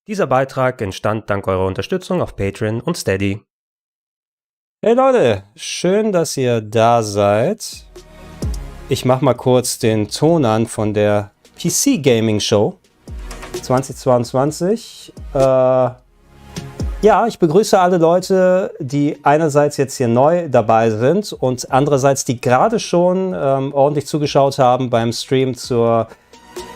Dieser Beitrag entstand dank eurer Unterstützung auf Patreon und Steady. Hey Leute, schön, dass ihr da seid. Ich mache mal kurz den Ton an von der PC Gaming Show 2022. Ja, ich begrüße alle Leute, die einerseits jetzt hier neu dabei sind und andererseits, die gerade schon ordentlich zugeschaut haben beim Stream zur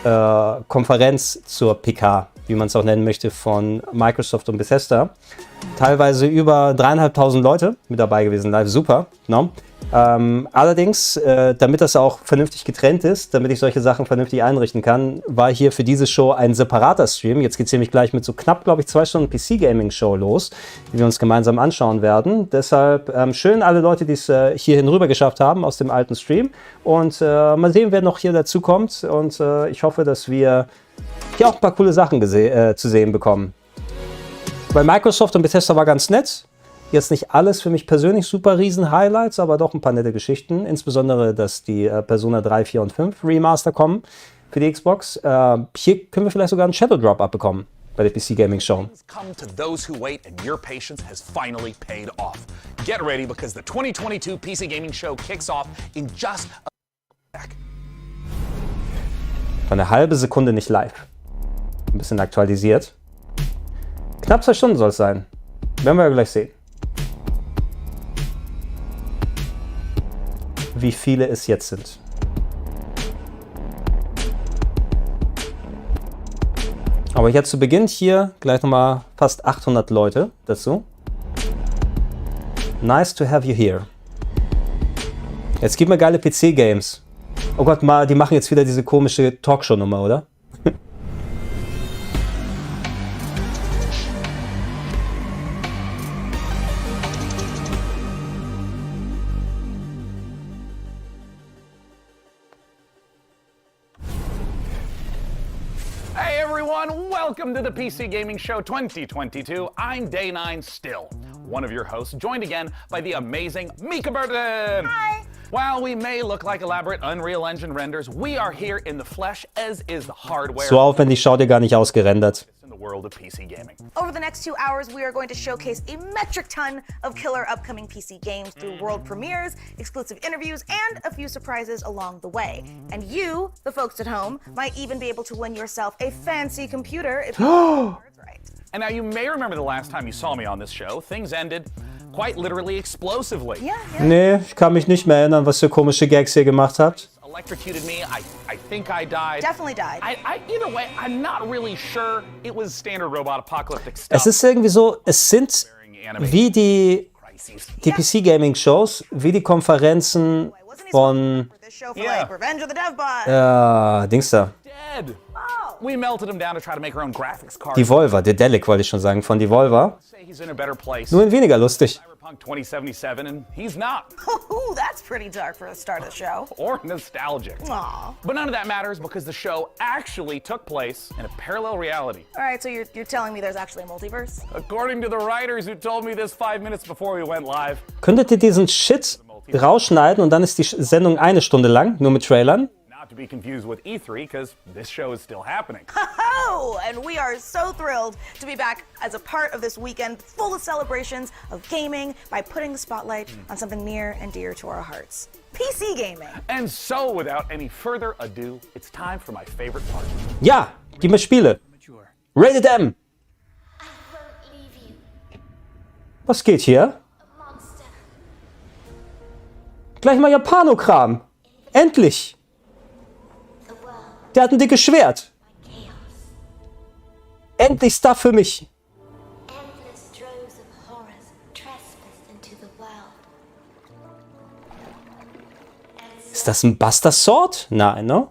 Konferenz zur PK, wie man es auch nennen möchte, von Microsoft und Bethesda. Teilweise über 3.500 Leute mit dabei gewesen, live, super. No? Allerdings, damit das auch vernünftig getrennt ist, damit ich solche Sachen vernünftig einrichten kann, war hier für diese Show ein separater Stream. Jetzt geht es nämlich gleich mit so knapp, glaube ich, 2 Stunden PC-Gaming-Show los, die wir uns gemeinsam anschauen werden. Deshalb schön alle Leute, die es hierhin rüber geschafft haben aus dem alten Stream. Und mal sehen, wer noch hier dazu kommt. Und ich hoffe, dass wir hier auch ein paar coole Sachen zu sehen bekommen. Bei Microsoft und Bethesda war ganz nett. Jetzt nicht alles für mich persönlich super riesen Highlights, aber doch ein paar nette Geschichten. Insbesondere, dass die Persona 3, 4 und 5 Remaster kommen für die Xbox. Hier können wir vielleicht sogar einen Shadow Drop abbekommen bei der PC Gaming Show. Come to those who wait and your patience has finally paid off. Get ready because the 2022 PC Gaming Show kicks off in just a sec. Eine halbe Sekunde nicht live. Ein bisschen aktualisiert. Knapp 2 Stunden soll es sein. Werden wir ja gleich sehen. Wie viele es jetzt sind. Aber jetzt zu Beginn hier gleich nochmal fast 800 Leute dazu. Nice to have you here. Jetzt gib mir geile PC-Games. Oh Gott, die machen jetzt wieder diese komische Talkshow-Nummer, oder? Welcome to the PC Gaming Show 2022. I'm Day 9 still, one of your hosts, joined again by the amazing Mika Burton. Hi. While we may look like elaborate Unreal Engine renders, we are here in the flesh, as is the hardware. So aufwendig schaut ihr gar nicht ausgerendert. In the world of PC gaming. Over the next 2 hours, we are going to showcase a metric ton of killer upcoming PC games through world premieres, exclusive interviews, and a few surprises along the way. And you, the folks at home, might even be able to win yourself a fancy computer if you get the words right. And now you may remember the last time you saw me on this show, things ended quite literally explosively. Yeah. Nee, ich kann mich nicht mehr erinnern, was für komische Gags ihr gemacht habt. Electrocuted me. I think I died. Definitely died. Either way, I'm not really sure. It was standard robot apocalyptic stuff. Es ist irgendwie so, es sind wie die PC Gaming Shows, wie die Konferenzen von Dings da. Dead. We melted him down to try to make our own graphics card. Devolver, Dedelic wollte ich schon sagen, von Devolver. He's in a better place. Nur in weniger lustig. Cyberpunk 2077 and he's not. Ooh, that's pretty dark for the start of the show. Or nostalgic. Aw. But none of that matters because the show actually took place in a parallel reality. All right, so you're telling me there's actually a multiverse? According to the writers who told me this 5 minutes before we went live. Könntet ihr diesen Shit rausschneiden und dann ist die Sendung 1 Stunde lang, nur mit Trailern? Not to be confused with E3 because this show is still happening. Oh, and we are so thrilled to be back as a part of this weekend full of celebrations of gaming by putting the spotlight on something near and dear to our hearts. PC gaming. And so, without any further ado, it's time for my favorite part. Ja, gib mir Spiele. Rated M. Was geht hier? Gleich mal Japano-Kram. Endlich. Der hat ein dickes Schwert. Endlich Stuff für mich. Ist das ein Buster Sword? Nein, ne?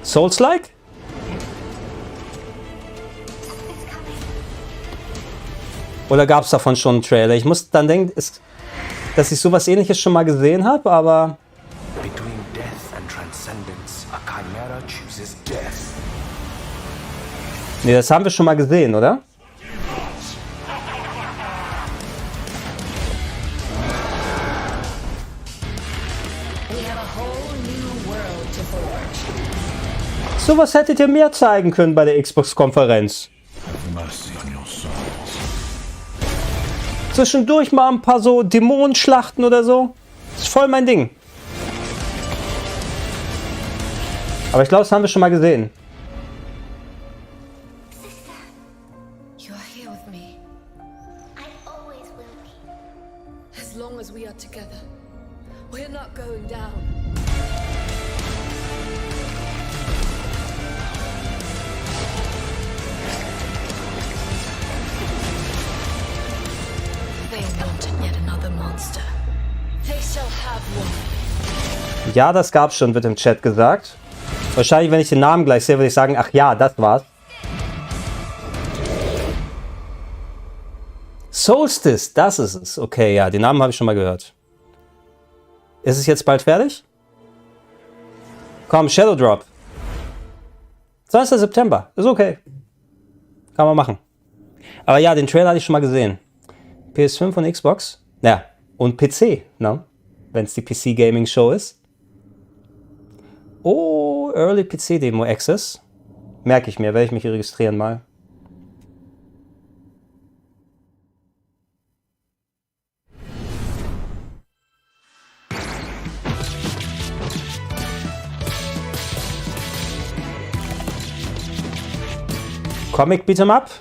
Souls-like? Oder gab es davon schon einen Trailer? Ich muss dann denken, dass ich sowas Ähnliches schon mal gesehen habe, aber... Nee, das haben wir schon mal gesehen, oder? Sowas hättet ihr mehr zeigen können bei der Xbox-Konferenz. Zwischendurch mal ein paar so Dämonenschlachten oder so. Das ist voll mein Ding. Aber ich glaube, das haben wir schon mal gesehen. You're here with me. I always will be. As long as we are together. We're not going down. They wanted yet another monster. They shall have one. Ja, das gab's schon, wird im Chat gesagt. Wahrscheinlich, wenn ich den Namen gleich sehe, würde ich sagen, ach ja, das war's. Solstice, das ist es. Okay, ja, den Namen habe ich schon mal gehört. Ist es jetzt bald fertig? Komm, Shadow Drop. 20. September, ist okay. Kann man machen. Aber ja, den Trailer hatte ich schon mal gesehen. PS5 und Xbox. Ja, und PC, ne? Wenn es die PC Gaming Show ist. Oh, Early PC Demo Access. Merke ich mir, werde ich mich registrieren mal. Comic Beat'em Up.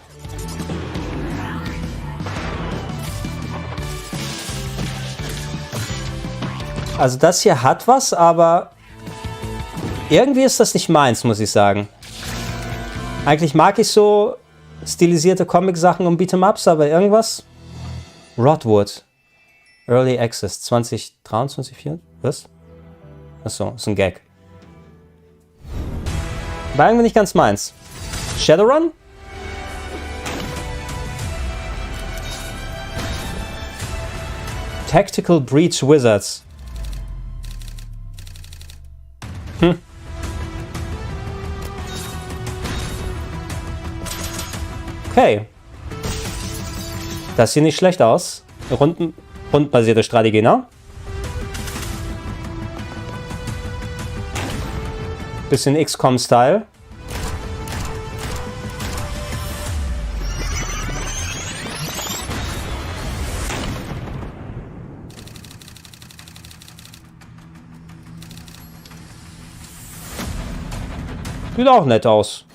Also das hier hat was, aber irgendwie ist das nicht meins, muss ich sagen. Eigentlich mag ich so stilisierte Comic-Sachen und Beat'em-Ups, aber irgendwas... Rodwood. Early Access 2023, 4? Was? Achso, ist ein Gag. War irgendwie nicht ganz meins. Shadowrun? Tactical Breach Wizards. Okay. Das sieht nicht schlecht aus. Rundenbasierte Strategie, ne? Bisschen XCOM-Style. Sieht auch nett aus.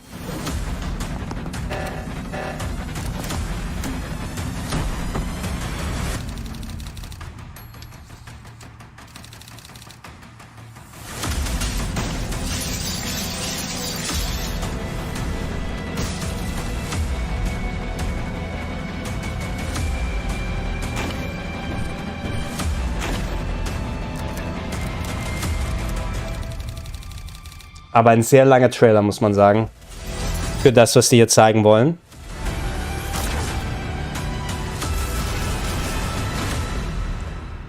Aber ein sehr langer Trailer, muss man sagen. Für das, was die hier zeigen wollen.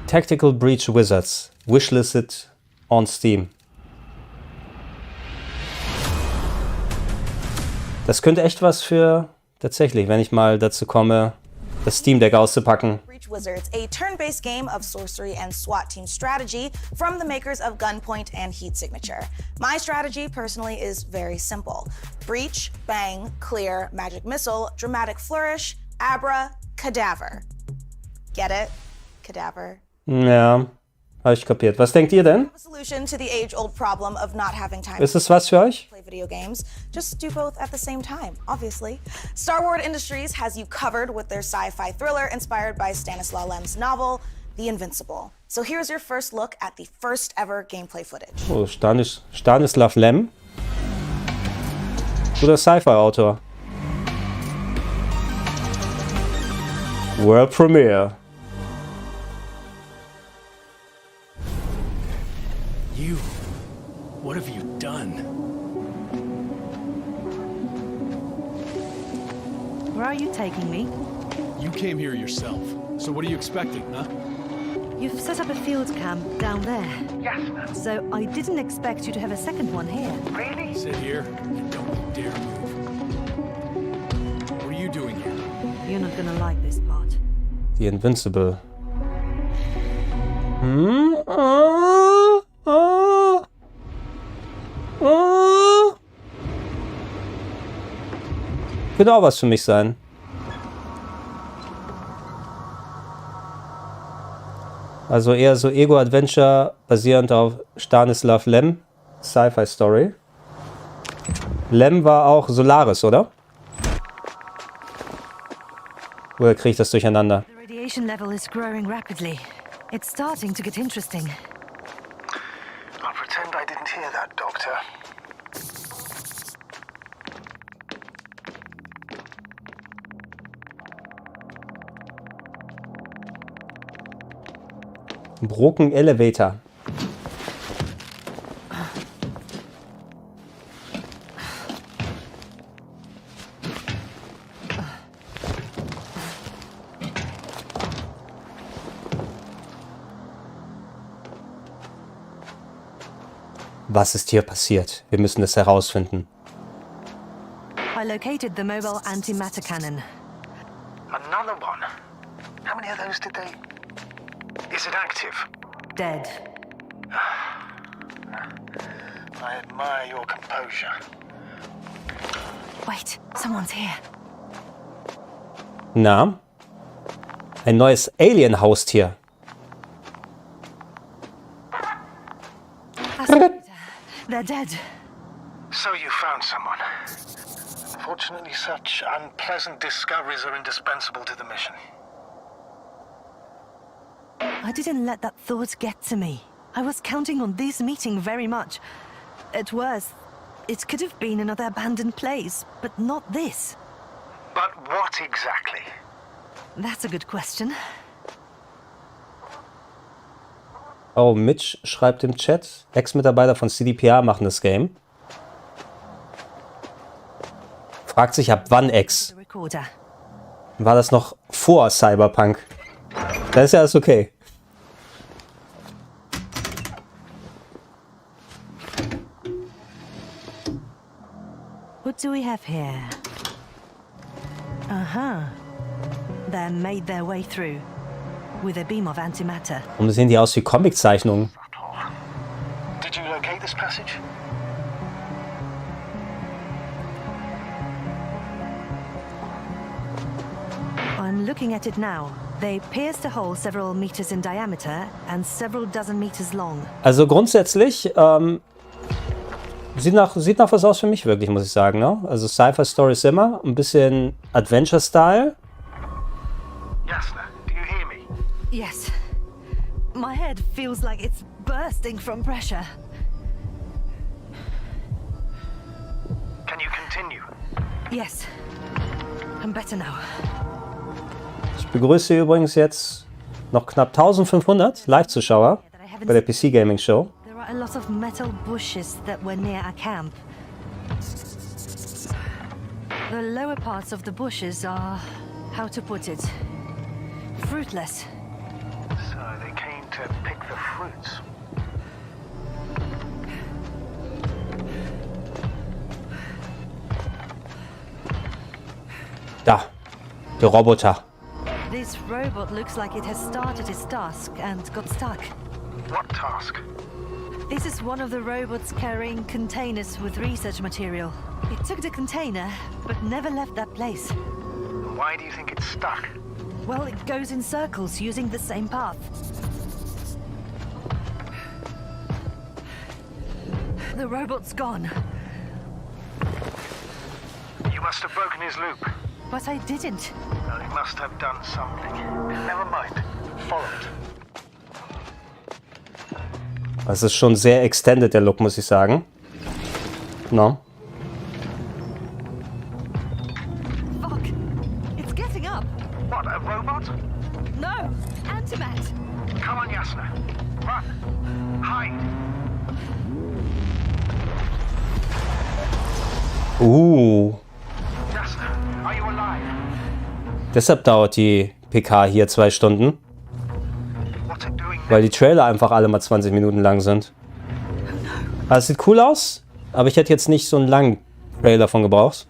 Tactical Breach Wizards. Wishlisted on Steam. Das könnte echt was für... Tatsächlich, wenn ich mal dazu komme, das Steam Deck auszupacken. Wizards, a turn-based game of sorcery and SWAT team strategy from the makers of Gunpoint and Heat Signature. My strategy, personally, is very simple. Breach, bang, clear, magic missile, dramatic flourish, abra, cadaver. Get it? Cadaver. Ja, habe ich kapiert. Was denkt ihr denn? Solution to the age-old problem of not having time. Ist es was für euch? Play video games. Just do both at the same time, obviously. Star Wars Industries has you covered with their sci-fi thriller inspired by Stanislaw Lem's novel, The Invincible. So here's your first look at the first ever gameplay footage. Oh, Stanislaw Lem. Guter Sci-Fi-Autor. World Premiere. You, what have you done? Where are you taking me? You came here yourself, so what are you expecting, huh? You've set up a field camp down there. Yes, ma'am. So I didn't expect you to have a second one here. Really? Sit here and don't you dare move. What are you doing here? You're not gonna like this part. The Invincible. Könnte auch was für mich sein. Also eher so Ego-Adventure basierend auf Stanislav Lem. Sci-Fi-Story. Lem war auch Solaris, oder? Oder kriege ich das durcheinander? The radiation level is growing rapidly. It's starting to get interesting. I'll pretend I didn't hear that, Doctor. Broken Elevator. Was ist hier passiert? Wir müssen es herausfinden. I located the mobile antimatter cannon. Another one? How many of those did they... Is it active? Dead. I admire your composure. Wait, someone's here. Na? Ein neues Alien-Haustier. They're dead. So you found someone. Unfortunately, such unpleasant discoveries are indispensable to the mission. I didn't let that thought get to me. I was counting on this meeting very much. At worst, it could have been another abandoned place, but not this. But what exactly? That's a good question. Oh, Mitch schreibt im Chat, Ex-Mitarbeiter von CDPR machen das Game. Fragt sich, ab wann Ex? The recorder. War das noch vor Cyberpunk? Das ist ja alles okay. What do we have here? Uh-huh. They made their way through with a beam of antimatter. Warum sehen die aus wie Comiczeichnungen? Did you locate this passage? I'm looking at it now. They pierced a hole several meters in diameter and several dozen meters long. Also grundsätzlich sieht nach was aus für mich wirklich, muss ich sagen. Ne? Also Sci-Fi-Story ist immer ein bisschen Adventure-Style. Jasna, do you hear me? Yes. My head feels like it's bursting from pressure. Can you continue? Yes. I'm better now. Ich begrüße übrigens jetzt noch knapp 1500 Live-Zuschauer bei der PC Gaming Show. There are a lot of metal bushes that were near our camp. The lower parts of the bushes are, how to put it, fruitless. So they came to pick the fruits. Da, der Roboter. This robot looks like it has started its task and got stuck. What task? This is one of the robots carrying containers with research material. It took the container, but never left that place. Why do you think it's stuck? Well, it goes in circles using the same path. The robot's gone, You must have broken his loop. but I didn't. Well, he must have done something. Never mind. Follow it. Das ist schon sehr extended, der Look, muss ich sagen. No. Fuck! It's getting up! What, a robot? No! Antimat! Come on, Jasna. Run. Hide. Jasna, are you alive? Deshalb dauert die PK hier 2 Stunden. What's it doing now? Weil die Trailer einfach alle mal 20 Minuten lang sind. Also es sieht cool aus, aber ich hätte jetzt nicht so einen langen Trailer davon gebraucht.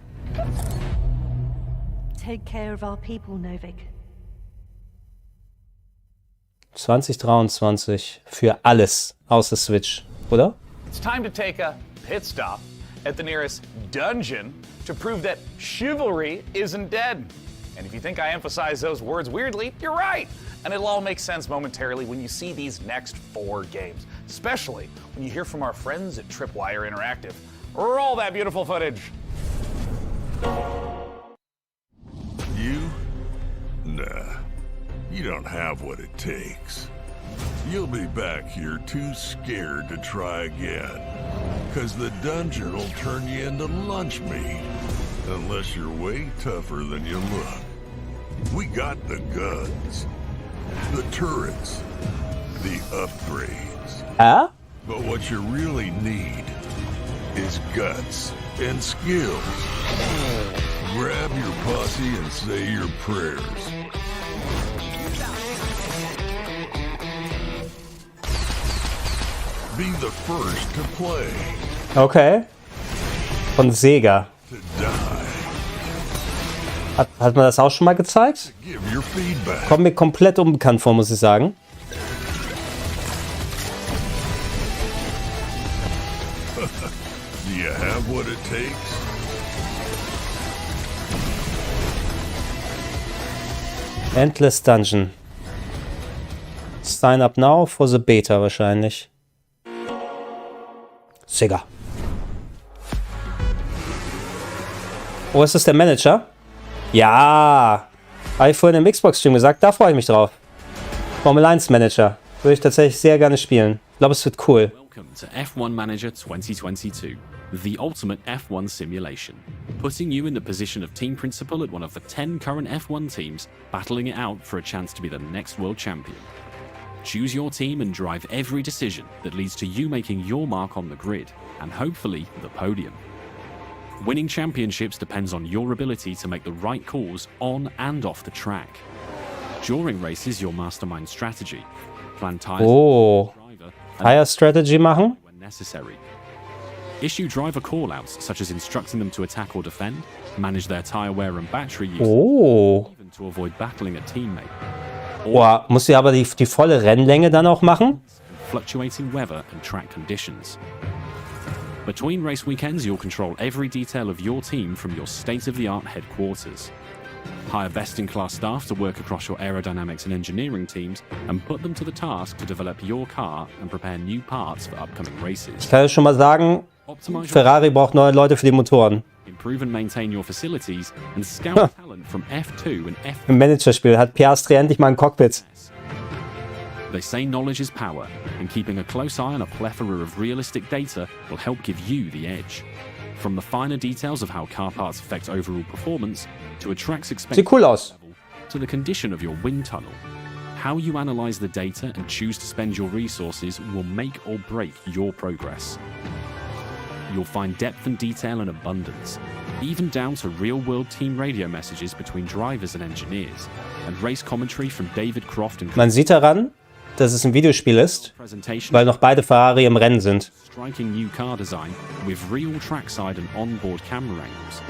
Take care of our people, Novik. 2023 für alles außer Switch, oder? It's time to take a pit stop at the nearest dungeon to prove that chivalry isn't dead. And if you think I emphasize those words weirdly, you're right. And it'll all make sense momentarily when you see these next 4 games, especially when you hear from our friends at Tripwire Interactive. Roll that beautiful footage. You? Nah. You don't have what it takes. You'll be back here too scared to try again. Cause the dungeon will turn you into lunch meat. Unless you're way tougher than you look. We got the guns. The turrets. The upgrades. Ah? But what you really need is guts and skills. Grab your posse and say your prayers. Be the first to play. Okay. Von Sega. To die. Hat man das auch schon mal gezeigt? Give your feedback. Kommt mir komplett unbekannt vor, muss ich sagen. Do you have what it takes? Endless Dungeon. Sign up now for the Beta wahrscheinlich. Sega. Oh, ist das der Manager? Ja. Habe ich vorhin im Xbox-Stream gesagt, da freue ich mich drauf. Formel 1 Manager. Würde ich tatsächlich sehr gerne spielen. Ich glaube, es wird cool. Welcome to F1 Manager 2022, the ultimate F1 simulation, putting you in the position of team principal at one of the 10 current F1 teams, battling it out for a chance to be the next world champion. Choose your team and drive every decision that leads to you making your mark on the grid, and hopefully the podium. Winning championships depends on your ability to make the right calls on and off the track. During races, you'll mastermind strategy, plan tires Oh. Tire Strategy machen? when necessary. Issue driver callouts, such as instructing them to attack or defend, manage their tire wear and battery use, Oh. even to avoid battling a teammate. Boah, muss sie aber die volle Rennlänge dann auch machen? Fluctuating weather and track conditions. Between race weekends, you'll control every detail of your team from your state-of-the-art headquarters. Hire best-in-class staff to work across your aerodynamics and engineering teams and put them to the task to develop your car and prepare new parts for upcoming races. Ich kann ja schon mal sagen, Ferrari braucht neue Leute für die Motoren. Improve and maintain your facilities and scout talent from F2 and F3. Im Managerspiel hat Piastri endlich mal ein Cockpit. They say knowledge is power, and keeping a close eye on a plethora of realistic data will help give you the edge. From the finer details of how car parts affect overall performance, to a track's expected Sieht cool aus. level, to the condition of your wind tunnel. How you analyze the data and choose to spend your resources will make or break your progress. You'll find depth and detail in abundance, even down to real-world team radio messages between drivers and engineers, and race commentary from David Croft and Man sieht daran, dass es ein Videospiel ist, presentation weil noch beide Ferrari im Rennen sind. striking new car design with real trackside and onboard camera angles.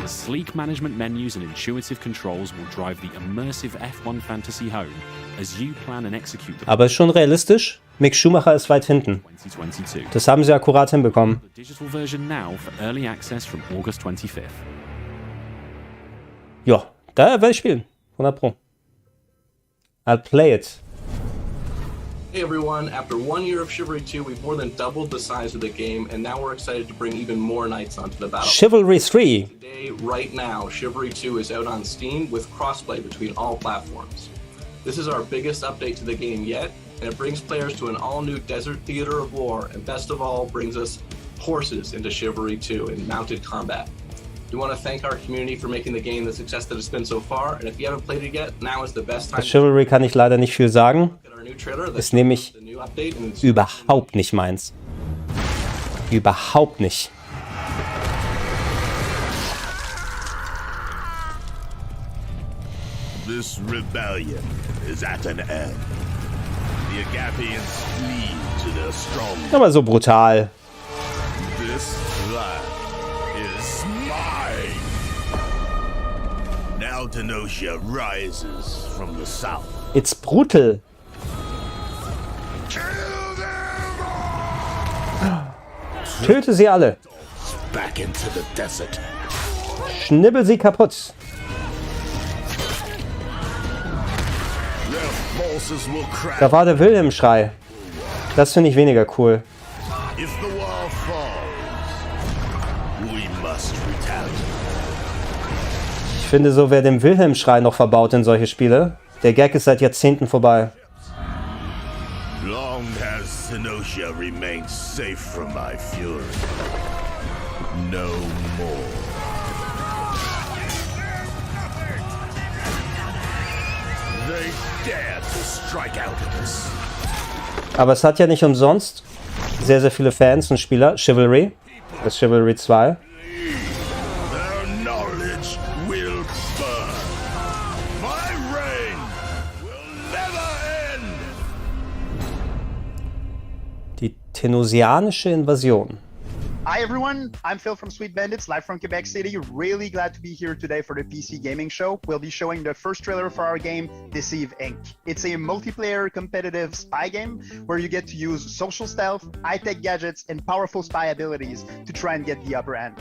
Sleek management menus and intuitive controls will drive the immersive F1 fantasy home as you plan and execute the Aber ist schon realistisch. Mick Schumacher ist weit hinten. 2022. Das haben sie akkurat hinbekommen. The digital version now for early access from August 25th. Ja, da werde ich spielen. 100 Pro. I'll play it. Hey everyone, after 1 year of Chivalry 2, we've more than doubled the size of the game, and now we're excited to bring even more knights onto the battlefield. Chivalry 3. Today, right now, Chivalry 2 is out on Steam with crossplay between all platforms. This is our biggest update to the game yet, and it brings players to an all-new desert theater of war, and best of all, brings us horses into Chivalry 2 in mounted combat. We want to thank our community for making the game the success that it's been so far, and if you haven't played it yet, now is the best time. Bei Chivalry kann ich leider nicht viel sagen. Look at our new trailer. Ist nämlich The new update, and it's überhaupt nicht meins. Überhaupt nicht. This rebellion is at an end. The Agapians flee to their stronghold. Aber so brutal. This land is mine. Now Denosia rises from the south. It's brutal. Kill them all! Töte sie alle. Back into the desert. Schnibbel sie kaputt. Da war der Wilhelm-Schrei. Das finde ich weniger cool. Ich finde so, wer den Wilhelm-Schrei noch verbaut in solche Spiele, der Gag ist seit Jahrzehnten vorbei. Long has Sinosia remained safe from my fury. No more. They dare to strike out at us. Aber es hat ja nicht umsonst sehr, sehr viele Fans und Spieler. Chivalry. Das ist Chivalry 2. Their knowledge will burn. My reign will never end. Die Tenosianische Invasion. Hi everyone, I'm Phil from Sweet Bandits, live from Quebec City. Really glad to be here today for the PC gaming show. We'll be showing the first trailer for our game, Deceive Inc. It's a multiplayer competitive spy game where you get to use social stealth, high-tech gadgets, and powerful spy abilities to try and get the upper hand.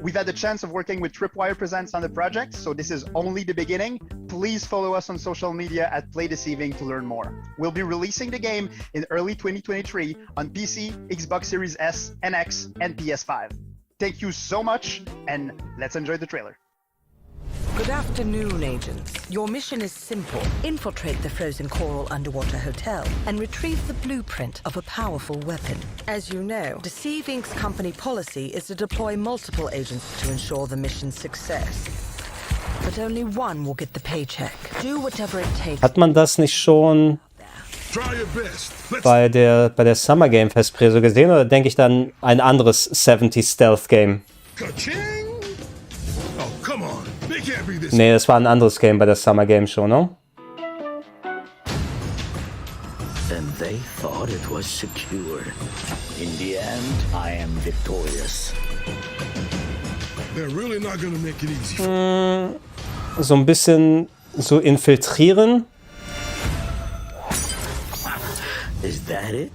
We've had the chance of working with Tripwire Presents on the project, so this is only the beginning. Please follow us on social media at Play Deceiving to learn more. We'll be releasing the game in early 2023 on PC, Xbox Series S and X, and PS5. Thank you so much, and let's enjoy the trailer. Good afternoon, agents. Your mission is simple. Infiltrate the frozen coral underwater hotel and retrieve the blueprint of a powerful weapon. As you know, Deceive Inc.'s company policy is to deploy multiple agents to ensure the mission's success. But only one will get the paycheck. Do whatever it takes. Hat man das nicht schon bei der Summer Game Festpreso gesehen, oder denke ich dann ein anderes 70s Stealth Game? Nee, das war ein anderes Game bei der Summer Game Show, ne? And they thought it was secure. In the end, I am victorious. They're really not gonna make it easy. So ein bisschen so infiltrieren. Is that it?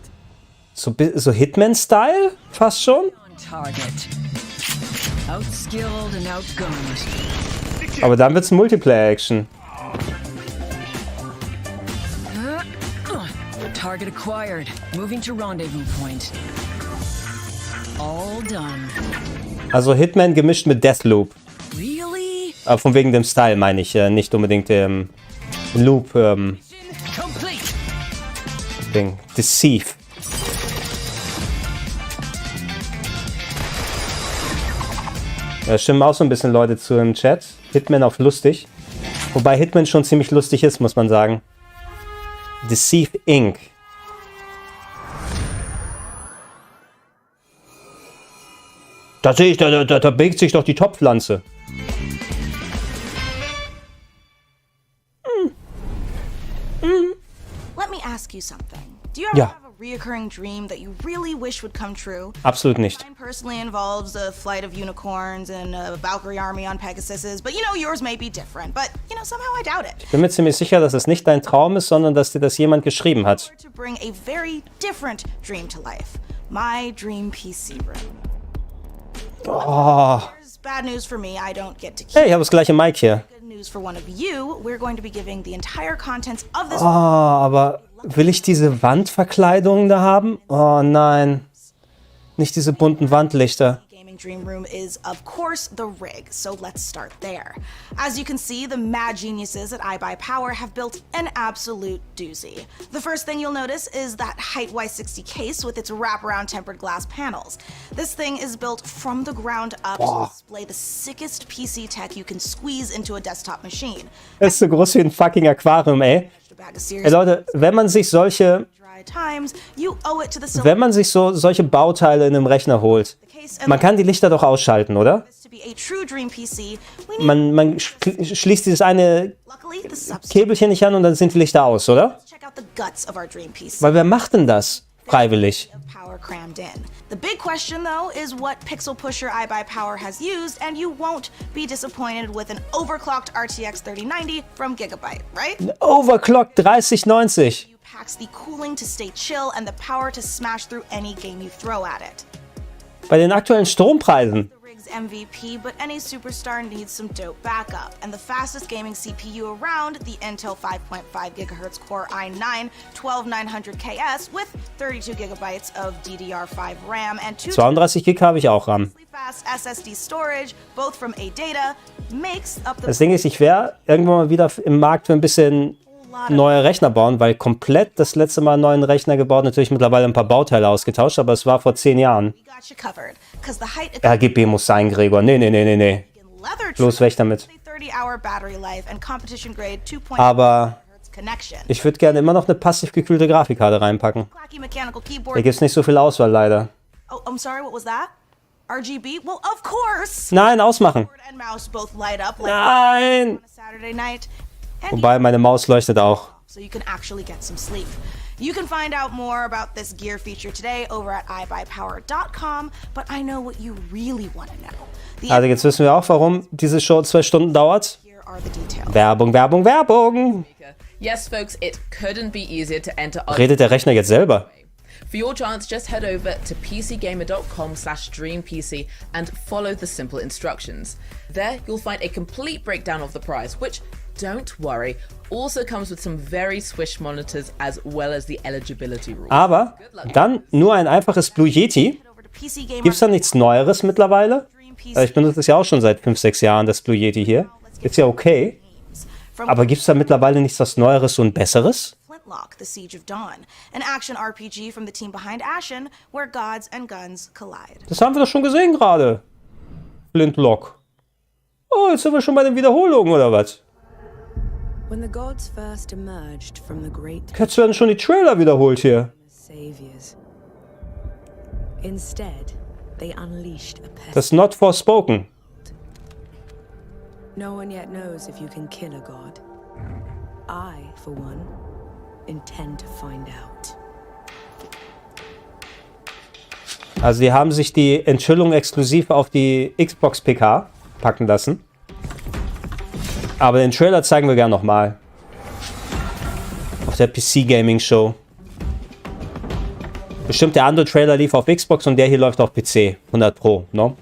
So Hitman-Style? Fast schon? Outskilled and outgunned. Aber dann wird's Multiplayer-Action. Target acquired. Moving to rendezvous point. All done. Also Hitman gemischt mit Deathloop. Really? Aber von wegen dem Style meine ich, nicht unbedingt dem Loop. Ding. Deceive. Da stimmen auch so ein bisschen Leute zu im Chat. Hitman auf lustig. Wobei Hitman schon ziemlich lustig ist, muss man sagen. Deceive Inc. Da sehe ich, da bewegt sich doch die Topfpflanze. Let me ask you something. Do you ever have a reoccurring dream that you really wish would come true? Absolut nicht. Mine personally involves a flight of unicorns and a Valkyrie army on Pegasuses, but you know, yours may be different. But, you know, somehow I doubt it. Ich bin mir ziemlich sicher, dass es nicht dein Traum ist, sondern dass dir das jemand geschrieben hat. To bring a very different dream to life. My dream PC room. Oh. Bad news for me, I don't get to keep. Hey, ich habe das gleiche Mic hier. Good news for one of you, we're going to be giving the entire contents of this. Oh, aber will ich diese Wandverkleidungen da haben? Oh nein. Nicht diese bunten Wandlichter. Dream room is, of course, the rig, so let's start there. As you can see, the mad geniuses at iBuyPower have built an absolute doozy. The first thing you'll notice is that height Y60 case with its wraparound tempered glass panels. This thing is built from the ground up to display the sickest PC tech you can squeeze into a desktop machine. Das ist so groß wie ein fucking Aquarium, ey. Ey Leute, wenn man sich solche Bauteile in einem Rechner holt, man kann die Lichter doch ausschalten, oder? Man schließt dieses eine Käbelchen nicht an und dann sind die Lichter aus, oder? Weil wer macht denn das freiwillig? The big question, though, is what pixel pusher iBuyPower has used, and you won't be disappointed with an overclocked RTX 3090 from Gigabyte, right? Ein overclocked 3090. Packs the cooling to stay chill and the power to smash through any game you throw at it. Bei den aktuellen Strompreisen. MVP, but any superstar needs some dope backup. And the fastest gaming CPU around, the Intel 5.5 GHz Core i9 12900 KS with 32 GB of DDR5 RAM and 32 GB habe ich auch RAM. fast SSD storage, both from ADATA, makes up the... Das Ding ist, ich werde irgendwann mal wieder im Markt für ein bisschen neue Rechner bauen, weil komplett das letzte Mal einen neuen Rechner gebaut, natürlich mittlerweile ein paar Bauteile ausgetauscht, aber es war vor 10 Jahren. RGB muss sein, Gregor. Nee. Bloß weg damit. Aber ich würde gerne immer noch eine passiv gekühlte Grafikkarte reinpacken. Da gibt es nicht so viel Auswahl, leider. Oh, I'm sorry, what was that? RGB? Well, of course! Nein, ausmachen. Nein! Wobei, meine Maus leuchtet auch. So you can actually get some sleep. You can find out more about this gear feature today over at ibuypower.com, but I know what you really want to know. Also jetzt wissen wir auch, warum diese Show 2 Stunden dauert. Werbung, Werbung, Werbung! Yes, folks, it couldn't be easier to enter. Redet der Rechner jetzt selber? For your chance, just head over to pcgamer.com/dreampc and follow the simple instructions. There, you'll find a complete breakdown of the price, which, don't worry, also comes with some very swish monitors as well as the eligibility rules. Aber dann nur ein einfaches Blue Yeti. Gibt's da nichts Neueres mittlerweile? Ich benutze das ja auch schon seit 5-6 Jahren, das Blue Yeti hier. Ist ja okay. Aber gibt's da mittlerweile nichts was Neueres, so ein besseres? The Siege of Dawn, an action RPG from the team behind Ashen, where gods and guns collide. Das haben wir doch schon gesehen gerade. Flintlock. Oh, jetzt sind wir schon bei den Wiederholungen, oder was? When the gods first emerged from the great Jetzt werden schon die Trailer wiederholt hier. saviors. Instead, they unleashed a pest. Das Not Forspoken. No one yet knows if you can kill a god. I, for one, intend to find out. Also die haben sich die Enthüllung exklusiv auf die Xbox-PK packen lassen. Aber den Trailer zeigen wir gerne nochmal. Auf der PC-Gaming-Show. Bestimmt der andere Trailer lief auf Xbox und der hier läuft auf PC. 100 Pro, ne?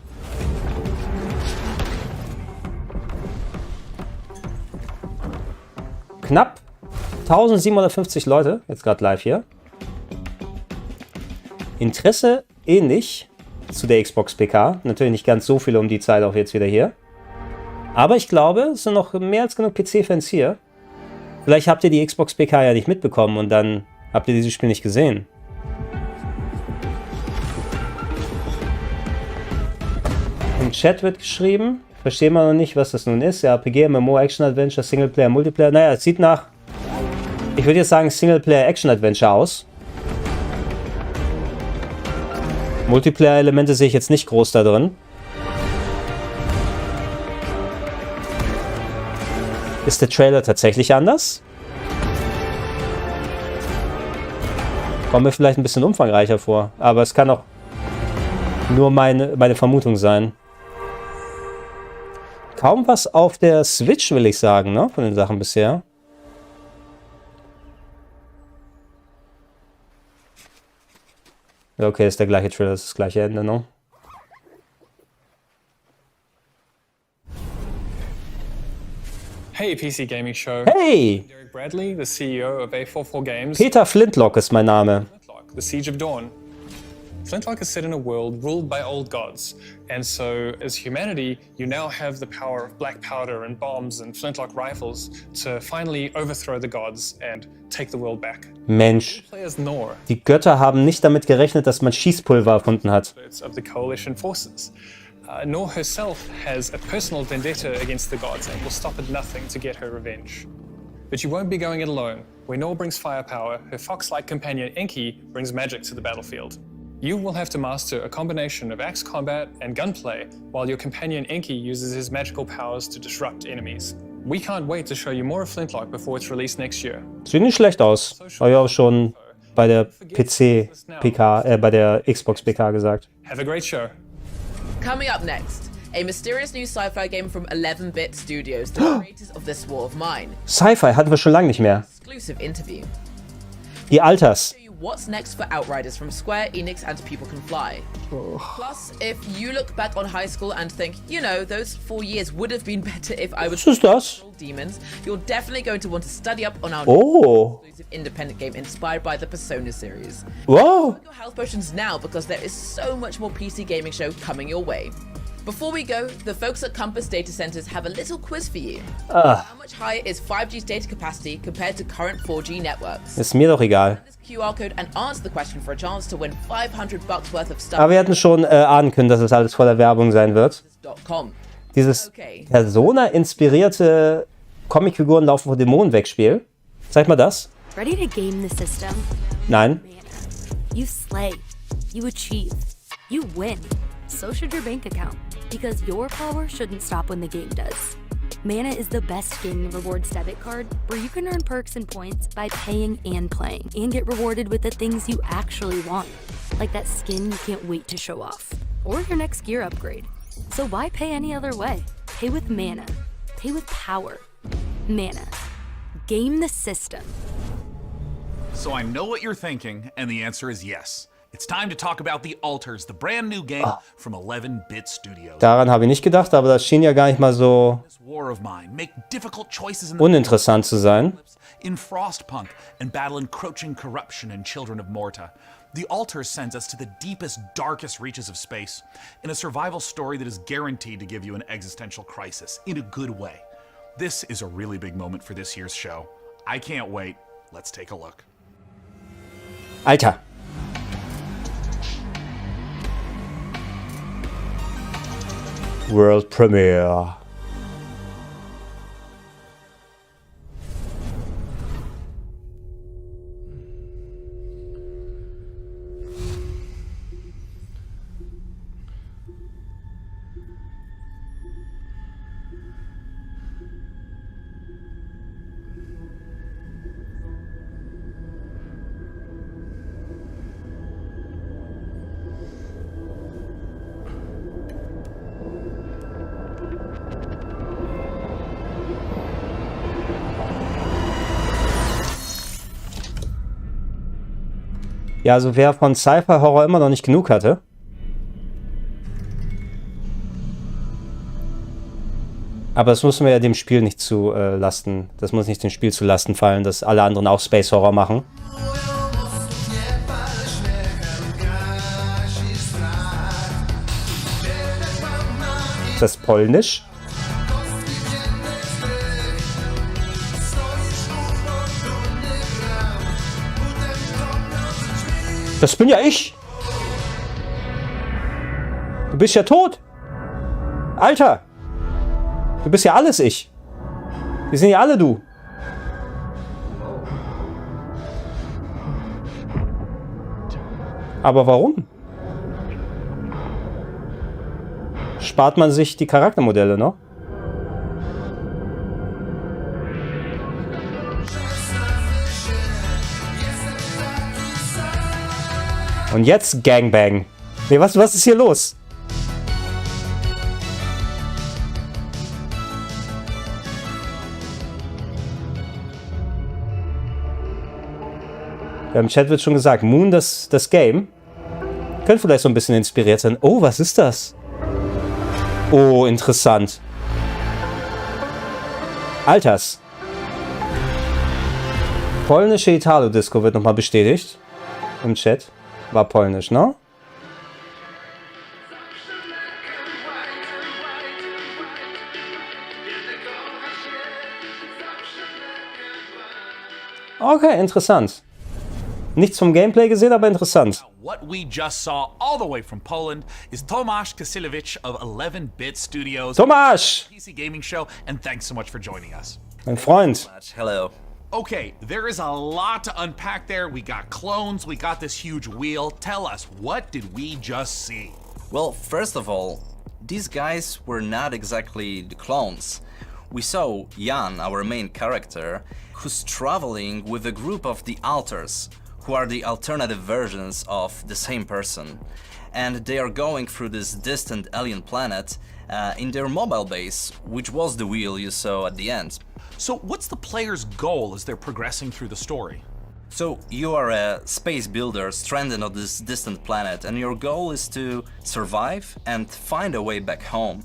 Knapp 1750 Leute, jetzt gerade live hier. Interesse ähnlich zu der Xbox PK. Natürlich nicht ganz so viele um die Zeit auch jetzt wieder hier. Aber ich glaube, es sind noch mehr als genug PC-Fans hier. Vielleicht habt ihr die Xbox PK ja nicht mitbekommen und dann habt ihr dieses Spiel nicht gesehen. Im Chat wird geschrieben, verstehen wir noch nicht, was das nun ist. Ja, RPG, MMO, Action Adventure, Singleplayer, Multiplayer. Naja, es sieht nach, ich würde jetzt sagen, Singleplayer Action Adventure aus. Multiplayer-Elemente sehe ich jetzt nicht groß da drin. Ist der Trailer tatsächlich anders? Kommt mir vielleicht ein bisschen umfangreicher vor, aber es kann auch nur meine Vermutung sein. Kaum was auf der Switch, will ich sagen, ne? Von den Sachen bisher. Ja, okay, ist der gleiche Trailer, ist das gleiche Ende, ne? Hey, PC Gaming Show. Hey! I'm Derek Bradley, the CEO of A44 Games. Peter Flintlock ist mein Name. The Siege of Dawn. Flintlock is set in a world ruled by old gods, and so as humanity, you now have the power of black powder and bombs and flintlock rifles to finally overthrow the gods and take the world back. Mensch, die Götter haben nicht damit gerechnet, dass man Schießpulver erfunden hat. Of the coalition forces. Nor herself has a personal vendetta against the gods and will stop at nothing to get her revenge. But you won't be going it alone. Where Nor brings firepower, her fox-like companion Enki brings magic to the battlefield. You will have to master a combination of axe combat and gunplay, while your companion Enki uses his magical powers to disrupt enemies. We can't wait to show you more of Flintlock before it's released next year. Sieht nicht schlecht aus. Habe ich auch schon bei der PC-PK, bei der Xbox-PK gesagt. Have a great show. Coming up next, a mysterious new sci-fi game from 11-bit Studios, the creators of This War of Mine. Sci-Fi hatten wir schon lange nicht mehr. Exclusive interview. Die Alters. what's next for Outriders from Square Enix and People Can Fly. Plus, if you look back on high school and think, you know, those 4 years would have been better if I was demons, you're definitely going to want to study up on our exclusive independent game inspired by the Persona series. Wow. Your health potions now because there is so much more PC gaming show coming your way. Before we go, the folks at Compass Data Centers have a little quiz for you. How much higher is 5G's data capacity compared to current 4G networks? Ist mir doch egal. This QR code and answer the question for a chance to win $500 worth of stuff. Aber wir hätten schon ahnen können, dass es alles voller Werbung sein wird. Dieses Persona-inspirierte Comicfiguren laufen vor Dämonen wegspiel. Zeig mal das. Ready to game the system? Nein. You slay. You achieve. You win. So should your bank account. Because your power shouldn't stop when the game does. Mana is the best gaming rewards debit card where you can earn perks and points by paying and playing and get rewarded with the things you actually want, like that skin you can't wait to show off or your next gear upgrade. So why pay any other way? Pay with mana. Pay with power. Mana. Game the system. So I know what you're thinking, and the answer is yes. It's time to talk about The Alters, the brand new game from 11-bit Studios. Daran habe ich nicht gedacht, aber das schien ja gar nicht mal so uninteressant zu sein. In Frostpunk and battle encroaching corruption in Children of Morta, The Alters sends us to the deepest, darkest reaches of space in a survival story that is guaranteed to give you an existential crisis in a good way. This is a really big moment for this year's show. I can't wait. Let's take a look. Alter. World Premiere. Ja, also wer von Sci-Fi-Horror immer noch nicht genug hatte. Aber das müssen wir ja dem Spiel nicht zu Lasten. Das muss nicht dem Spiel zu Lasten fallen, dass alle anderen auch Space-Horror machen. Ist das polnisch? Das bin ja ich. Du bist ja tot. Alter. Du bist ja alles ich. Wir sind ja alle du. Aber warum? Spart man sich die Charaktermodelle, ne? Und jetzt Gangbang. Nee, was ist hier los? Ja, im Chat wird schon gesagt, Moon, das Game, könnte vielleicht so ein bisschen inspiriert sein. Oh, was ist das? Oh, interessant. Alters. Polnische Italo-Disco wird nochmal bestätigt. Im Chat. War polnisch, ne? Okay, interessant. Nichts vom Gameplay gesehen, aber interessant. What we just saw all the way from Poland is Tomasz Kasilewicz of 11-bit Studios. Tomasz! PC gaming show, and thanks so much for joining us. Mein Freund. Hello. Okay, there is a lot to unpack there. We got clones, we got this huge wheel. Tell us, what did we just see? Well, first of all, these guys were not exactly the clones. We saw Jan, our main character, who's traveling with a group of the Alters, who are the alternative versions of the same person. And they are going through this distant alien planet in their mobile base, which was the wheel you saw at the end. So what's the player's goal as they're progressing through the story? So you are a space builder stranded on this distant planet, and your goal is to survive and find a way back home.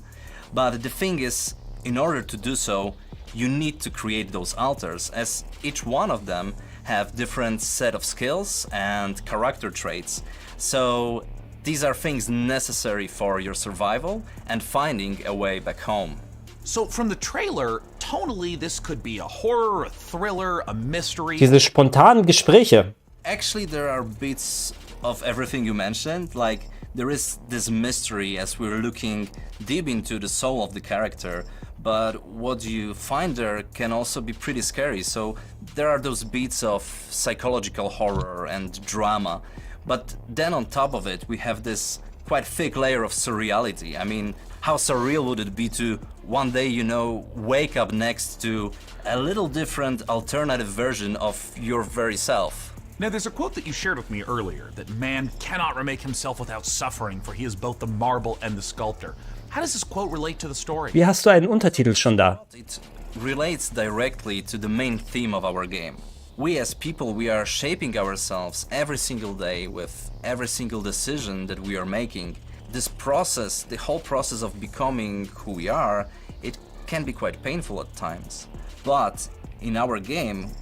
But the thing is, in order to do so, you need to create those altars, as each one of them have different set of skills and character traits. So these are things necessary for your survival and finding a way back home. So from the trailer, tonally this could be a horror, a thriller, a mystery. Diese spontanen Gespräche. Actually, there are bits of everything you mentioned. Like, there is this mystery as we're looking deep into the soul of the character, but what you find there can also be pretty scary. So there are those beats of psychological horror and drama, but then on top of it we have this quite thick layer of surreality. I mean, how surreal would it be to one day, you know, wake up next to a little different alternative version of your very self? Now, there's a quote that you shared with me earlier, that man cannot remake himself without suffering, for he is both the marble and the sculptor. How does this quote relate to the story? Wie hast du einen Untertitel schon da? It relates directly to the main theme of our game. We as people, we are shaping ourselves every single day with every single decision that we are making. This process, the whole process of becoming who we are, it can be quite painful at times. But in our game,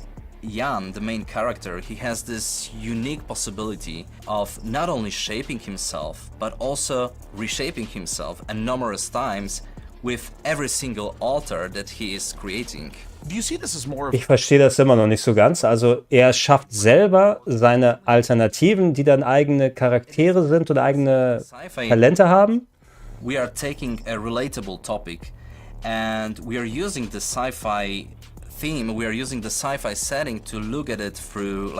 Jan, the main character, he has this unique possibility of not only shaping himself, but also reshaping himself and numerous times with every single altar that he is creating. Do you see this as more of... Ich verstehe das immer noch nicht so ganz. Also er schafft selber seine Alternativen, die dann eigene Charaktere sind oder eigene Talente haben. We are taking a relatable topic and we are using the sci-fi theme, we are using the sci-fi setting to look at it through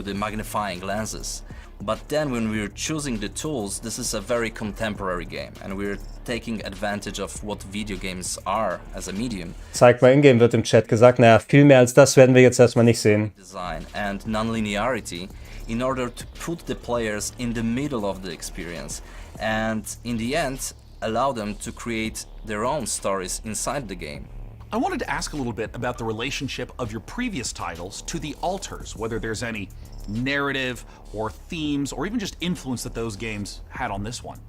the magnifying lenses. But then when we're choosing the tools, this is a very contemporary game and we're taking advantage of what video games are as a medium. Zeig mal in-game, wird im Chat gesagt. Naja, viel mehr als das werden wir jetzt erstmal nicht sehen. Design and non-linearity in order to put the players in the middle of the experience and in the end allow them to create their own stories inside the game. I wanted to ask a little bit about the relationship of your previous titles to the altars, whether there's any narrative or themes or even just influence that those games had on this one.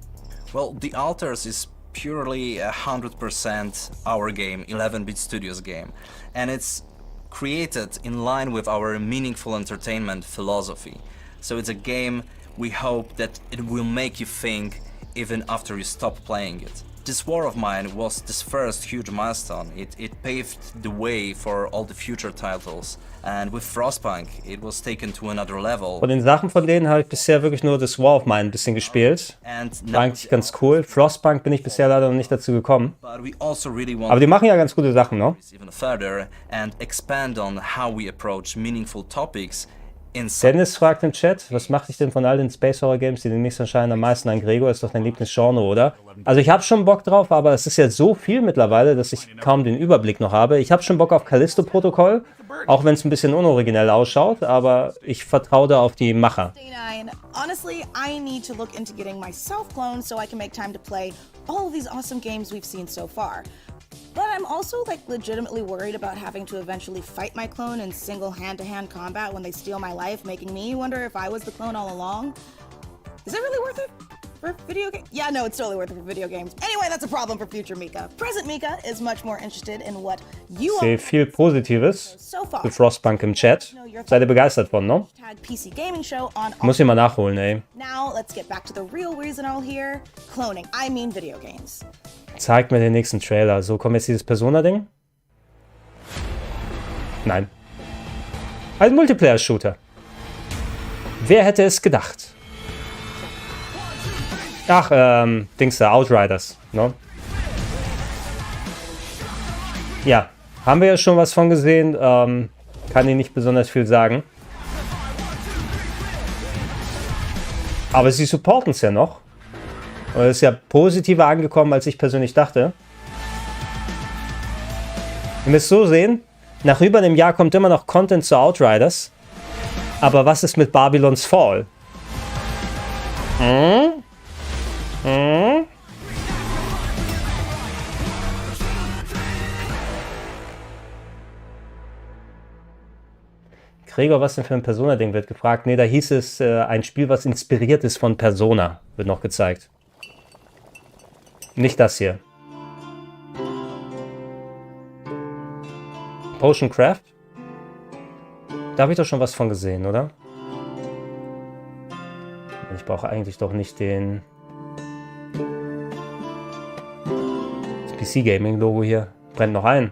Well, the altars is purely 100% our game, 11-bit Studios game, and it's created in line with our meaningful entertainment philosophy. So it's a game we hope that it will make you think even after you stop playing it. This War of Mine was this first huge milestone. It paved the way for all the future titles. And with Frostpunk, it was taken to another level. Von den Sachen von denen habe ich bisher wirklich nur das War of Mine ein bisschen gespielt. War eigentlich ganz cool. Frostpunk bin ich bisher leider noch nicht dazu gekommen. Aber die machen ja ganz gute Sachen, ne? Even further and expand on how we approach meaningful topics. Dennis fragt im Chat, was macht dich denn von all den Space Horror Games, die demnächst erscheinen, am meisten an? Gregor ist doch dein Lieblingsgenre, oder? Also ich habe schon Bock drauf, aber es ist ja so viel mittlerweile, dass ich kaum den Überblick noch habe. Ich habe schon Bock auf Callisto-Protokoll, auch wenn es ein bisschen unoriginell ausschaut, aber ich vertraue da auf die Macher. Honestly, I need to look into getting myself cloned so I can make time to play all of these awesome games we've seen so far. But I'm also legitimately worried about having to eventually fight my clone in single hand-to-hand combat when they steal my life, making me wonder if I was the clone all along. Is it really worth it for video games? Yeah, no, it's totally worth it for video games. Anyway, that's a problem for future Mika. Present Mika is much more interested in what you Ich sehe viel Positives für Frostpunk im Chat. Seid ihr begeistert von, ne? PC Gaming Show on. Muss ich mal nachholen, ey. Now, let's get back to the real reason all here. Cloning. I mean video games. Zeigt mir den nächsten Trailer. So, kommt jetzt dieses Persona-Ding? Nein. Ein Multiplayer-Shooter. Wer hätte es gedacht? Ach, Dings da, Outriders, ne? Ja, haben wir ja schon was von gesehen. Kann ich nicht besonders viel sagen. Aber sie supporten es ja noch. Und es ist ja positiver angekommen, als ich persönlich dachte. Ihr müsst so sehen, nach über einem Jahr kommt immer noch Content zu Outriders. Aber was ist mit Babylon's Fall? Gregor, was denn für ein Persona-Ding wird gefragt? Ne, da hieß es, ein Spiel, was inspiriert ist von Persona, wird noch gezeigt. Nicht das hier. Potion Craft? Da habe ich doch schon was von gesehen, oder? Ich brauche eigentlich doch nicht den... Das PC-Gaming-Logo hier. Brennt noch ein.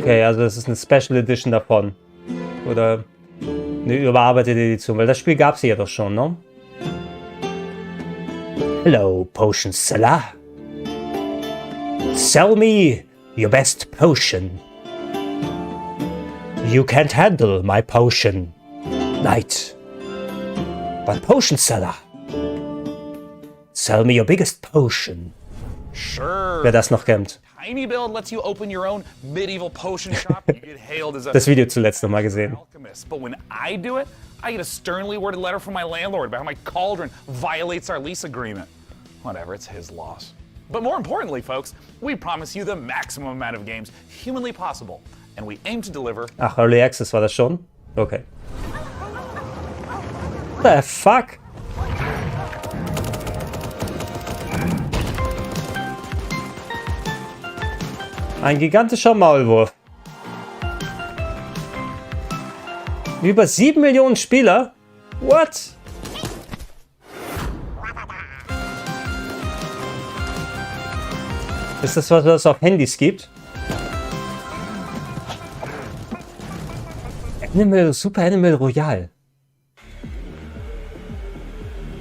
Okay, also das ist eine Special Edition davon. Oder eine überarbeitete Edition, weil das Spiel gab es ja doch schon, ne? Hello, Potion Seller. Sell me your best potion. You can't handle my potion, knight. But Potion Seller, sell me your biggest potion. Sure. Wer das noch kennt. Tiny build lets you open your own medieval potion shop. You get hailed as a Das Video zuletzt noch mal gesehen. alchemist. But when I do it, I get a sternly worded letter from my landlord about how my cauldron violates our lease agreement. Whatever, it's his loss. But more importantly, folks, we promise you the maximum amount of games humanly possible. And we aim to deliver... Ach, Early Access war das schon? Okay. The fuck? Ein gigantischer Maulwurf. Über 7 Millionen Spieler? What? Ist das, was es auf Handys gibt? Super Animal Royale.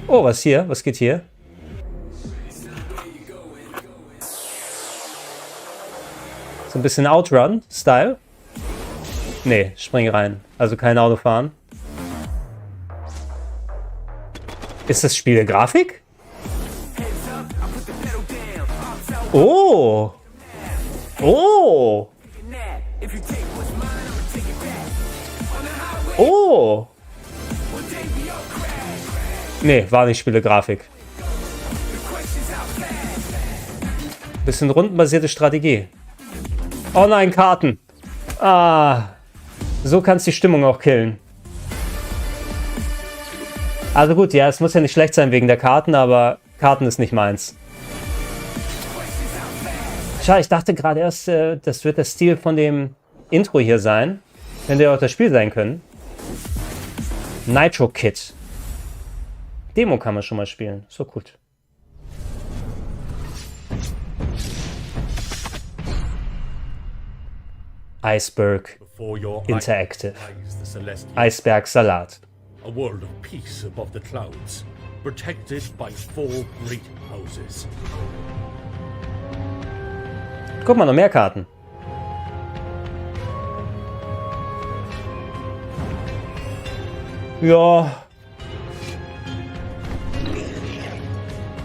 Oh, was hier? Was geht hier? So ein bisschen Outrun-Style. Nee, spring rein. Also kein Auto fahren. Ist das Spiel Grafik? Oh! Oh! Oh! Nee, war nicht Spiele-Grafik. Bisschen rundenbasierte Strategie. Oh nein, Karten. Ah. So kannst du die Stimmung auch killen. Also gut, ja, es muss ja nicht schlecht sein wegen der Karten, aber Karten ist nicht meins. Schade, ich dachte gerade erst, das wird der Stil von dem Intro hier sein. Könnte ja auch das Spiel sein können. Nitro Kit. Demo kann man schon mal spielen. So gut. Iceberg Interactive. Eisberg Salat. A world of peace above the clouds, protected by 4 great houses. Guck mal, noch mehr Karten. Ja.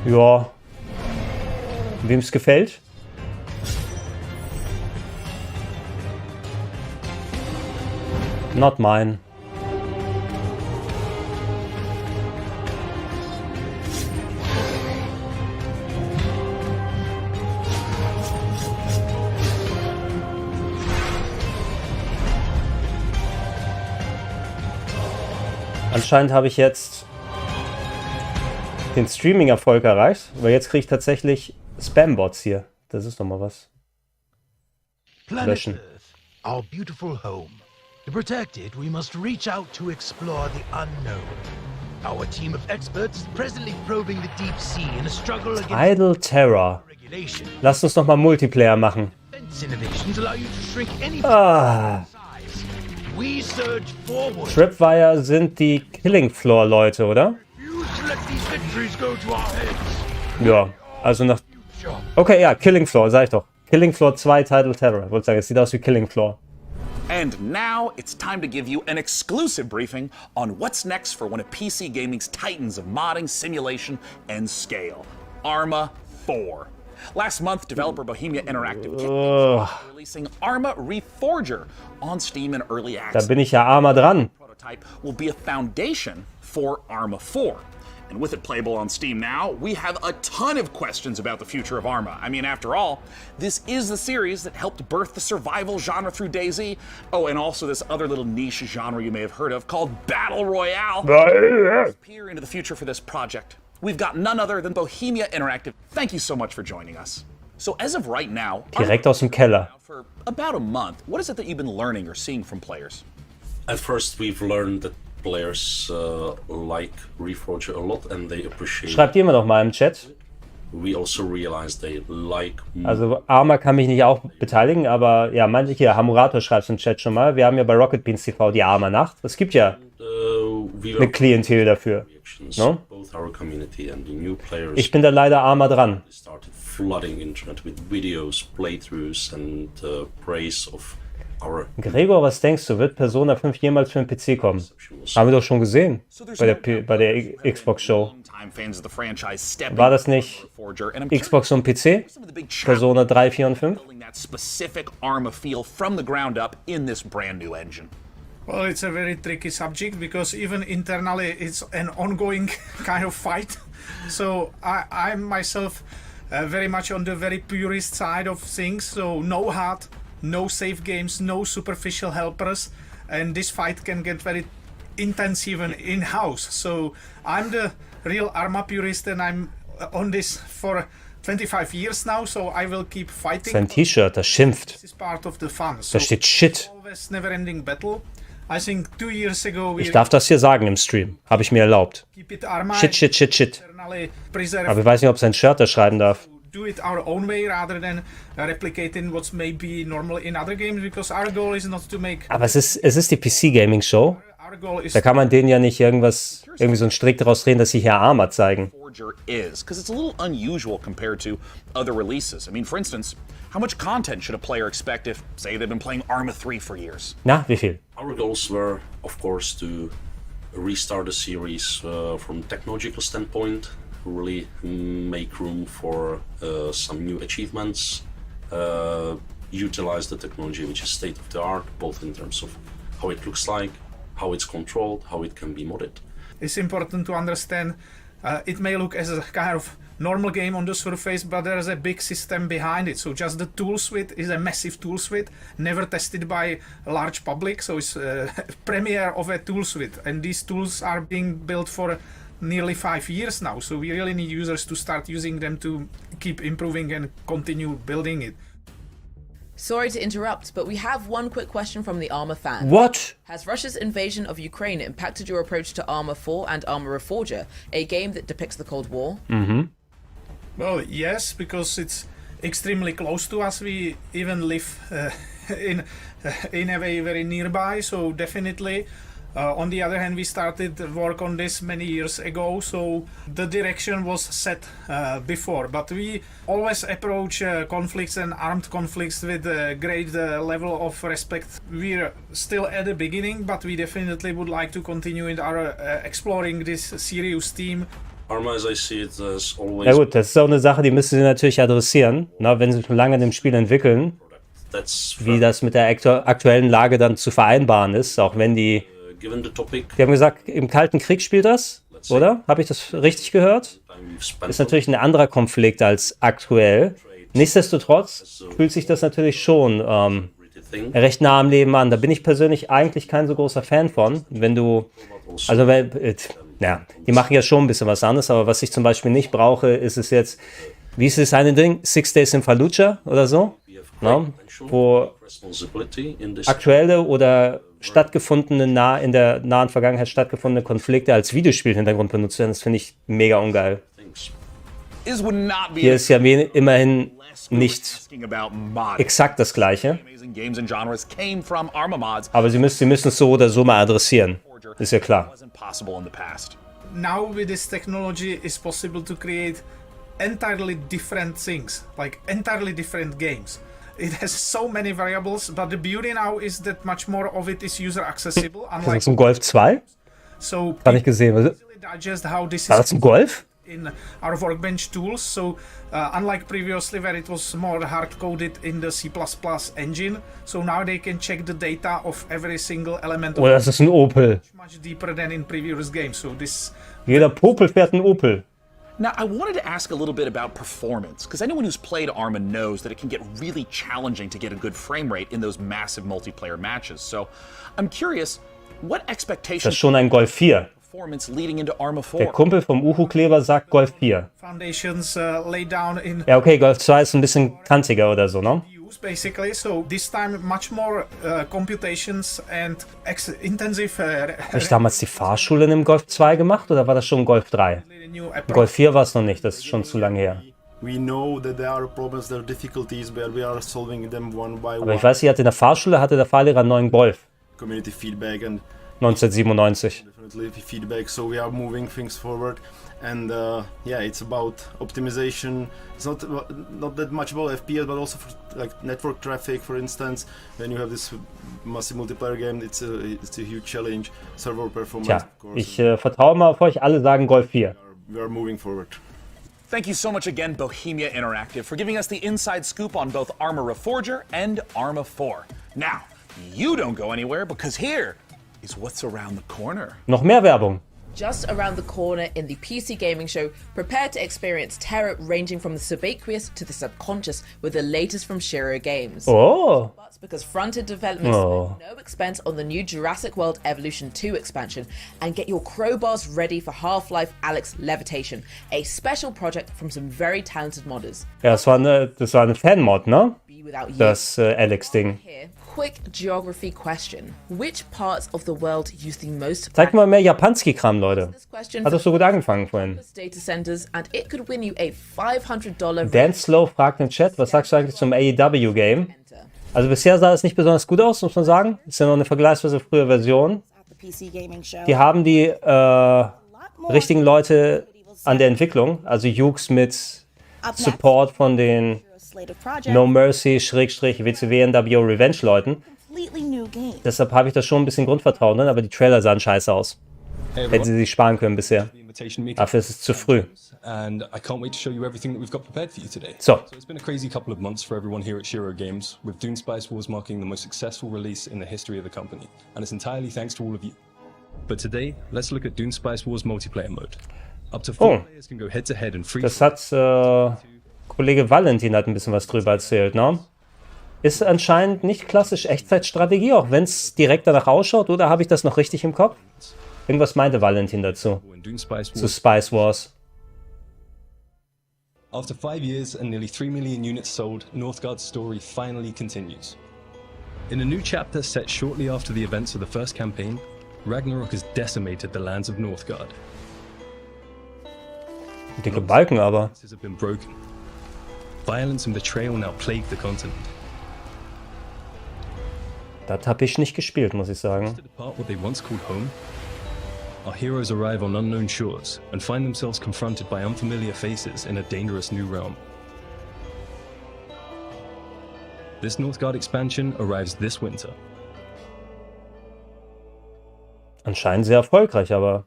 Ja. Wem es gefällt? Not mine. Anscheinend habe ich jetzt den Streaming-Erfolg erreicht, aber jetzt kriege ich tatsächlich Spam-Bots hier. Das ist doch mal was. Löschen. Our beautiful home. To protect it, we must reach out to explore the unknown. Our team of experts is presently probing the deep sea in a struggle against Idle Terror. regulation. Lasst uns noch mal Multiplayer machen. Defense innovations allow you to shrink any Ah. size. We surge forward. Tripwire sind die Killing Floor Leute, oder? Refuse to let these victories go to our heads. Ja, also nach... Okay, ja, Killing Floor, sag ich doch. Killing Floor 2 Title Terror. Ich wollte sagen, es sieht aus wie Killing Floor. And now it's time to give you an exclusive briefing on what's next for one of PC gaming's titans of modding, simulation, and scale, Arma 4. Last month, developer Bohemia Interactive releasing Arma Reforger on Steam in early Da access. bin ich ja armer dran. will be a foundation for Arma 4. And with it playable on Steam now, we have a ton of questions about the future of Arma. I mean, after all, this is the series that helped birth the survival genre through DayZ. Oh, and also this other little niche genre you may have heard of called Battle Royale. Peer into the future for this project. We've got none other than Bohemia Interactive. Thank you so much for joining us. So as of right now, direkt aus dem Keller. For about a month, what is it that you've been learning or seeing from players? At first, we've learned that players like Reforger a lot and they appreciate. Schreibt ihr mir doch mal im Chat. We also realized they like. Also Arma kann mich nicht auch beteiligen, aber ja, manche hier, Hamurator schreibt im Chat schon mal. Wir haben ja bei Rocket Beans TV die Arma-Nacht. Es gibt ja eine Klientel dafür. No? Ich bin da leider Arma dran. Flooding internet with videos, playthroughs and praise of our. Gregor, was denkst du, wird Persona 5 jemals für den PC kommen? Haben wir doch schon gesehen bei der Xbox-Show. War das nicht Xbox und PC? Persona 3, 4 und 5? Well, it's a very tricky subject because even internally it's an ongoing kind of fight. So I'm myself very much on the very purist side of things. So no HUD, no save games, no superficial helpers, and this fight can get very intense even in-house. So I'm the real Arma purist and I'm on this for 25 years now, so I will keep fighting. Sein T-Shirt, das schimpft. This is part of the fun. Da steht Shit. Always never-ending battle. I think 2 years ago ich darf das hier sagen im Stream. Habe ich mir erlaubt. Shit, shit, shit, shit. Aber ich weiß nicht, ob sein Shirt da schreiben darf. Do it our own way rather than replicating what's maybe normal in other games, because our goal is not to make. Aber es ist die PC-Gaming-Show. Da kann man denen ja nicht irgendwie so einen Strick daraus drehen, dass sie hier Arma zeigen. Is because it's a little unusual compared to other releases. I mean, for instance, how much content should a player expect if, say, they've been playing Arma 3 for years? Na, wie viel? Our goals were, of course, to restart the series from a technological standpoint, really make room for some new achievements, utilize the technology which is state of the art, both in terms of how it looks like, how it's controlled, how it can be modded. It's important to understand it may look as a kind of normal game on the surface, but there is a big system behind it. So just the tool suite is a massive tool suite, never tested by a large public. So it's a premiere of a tool suite. And these tools are being built for nearly 5 years now. So we really need users to start using them to keep improving and continue building it. Sorry to interrupt, but we have one quick question from the Arma fan. What? Has Russia's invasion of Ukraine impacted your approach to Arma 4 and Arma Reforger, a game that depicts the Cold War? Mm-hmm. Well, yes, because it's extremely close to us. We even live in a way very nearby, so definitely. On the other hand, we started work on this many years ago, so the direction was set before. But we always approach conflicts and armed conflicts with a great level of respect. We're still at the beginning, but we definitely would like to continue in our exploring this serious theme. Arma, as I see it, has always. Ja gut, das ist auch eine Sache, die müssen sie natürlich adressieren, na, wenn sie schon lange an dem Spiel entwickeln, wie das mit der aktuellen Lage dann zu vereinbaren ist, auch wenn die haben gesagt, im Kalten Krieg spielt das, oder? Habe ich das richtig gehört? Ist natürlich ein anderer Konflikt als aktuell. Nichtsdestotrotz fühlt sich das natürlich schon recht nah am Leben an. Da bin ich persönlich eigentlich kein so großer Fan von. Wenn du, also, ja, die machen ja schon ein bisschen was anderes, aber was ich zum Beispiel nicht brauche, ist es jetzt, wie ist das eine Ding? 6 Days in Fallujah oder so? No? Wo aktuelle oder in der nahen Vergangenheit stattgefundene Konflikte als Videospielhintergrund benutzt werden, das finde ich mega ungeil. Hier ist ja immerhin nicht exakt das Gleiche. Aber sie müssen es so oder so mal adressieren. Ist ja klar. Now with this technology it's possible to create entirely different things, like entirely different games. It has so many variables, but the beauty now is that much more of it is user accessible. Ist das zum Golf 2? So Hab ich gesehen. War das zum Golf? in our workbench tools. So unlike previously where it was more hard-coded in the C++ engine, so now they can check the data of every single element. Oh, das ist ein Opel. Much deeper than in previous games. So this. Jeder Popel fährt ein Opel. Now, I wanted to ask a little bit about performance, because anyone who's played Arma knows that it can get really challenging to get a good frame rate in those massive multiplayer matches. So, I'm curious, what expectations Das ist schon ein Golf 4. performance leading into Arma 4? Der Kumpel vom Uhu-Kleber sagt Golf 4. Foundations laid down in. Ja, okay, Golf 2 ist ein bisschen kantiger oder so, ne? Basically, so this time much more computations and intensive. Habe ich damals die Fahrschule in dem Golf 2 gemacht oder war das schon Golf 3? Golf 4 war es noch nicht, das ist schon zu lange her. We know that there are problems, there are difficulties, but we are solving them one by one. Aber ich weiß, in der Fahrschule hatte der Fahrlehrer einen neuen Golf. Community feedback and 1997. definitely feedback, so we are moving things forward. And yeah, it's about optimization. It's not that much about FPS, but also for like network traffic, for instance. When you have this massive multiplayer game, it's a huge challenge. Server performance. Tja, of course. ich vertraue mal auf euch, alle sagen Golf 4. We are moving forward. Thank you so much again, Bohemia Interactive, for giving us the inside scoop on both Arma Reforger and Arma 4. Now, you don't go anywhere, because here is what's around the corner. Noch mehr Werbung. Just around the corner in the PC gaming show, prepare to experience terror ranging from the subaqueous to the subconscious with the latest from Shiro Games. Oh. But because fronted developments no expense on the new Jurassic World Evolution 2 expansion, and get your crowbars ready for Half-Life Alyx Levitation, a special project from some very talented modders. Ja, das war eine Fan-Mod, ne? Das Alyx-Ding. Quick geography question. Which parts of the world use the most Zeig mal mehr Japanski-Kram, Leute. Hat doch so gut angefangen vorhin. data centers, and it could win you a $500 Dan Slow fragt im Chat, was sagst du eigentlich zum AEW-Game? Also bisher sah es nicht besonders gut aus, muss man sagen. Ist ja noch eine vergleichsweise frühe Version. Die haben die richtigen Leute an der Entwicklung, also Hughes mit Support von den No Mercy WCW Revenge-Leuten. Deshalb habe ich da schon ein bisschen Grundvertrauen drin, aber die Trailer sahen scheiße aus. Hätten sie sich sparen können bisher. Dafür ist es zu früh. And I can't wait to show you everything that we've got prepared for you today. So it's been a crazy couple of months for everyone here at Shiro Games, with Dune Spice Wars marking the most successful release in the history of the company, and it's entirely thanks to all of you. But today, let's look at Dune Spice Wars multiplayer mode. Up to 4 players can go head to head and free. Das hat Kollege Valentin hat ein bisschen was drüber erzählt, ne? Ist anscheinend nicht klassisch Echtzeitstrategie, auch wenn es direkt danach ausschaut, oder habe ich das noch richtig im Kopf? Irgendwas meinte Valentin dazu. Zu Spice Wars. After 5 years and nearly 3 million units sold, Northgard's story finally continues. In a new chapter set shortly after the events of the first campaign, Ragnarok has decimated the lands of Northgard. Dicke Balken aber. Have been broken. Violence and betrayal now plague the continent. Das habe ich nicht gespielt, muss ich sagen. To depart what they once called home, our heroes arrive on unknown shores and find themselves confronted by unfamiliar faces in a dangerous new realm. This Northgard expansion arrives this winter. Anscheinend sehr erfolgreich, aber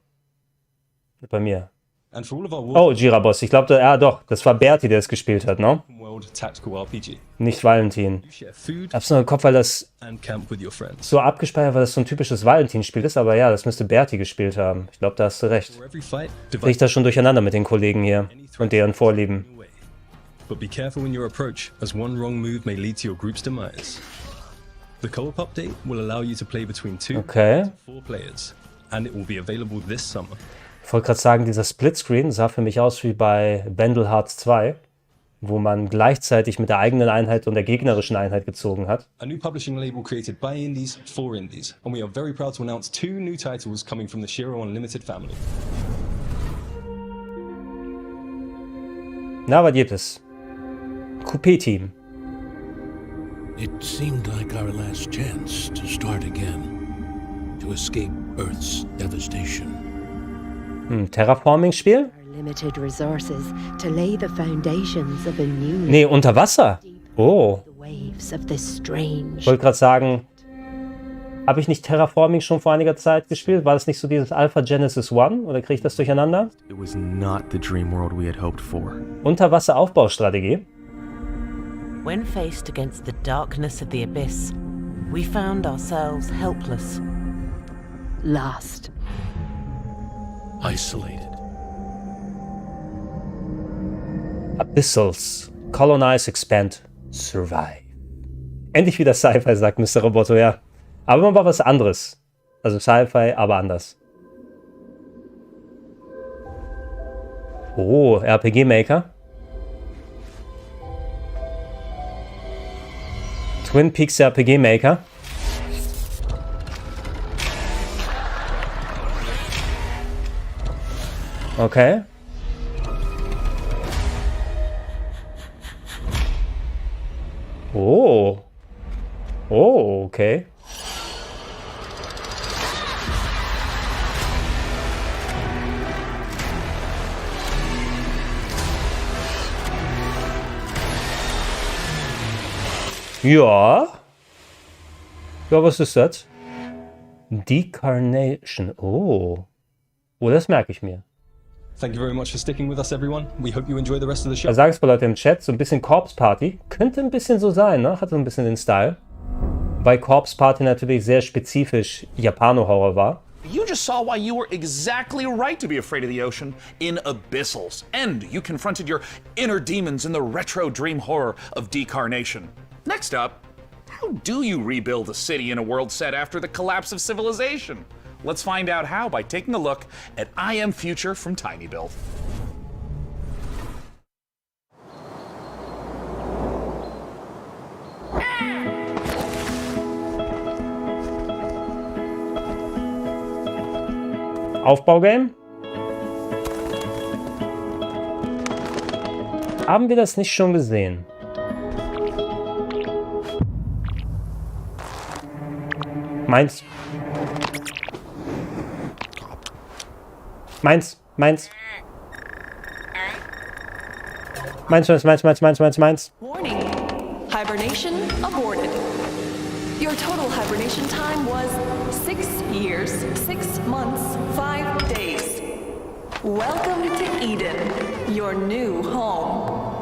bei mir. And for all of our Oh, Gira-Boss. Ich glaube, ja doch, das war Berti, der es gespielt hat, ne? world tactical RPG. Nicht Valentin. Ich hab's nur im Kopf, weil das And camp with your friends. so abgespeichert, weil das so ein typisches Valentin-Spiel ist, aber ja, das müsste Berti gespielt haben. Ich glaube, da hast du recht. Krieg ich das schon durcheinander mit den Kollegen hier und deren Vorlieben. But be careful in your approach, as one wrong move may lead to your group's demise. The co-op update will allow you to play between 2 to 4 players, and it will be available this summer. Ich wollte gerade sagen, dieser Splitscreen sah für mich aus wie bei Bandelhard 2, wo man gleichzeitig mit der eigenen Einheit und der gegnerischen Einheit gezogen hat. A new publishing label created by indies for indies, and we are very proud to announce 2 new titles coming from the Shiro Unlimited family. Na, was gibt es? Coupé-Team. It seemed like our last chance to start again, to escape Earth's devastation. Terraforming-Spiel? Limited resources to lay the foundations of a new Nee, unter Wasser. Oh. waves of this strange. Ich wollte gerade sagen, Habe ich nicht Terraforming schon vor einiger Zeit gespielt? War das nicht so dieses Alpha Genesis 1? Oder kriege ich das durcheinander? It was not the dream world we had hoped for. Unterwasseraufbaustrategie. When faced against the darkness of the abyss, we found ourselves helpless. Lost. Isolated. Abyssals. Colonize, expand, survive. Endlich wieder Sci-Fi, sagt Mr. Roboto, ja. Aber man war was anderes. Also Sci-Fi, aber anders. Oh, RPG-Maker. Twin Peaks RPG-Maker. Okay. Oh. Oh, okay. Ja. Ja, was ist das? Decarnation. Oh. Oh, das merke ich mir. Thank you very much for sticking with us, everyone. We hope you enjoy the rest of the show. Da sagen es mal Leute im Chat, so ein bisschen Corpse Party. Könnte ein bisschen so sein, ne? Hat so ein bisschen den Style. Weil Corpse Party natürlich sehr spezifisch Japano-Horror war. You just saw why you were exactly right to be afraid of the ocean in Abyssals. And you confronted your inner demons in the retro dream horror of Decarnation. Next up, how do you rebuild a city in a world set after the collapse of civilization? Let's find out how by taking a look at I Am Future from TinyBuild. Aufbaugame? Haben wir das nicht schon gesehen? Meins. Meins. Meins. Meins, meins, meins, meins, meins, meins, meins. Warning. Hibernation aborted. Your total hibernation time was 6 years, 6 months, 5 days. Welcome to Eden, your new home.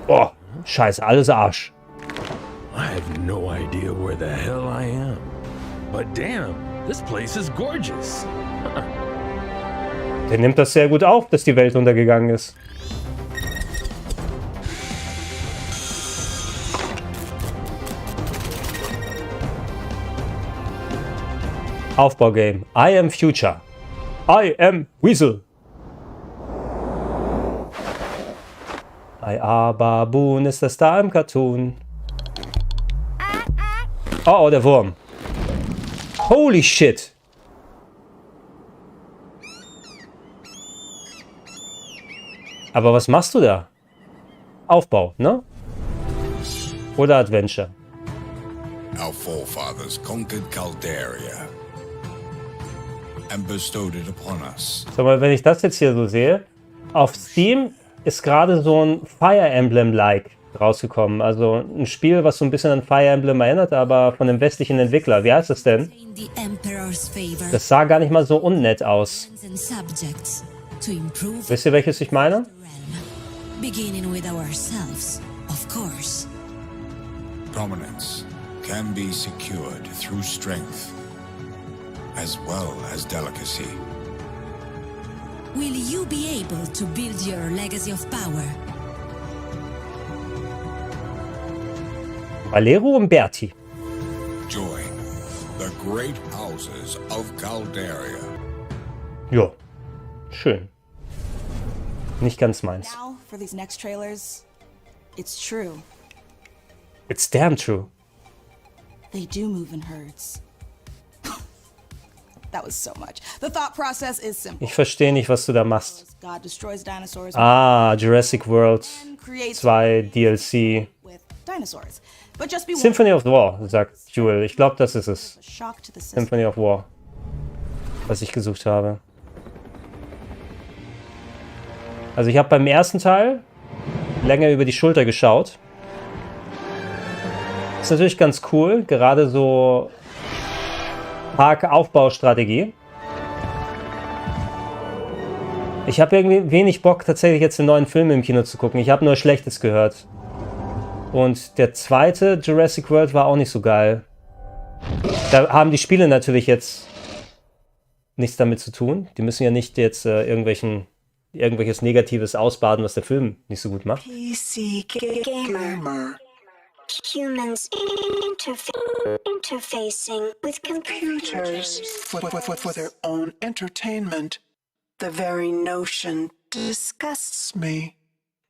Oh, scheiße, alles Arsch. I have no idea where the hell I am. But damn, this place is gorgeous. Der nimmt das sehr gut auf, dass die Welt untergegangen ist. Aufbaugame. I am Future. I am Weasel. Baboon ist das da im Cartoon. Oh, der Wurm. Holy shit. Aber was machst du da? Aufbau, ne? Oder Adventure? Our forefathers conquered Calderia and bestowed it upon us. Sag mal, wenn ich das jetzt hier so sehe, auf Steam ist gerade so ein Fire Emblem-like rausgekommen. Also ein Spiel, was so ein bisschen an Fire Emblem erinnert, aber von einem westlichen Entwickler. Wie heißt es denn? Das sah gar nicht mal so unnett aus. Wisst ihr, welches ich meine? Beginning with ourselves, of course. Prominence can be secured through strength as well as delicacy. Will you be able to build your legacy of power? Valero Umberti. Join the great houses of Calderia. Ja, schön. Nicht ganz meins. Now, for these next trailers, it's true. It's damn true. They do move in herds. That was so much. The thought process is simple. Ich verstehe nicht, was du da machst. God destroys dinosaurs. Ah, Jurassic World 2 DLC. With dinosaurs. But just be Symphony of War, sagt Jewel. Ich glaube, das ist es. shock to the system. Symphony of War. Was ich gesucht habe. Also ich habe beim ersten Teil länger über die Schulter geschaut. Ist natürlich ganz cool, gerade so Parkaufbaustrategie. Ich habe irgendwie wenig Bock, tatsächlich jetzt den neuen Film im Kino zu gucken. Ich habe nur Schlechtes gehört. Und der zweite Jurassic World war auch nicht so geil. Da haben die Spiele natürlich jetzt nichts damit zu tun. Die müssen ja nicht jetzt irgendwelches Negatives ausbaden, was der Film nicht so gut macht. PC Gamer. Humans interfacing with computers for their own entertainment. The very notion disgusts me.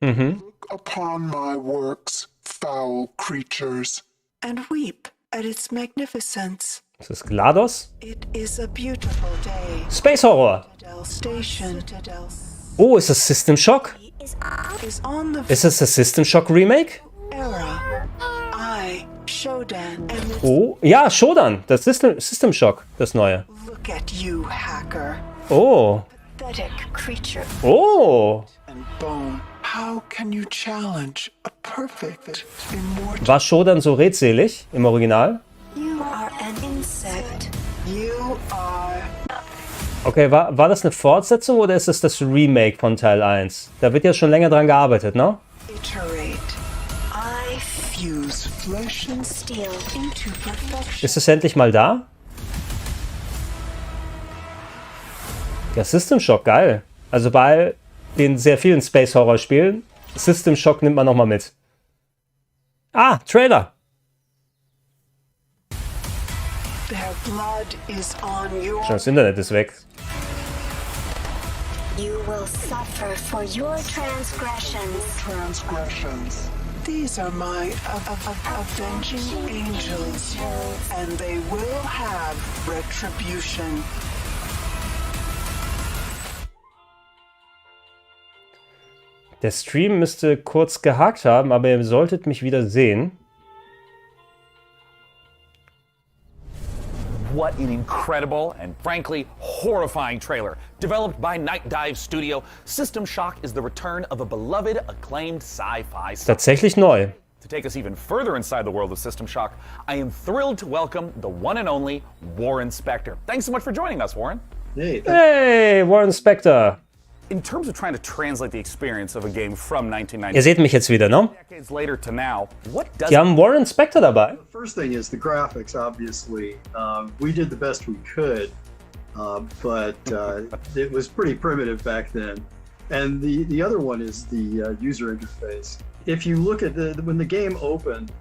Look upon my works, foul creatures, and weep at its magnificence. Ist das GLaDOS? It is a beautiful day. Space Horror. Station. Oh, ist das System Shock? Ist das das System Shock Remake? Oh, ja, Shodan. Das System Shock, das neue. Look at you, hacker. Oh. Pathetic creature. Oh. And bone. How can you challenge a perfect immortal? War Shodan so redselig im Original? You are an insect. You are. Okay, war das eine Fortsetzung oder ist es das Remake von Teil 1? Da wird ja schon länger dran gearbeitet, ne? I fuse flesh and steel into perfection. Ist es endlich mal da? Ja, System Shock, geil. Also bei den sehr vielen Space Horror Spielen, System Shock nimmt man nochmal mit. Ah, Trailer. Their blood is on your. Schon das Internet ist weg. You will suffer for your transgressions. These are my avenging angels, and they will have retribution. Der Stream müsste kurz gehakt haben, aber ihr solltet mich wieder sehen. What an incredible and frankly horrifying trailer. Developed by Night Dive Studio, System Shock is the return of a beloved, acclaimed sci-fi star. Tatsächlich neu. To take us even further inside the world of System Shock, I am thrilled to welcome the one and only Warren Spector. Thanks so much for joining us, Warren. Hey, Warren Spector. In terms of trying to translate the experience of a game from 1990, Ihr seht mich jetzt wieder, ne? decades later to now, what does Die haben Warren Spector dabei. The first thing is the graphics, obviously. We did the best we could, but it was pretty primitive back then. And the other one is the user interface. If you look at when the game opened,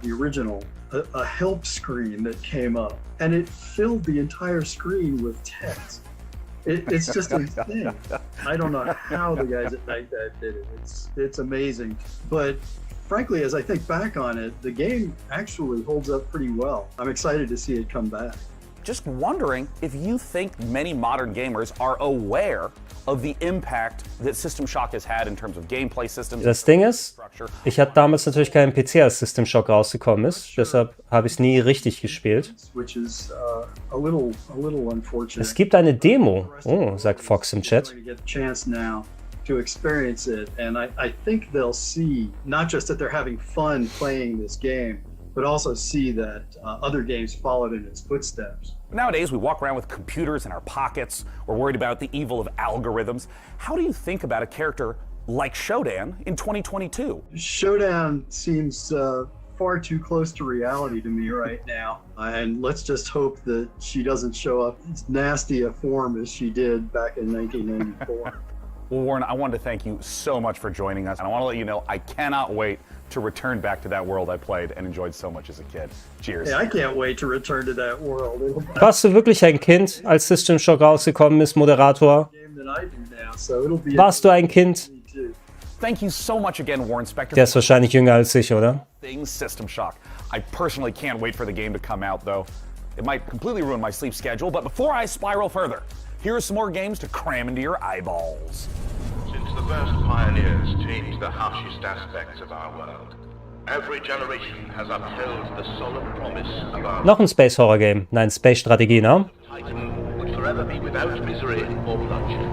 the original, a help screen that came up, and it filled the entire screen with text. It's just a thing. I don't know how the guys at Night Dive did it. It's amazing. But frankly, as I think back on it, the game actually holds up pretty well. I'm excited to see it come back. Just wondering if you think many modern gamers are aware of the impact that System Shock has had in terms of gameplay systems. Das Ding ist, ich hatte damals natürlich keinen PC, als System Shock rausgekommen ist. Deshalb habe ich es nie richtig gespielt. Which is a little unfortunate. Es gibt eine Demo. Oh, sagt Fox im Chat. To experience it, and I think they'll see not just that they're having fun playing this game, but also see that other games followed in its footsteps. Nowadays, we walk around with computers in our pockets. We're worried about the evil of algorithms. How do you think about a character like Shodan in 2022? Shodan seems far too close to reality to me right now. And let's just hope that she doesn't show up as nasty a form as she did back in 1994. Well, Warren, I wanted to thank you so much for joining us. And I want to let you know I cannot wait to return back to that world I played and enjoyed so much as a kid. Cheers. Yeah, I can't wait to return to that world. Warst du wirklich ein Kind, als System Shock rausgekommen ist, Moderator? Warst du ein Kind? Thank you so much again, Warren Spector. Der ist wahrscheinlich jünger als ich, oder? System Shock. I personally can't wait for the game to come out, though. It might completely ruin my sleep schedule, but before I spiral further, here are some more games to cram into your eyeballs. Since the first pioneers changed the harshest aspects of our world, every generation has upheld the solemn promise of our Noch ein Space Horror Game. Nein, Space Strategie, ne? Titan would forever be without misery or bloodshed.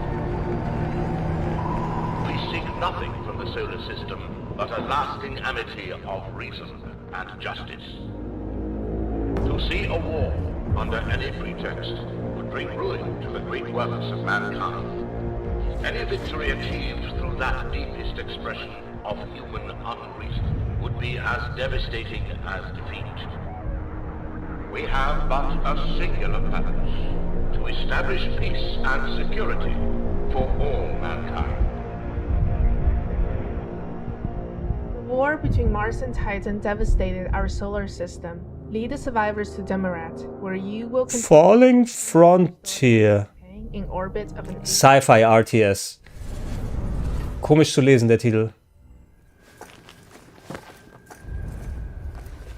We seek nothing from the solar system but a lasting amity of reason and justice. To see a war under any pretext, would bring ruin to the great works of mankind. Any victory achieved through that deepest expression of human unreason would be as devastating as defeat. We have but a singular purpose, to establish peace and security for all mankind. The war between Mars and Titan devastated our solar system. Lead the survivors to Demarat, where you will continue Falling Frontier. in orbit of an Sci-Fi RTS. Komisch zu lesen, der Titel.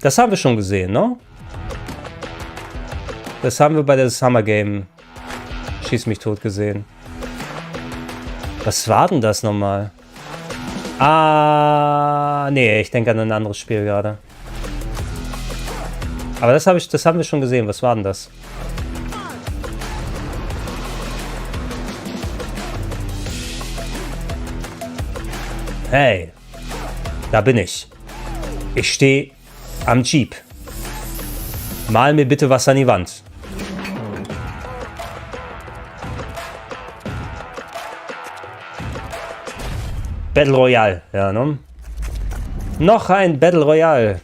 Das haben wir schon gesehen, ne? Das haben wir bei der Summer Game Schieß mich tot gesehen. Was war denn das nochmal? Ah, nee, ich denke an ein anderes Spiel gerade. Aber das haben wir schon gesehen. Was war denn das? Hey, da bin ich. Ich stehe am Jeep. Mal mir bitte was an die Wand. Battle Royale, ja, ne? Noch ein Battle Royale.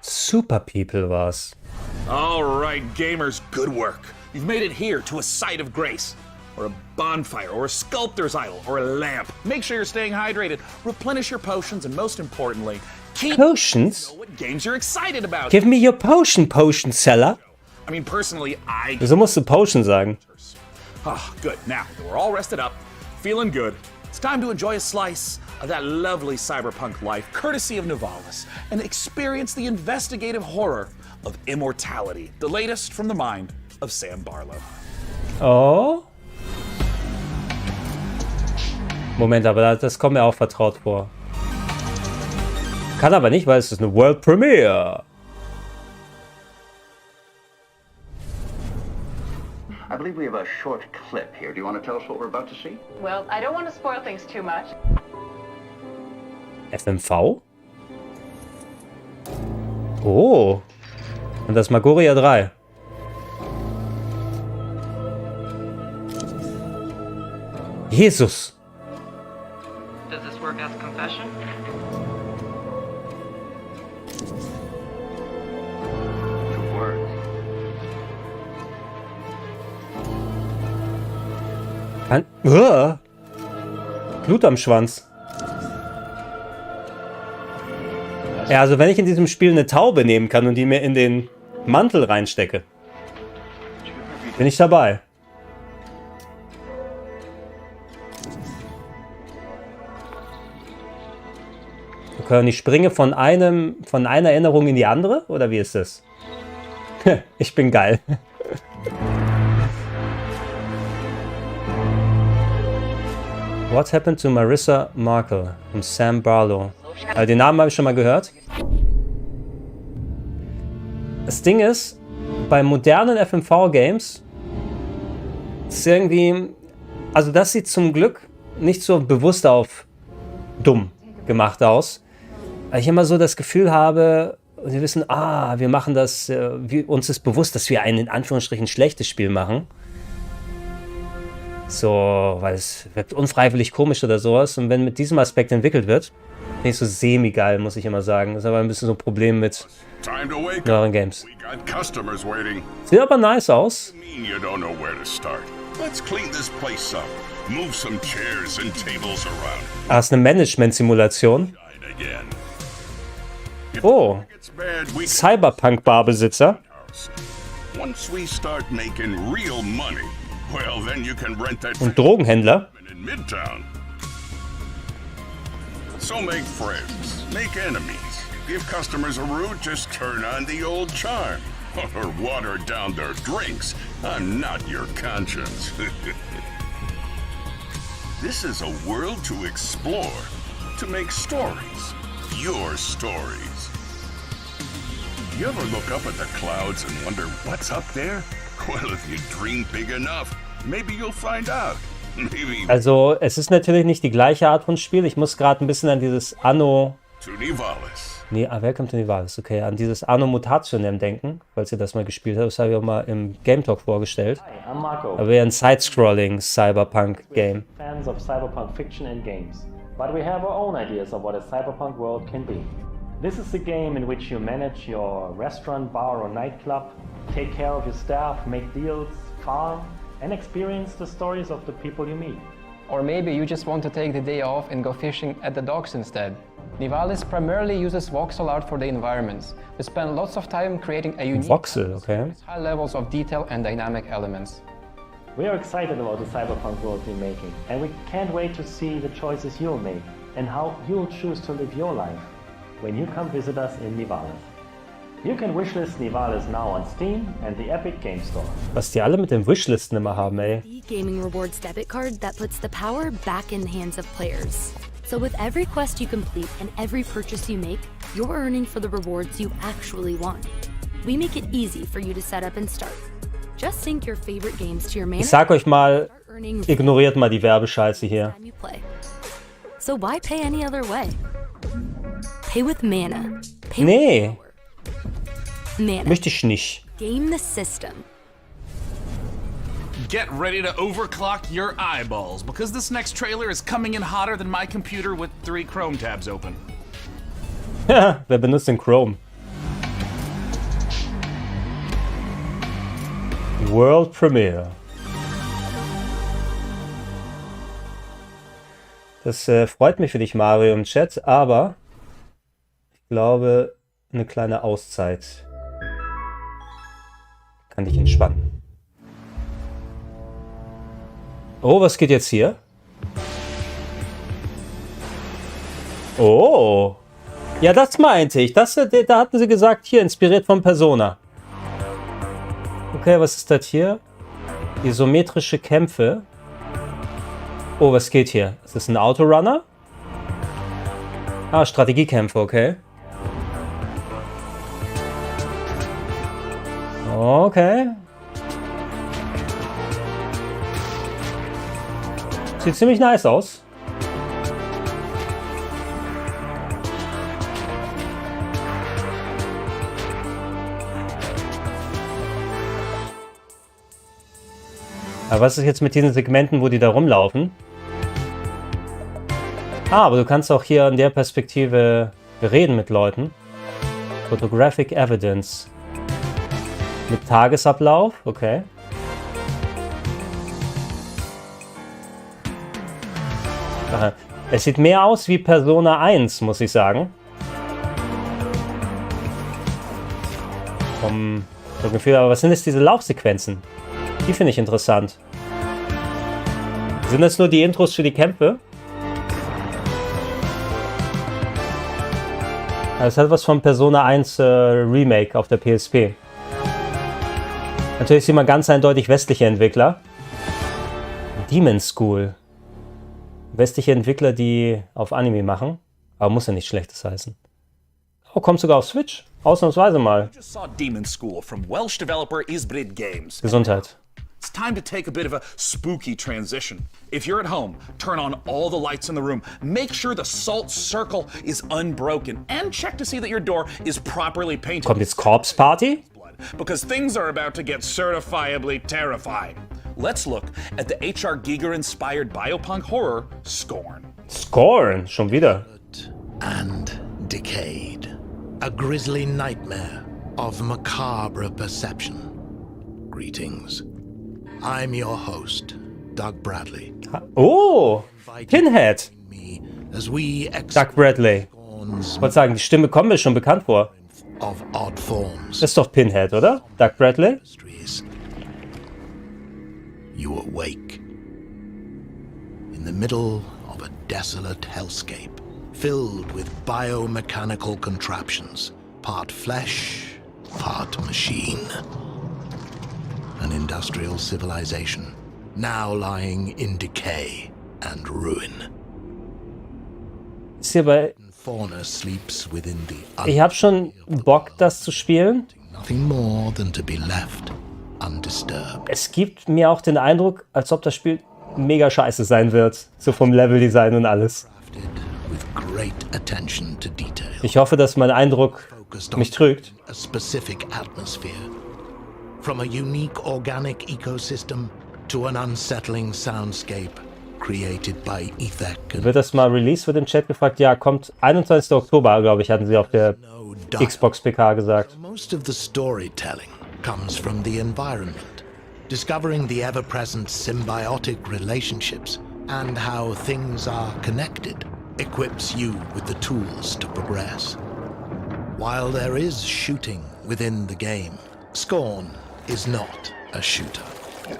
Super People war's. All right, gamers, good work. You've made it here to a site of grace, or a bonfire, or a sculptor's idol, or a lamp. Make sure you're staying hydrated, replenish your potions, and most importantly, keep Potions? know what games you're excited about. Give me your potion seller. I mean, personally, Wieso musst du Potion sagen? Oh, good. Now that we're all rested up, feeling good, it's time to enjoy a slice of that lovely cyberpunk life, courtesy of Novalis, and experience the investigative horror of immortality, the latest from the mind of Sam Barlow. Oh? Moment, aber das kommt mir auch vertraut vor. Kann aber nicht, weil es ist eine World Premiere. I believe we have a short clip here. Do you want to tell us what we're about to see? Well, I don't want to spoil things too much. FMV? Oh. Und das Magoria 3. Jesus. Does this work as confession? Blut am Schwanz. Ja, also wenn ich in diesem Spiel eine Taube nehmen kann und die mir in den Mantel reinstecke, bin ich dabei. Okay, und ich springe von einer Erinnerung in die andere? Oder wie ist das? Ich bin geil. What Happened to Marissa Markle von Sam Barlow. Also den Namen habe ich schon mal gehört. Das Ding ist, bei modernen FMV-Games ist irgendwie, also das sieht zum Glück nicht so bewusst auf dumm gemacht aus, weil ich immer so das Gefühl habe, sie wissen, wir machen das, uns ist bewusst, dass wir ein in Anführungsstrichen schlechtes Spiel machen. So, weil es wird unfreiwillig komisch oder sowas. Und wenn mit diesem Aspekt entwickelt wird, finde ich so semi-geil, muss ich immer sagen. Das ist aber ein bisschen so ein Problem mit neueren Games. Sieht aber nice aus. Ist eine Management-Simulation. Oh. Cyberpunk-Barbesitzer. Und Drogenhändler. So make friends, make enemies, give customers a route, just turn on the old charm, or water down their drinks. I'm not your conscience. This is a world to explore, to make stories. Your stories. You ever look up at the clouds and wonder what's up there? Well, if you dream big enough, maybe you'll find out. Maybe. Also, es ist natürlich nicht die gleiche Art von Spiel. Ich muss gerade ein bisschen an dieses Anno... Nee, Welcome to Nivalis, okay. An dieses Anno Mutationem denken, falls ihr das mal gespielt habt. Das habe ich auch mal im Game Talk vorgestellt. Hi, I'm Marco. Aber ein Side-Scrolling Cyberpunk-Game. Fans of cyberpunk fiction and games. But we have our own ideas of what a cyberpunk world can be. This is a game in which you manage your restaurant, bar or nightclub, take care of your staff, make deals, farm, and experience the stories of the people you meet. Or maybe you just want to take the day off and go fishing at the docks instead. Nivalis primarily uses voxel art for the environments. We spend lots of time creating a unique voxel, okay. with high levels of detail and dynamic elements. We are excited about the cyberpunk world we're making, and we can't wait to see the choices you'll make and how you'll choose to live your life when you come visit us in Nivalis. You can wishlist Nivalis now on Steam and the Epic Game Store. Was die alle mit den Wishlisten immer haben, ey. The gaming rewards debit card that puts the power back in the hands of players. So with every quest you complete and every purchase you make, you're earning for the rewards you actually want. We make it easy for you to set up and start. Just sync your favorite games to your manager. Ich sag euch mal, ignoriert mal die Werbescheiße hier. So why pay any other way? Pay with mana. Pay Nee. Mana. Möchte ich nicht. Game the system. Get ready to overclock your eyeballs, because this next trailer is coming in hotter than my computer with 3 Chrome tabs open. Wer benutzt den Chrome? World Premiere. Das freut mich für dich, Mario, im Chat, aber ich glaube, eine kleine Auszeit kann dich entspannen. Oh, was geht jetzt hier? Oh. Ja, das meinte ich. Da hatten sie gesagt, hier, inspiriert von Persona. Okay, was ist das hier? Isometrische Kämpfe. Oh, was geht hier? Ist das ein Autorunner? Ah, Strategiekämpfe, okay. Okay. Sieht ziemlich nice aus. Aber was ist jetzt mit diesen Segmenten, wo die da rumlaufen? Ah, aber du kannst auch hier in der Perspektive reden mit Leuten. Photographic Evidence. Mit Tagesablauf, okay. Aha. Es sieht mehr aus wie Persona 1, muss ich sagen. Vom Gefühl, aber was sind jetzt diese Laufsequenzen? Die finde ich interessant. Sind das nur die Intros für die Kämpfe? Es hat was von Persona 1 Remake auf der PSP. Natürlich sind wir ganz eindeutig westliche Entwickler. Demon School. Westliche Entwickler, die auf Anime machen. Aber muss ja nichts Schlechtes heißen. Oh, kommt sogar auf Switch. Ausnahmsweise mal. Demon School from Welsh developer Isbrid Games. Gesundheit. It's time to take a bit of a spooky transition. If you're at home, turn on all the lights in the room. Make sure the salt circle is unbroken. And check to see that your door is properly painted. Kommt jetzt Corpse Party? Because things are about to get certifiably terrifying. Let's look at the H.R. Giger-inspired biopunk horror, Scorn. Scorn? Schon wieder. And decayed. A grisly nightmare of macabre perception. Greetings. I'm your host, Doug Bradley. Oh, Pinhead. As we Doug Bradley. Ich wollte sagen, die Stimme kommt mir schon bekannt vor. Of odd forms. Das ist doch Pinhead, oder? Doug Bradley? You awake in the middle of a desolate hellscape filled with biomechanical contraptions, part flesh, part machine. An industrial civilization now lying in decay and ruin. ist hier bei... Ich habe schon Bock, das zu spielen. Es gibt mir auch den Eindruck, als ob das Spiel mega scheiße sein wird. So vom Leveldesign und alles. Ich hoffe, dass mein Eindruck mich trügt. From a unique organic ecosystem to an unsettling soundscape created by Ethek. Wird das mal released, wird im Chat gefragt? Ja, kommt 21. Oktober, glaube ich, hatten sie auf der Xbox-PK gesagt. Most of the storytelling comes from the environment, discovering the ever-present symbiotic relationships and how things are connected equips you with the tools to progress. While there is shooting within the game, Scorn is not a shooter.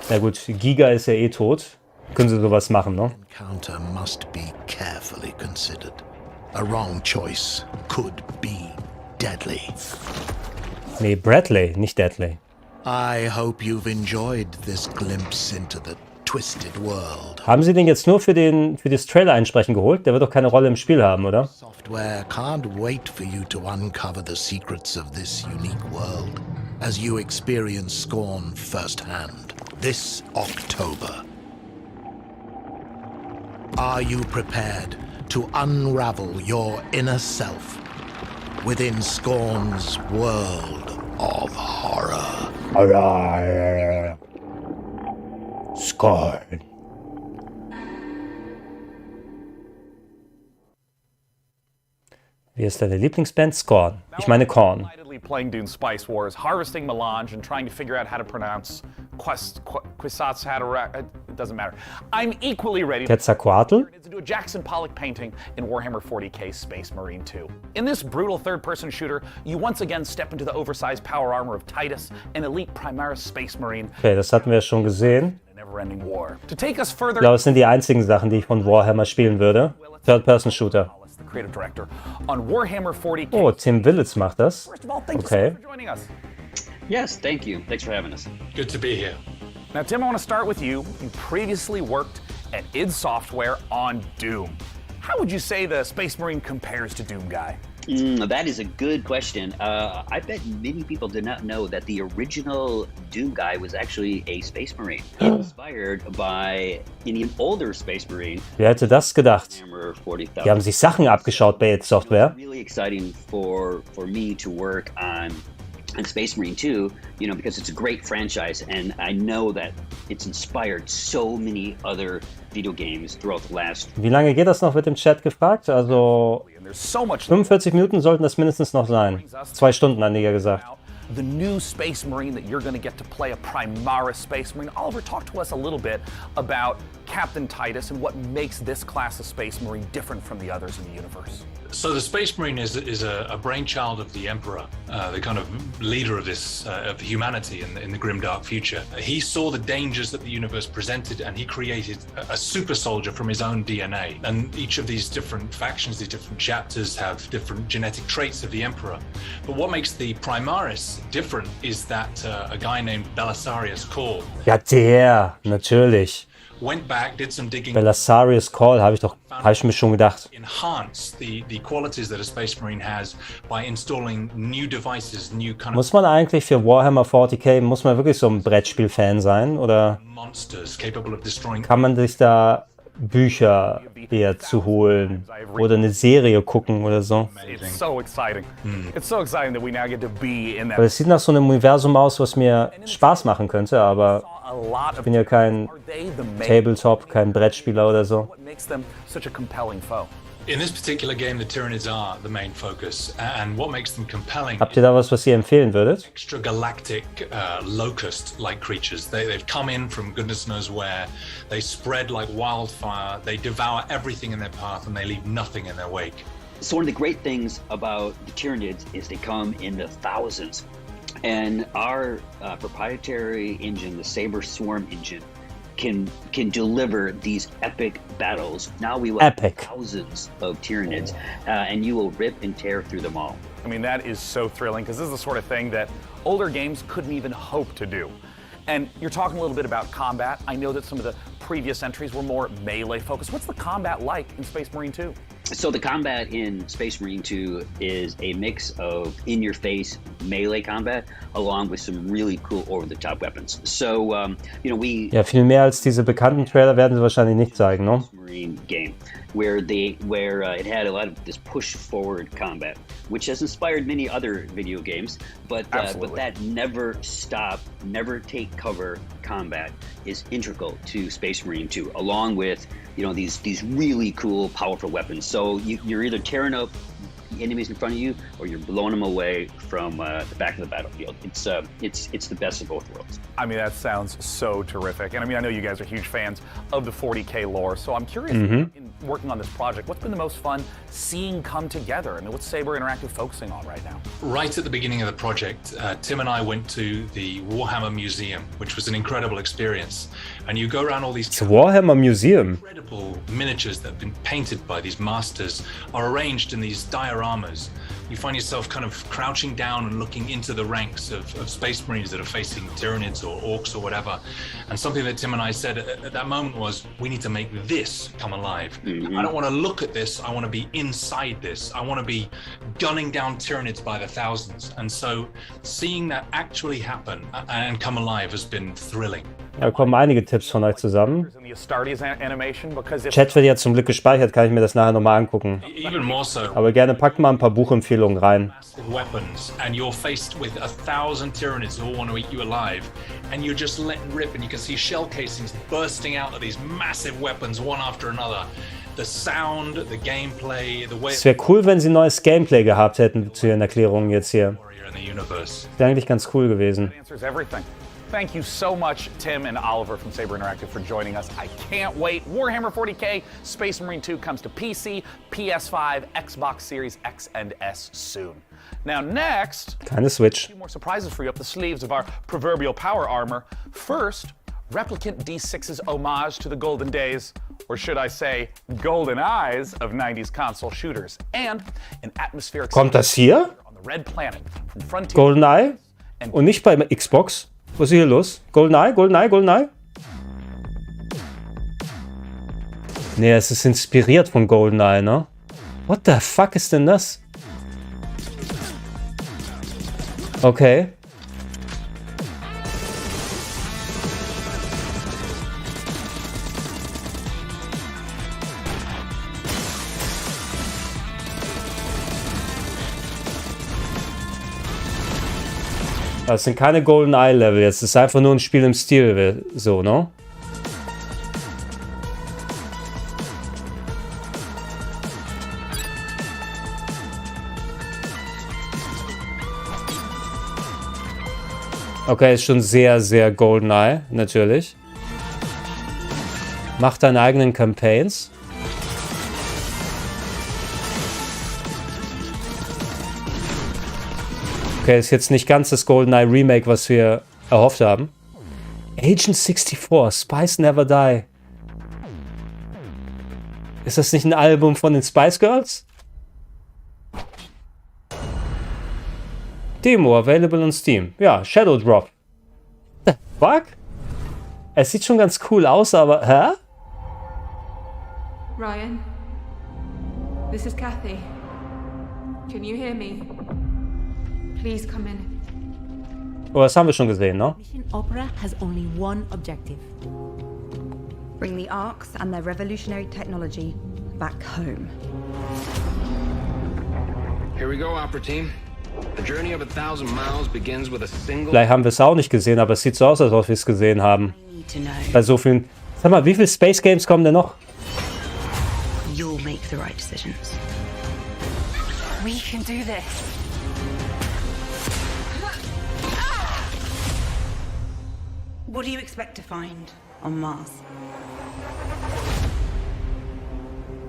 Na gut, Giga ist ja eh tot. Können sie sowas machen, ne? Encounter must be carefully considered. A wrong choice could be deadly. Nee, Bradley, nicht Deadly. I hope you've enjoyed this glimpse into the twisted world. Haben sie den jetzt nur für das Trailer-Einsprechen geholt? Der wird doch keine Rolle im Spiel haben, oder? Software can't wait for you to uncover the secrets of this unique world as you experience Scorn firsthand this October. Are you prepared to unravel your inner self within Scorn's world of horror? Scorn. Wie ist deine Lieblingsband? Scorn. Ich meine Korn. Playing Dune Spice Wars, harvesting melange, and trying to figure out how to pronounce Quetzalcoatl. It doesn't matter. I'm equally ready Quetzalcoatl? to do a Jackson Pollock painting in Warhammer 40k Space Marine 2. In this brutal third-person shooter, you once again step into the oversized power armor of Titus, an elite Primaris Space Marine. Okay, das hatten wir schon gesehen. Never-ending war. To take us further. Ich glaube, es sind die einzigen Sachen, die ich von Warhammer spielen würde. Third-Person-Shooter. The creative director on Warhammer 40k. Oh, Tim Willits macht das. First of all, thank you so Okay. much for joining us. Yes, thank you. Thanks for having us. Good to be here. Now, Tim, I want to start with you. You previously worked at id Software on Doom. How would you say the Space Marine compares to Doom Guy? That is a good question. I bet many people did not know that the original Doom Guy was actually a Space Marine, inspired by an older Space Marine. Wer hätte das gedacht? Die haben sich Sachen abgeschaut bei id Software. Really exciting for me to work on Space Marine 2, you know, because it's a great franchise, and I know that it's inspired so many other video games throughout the last. Wie lange geht das noch, wird im Chat gefragt? Also 45 Minuten sollten das mindestens noch sein. 2 Stunden, haben die ja gesagt. The new Space Marine that you're going to get to play, a Primaris Space Marine. Oliver, talk to us a little bit about Captain Titus and what makes this class of Space Marine different from the others in the universe. So the Space Marine is a brainchild of the Emperor, the kind of leader of this of humanity in the grim dark future. He saw the dangers that the universe presented, and he created a super soldier from his own DNA. And each of these different factions, these different chapters, have different genetic traits of the Emperor. But what makes the Primaris different is that a guy named Belisarius Cawl. Ja, der, natürlich. Went back, did some digging. Belisarius Cawl, habe ich mir schon gedacht. Enhance the qualities that a Space Marine has by installing new devices, new kind of Muss man eigentlich für Warhammer 40k, muss man wirklich so ein Brettspiel-Fan sein? Oder monsters capable of destroying. kann man sich da Bücher eher zu holen oder eine Serie gucken oder so? It's so exciting. It's so exciting that we now get to be in that. Weil es sieht nach so einem Universum aus, was mir Spaß machen könnte, aber ich bin ja kein Tabletop, kein Brettspieler oder so. What makes them such a compelling foe? In this particular game, the Tyranids are the main focus, and what makes them compelling. Habt ihr da was ihr empfehlen würdet? Extragalactic locust-like creatures. They've come in from goodness knows where. They spread like wildfire. They devour everything in their path, and they leave nothing in their wake. So one of the great things about the Tyranids is they come in the thousands. And our proprietary engine, the Saber Swarm engine, can deliver these epic battles. Now we will have thousands of Tyranids, and you will rip and tear through them all. I mean, that is so thrilling, because this is the sort of thing that older games couldn't even hope to do. And you're talking a little bit about combat. I know that some of the previous entries were more melee focused. What's the combat like in Space Marine 2? So the combat in Space Marine 2 is a mix of in-your-face melee combat along with some really cool over-the-top weapons. So, you know, Ja, viel mehr als diese bekannten Trailer werden sie wahrscheinlich nicht zeigen, ne? Marine game where it had a lot of this push-forward combat, which has inspired many other video games, but that never stop, never take cover combat is integral to Space Marine 2, along with, you know, these really cool, powerful weapons. So you're either tearing up enemies in front of you, or you're blowing them away from the back of the battlefield. It's the best of both worlds. I mean, that sounds so terrific. And I mean, I know you guys are huge fans of the 40K lore, so I'm curious, in working on this project, what's been the most fun seeing come together? I mean, what's Saber Interactive focusing on right now? Right at the beginning of the project, Tim and I went to the Warhammer Museum, which was an incredible experience. And you go around all these Warhammer Museum. Incredible miniatures that have been painted by these masters are arranged in these dioramas. You find yourself kind of crouching down and looking into the ranks of Space Marines that are facing Tyranids or Orcs or whatever. And something that Tim and I said at that moment was, we need to make this come alive. I don't want to look at this, I want to be inside this. I want to be gunning down Tyranids by the thousands. And so seeing that actually happen and come alive has been thrilling. Ja, kommen einige Tipps von euch zusammen. Chat wird ja zum Glück gespeichert, kann ich mir das nachher nochmal angucken. Even more so. Aber gerne packt mal ein paar Buchempfehlungen rein. Weapons, and you're faced with 1,000 Tyranids who all want to eat you alive, and you're just letting rip, and you can see shell casings bursting out of these massive weapons one after another. The sound, the gameplay, the way. Es wäre cool, wenn sie neues Gameplay gehabt hätten zu ihren Erklärungen jetzt hier. Wäre eigentlich ganz cool gewesen. Thank you so much, Tim and Oliver from Saber Interactive, for joining us. I can't wait. Warhammer 40K Space Marine 2 comes to PC, PS5, Xbox Series X and S soon. Now next, keine Switch. A few more surprises for you up the sleeves of our proverbial power armor. First, Replicant D6's homage to the golden days, or should I say, golden eyes of 90s console shooters, and an atmospheric Kommt das hier? on the red planet from Frontier. GoldenEye? Und nicht bei Xbox? Was ist hier los? GoldenEye? GoldenEye? GoldenEye? Nee, es ist inspiriert von GoldenEye, ne? What the fuck ist denn das? Okay. Das sind keine GoldenEye-Level jetzt. Das ist einfach nur ein Spiel im Stil, so, ne? Okay, ist schon sehr, sehr GoldenEye, natürlich. Mach deine eigenen Campaigns. Okay, ist jetzt nicht ganz das GoldenEye Remake, was wir erhofft haben. Agent 64, Spice Never Die. Ist das nicht ein Album von den Spice Girls? Demo available on Steam. Ja, Shadow Drop. The fuck? Es sieht schon ganz cool aus, aber... Hä? Ryan, this is Kathy. Can you hear me? Please come in. Oh, das haben wir schon gesehen, ne? Mission Opera has only one objective. Bring the Arks and their revolutionary technology back home. Here we go, Opera Team. The journey of 1,000 miles begins with a single... Vielleicht haben wir es auch nicht gesehen, aber es sieht so aus, als ob wir es gesehen haben. Bei so vielen... Sag mal, wie viele Space Games kommen denn noch? You'll make the right decisions. We can do this. What do you expect to find on Mars?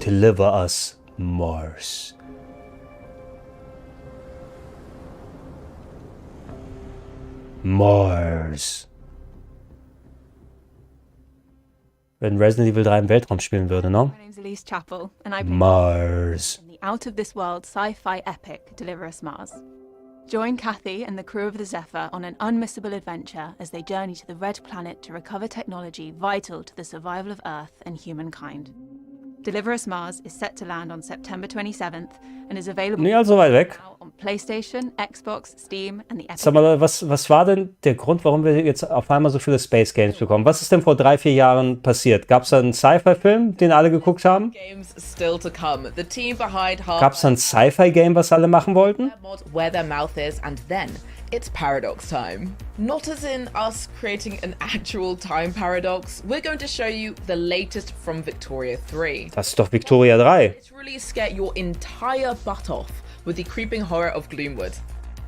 Deliver us Mars. Mars. Wenn Resident Evil 3 im Weltraum spielen würde, ne? My name's Elise Chappell, and I play Mars. in the out-of-this-world sci-fi epic Deliver Us Mars. Join Kathy and the crew of the Zephyr on an unmissable adventure as they journey to the Red Planet to recover technology vital to the survival of Earth and humankind. Deliver Us Mars is set to land on September 27th and is available Nicht allzu weit weg. on PlayStation, Xbox, Steam and the Epic. Sag mal, was war denn der Grund, warum wir jetzt auf einmal so viele Space Games bekommen? Was ist denn vor 3-4 Jahren passiert? Gab es da einen Sci-Fi-Film, den alle geguckt haben? Gab es da ein Sci-Fi-Game, was alle machen wollten? Where their mouth is, and then it's paradox time. Not as in us creating an actual time paradox. We're going to show you the latest from Victoria 3. Das ist doch Victoria 3. It's really scare your entire butt off with the creeping horror of Gloomwood.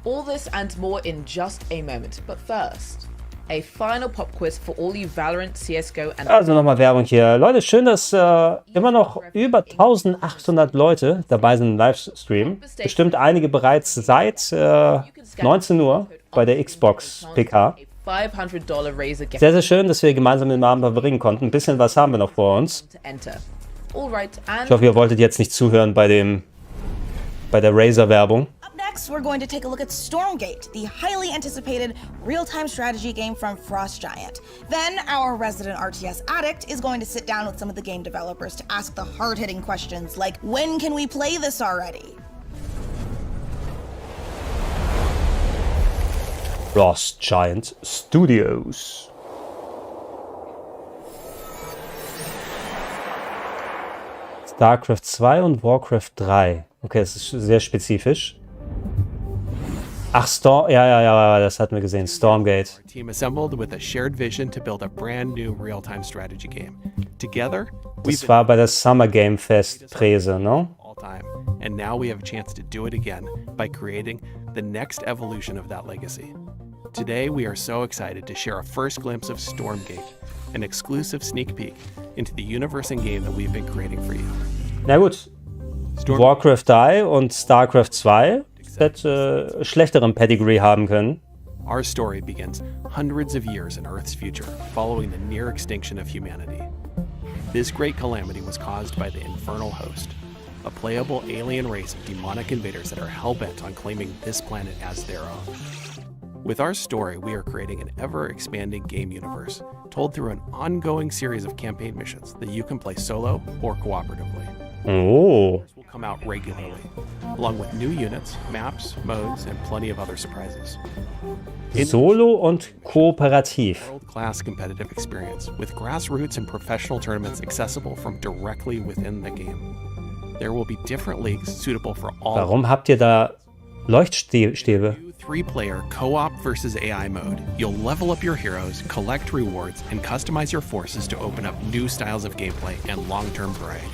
All this and more in just a moment. But first, a final pop quiz for all you Valorant, CSGO and... Also nochmal Werbung hier. Leute, schön, dass immer noch über 1800 Leute dabei sind im Livestream. Bestimmt einige bereits seit 19 Uhr bei der Xbox-PK. $500 Sehr, sehr schön, dass wir gemeinsam den Abend verbringen konnten. Ein bisschen was haben wir noch vor uns. Ich hoffe, ihr wolltet jetzt nicht zuhören bei der Razer-Werbung. Next, we're going to take a look at Stormgate, the highly anticipated real-time strategy game from Frost Giant. Then, our resident RTS addict is going to sit down with some of the game developers to ask the hard-hitting questions like, when can we play this already? Frost Giant Studios. StarCraft 2 und Warcraft 3. Okay, das ist sehr spezifisch. Ach, ja, das hatten wir gesehen. Stormgate. Team assembled with a shared vision to build a brand new real-time strategy game. Together, das war bei der Summer Game Fest Prese, ne? All time, and now we have a chance to do it again by creating the next evolution of that legacy. Today, we are so excited to share a first glimpse of Stormgate, an exclusive sneak peek into the universe and game that we've been creating for you. Na gut, Warcraft 3 und StarCraft 2 hätte schlechteren Pedigree haben können. Our story begins hundreds of years in Earth's future, following the near extinction of humanity. This great calamity was caused by the Infernal Host, a playable alien race of demonic invaders that are hell-bent on claiming this planet as their own. With our story, we are creating an ever-expanding game universe, told through an ongoing series of campaign missions that you can play solo or cooperatively. Oh. Will come out regularly, along with new units, maps, modes, and plenty of other surprises. Solo und kooperativ. World-class competitive experience with grassroots and professional tournaments accessible from directly within the game. There will be different leagues suitable for all. Warum habt ihr da Leuchtstäbe? 3-player co-op versus AI mode. You'll level up your heroes, collect rewards, and customize your forces to open up new styles of gameplay and long-term variety.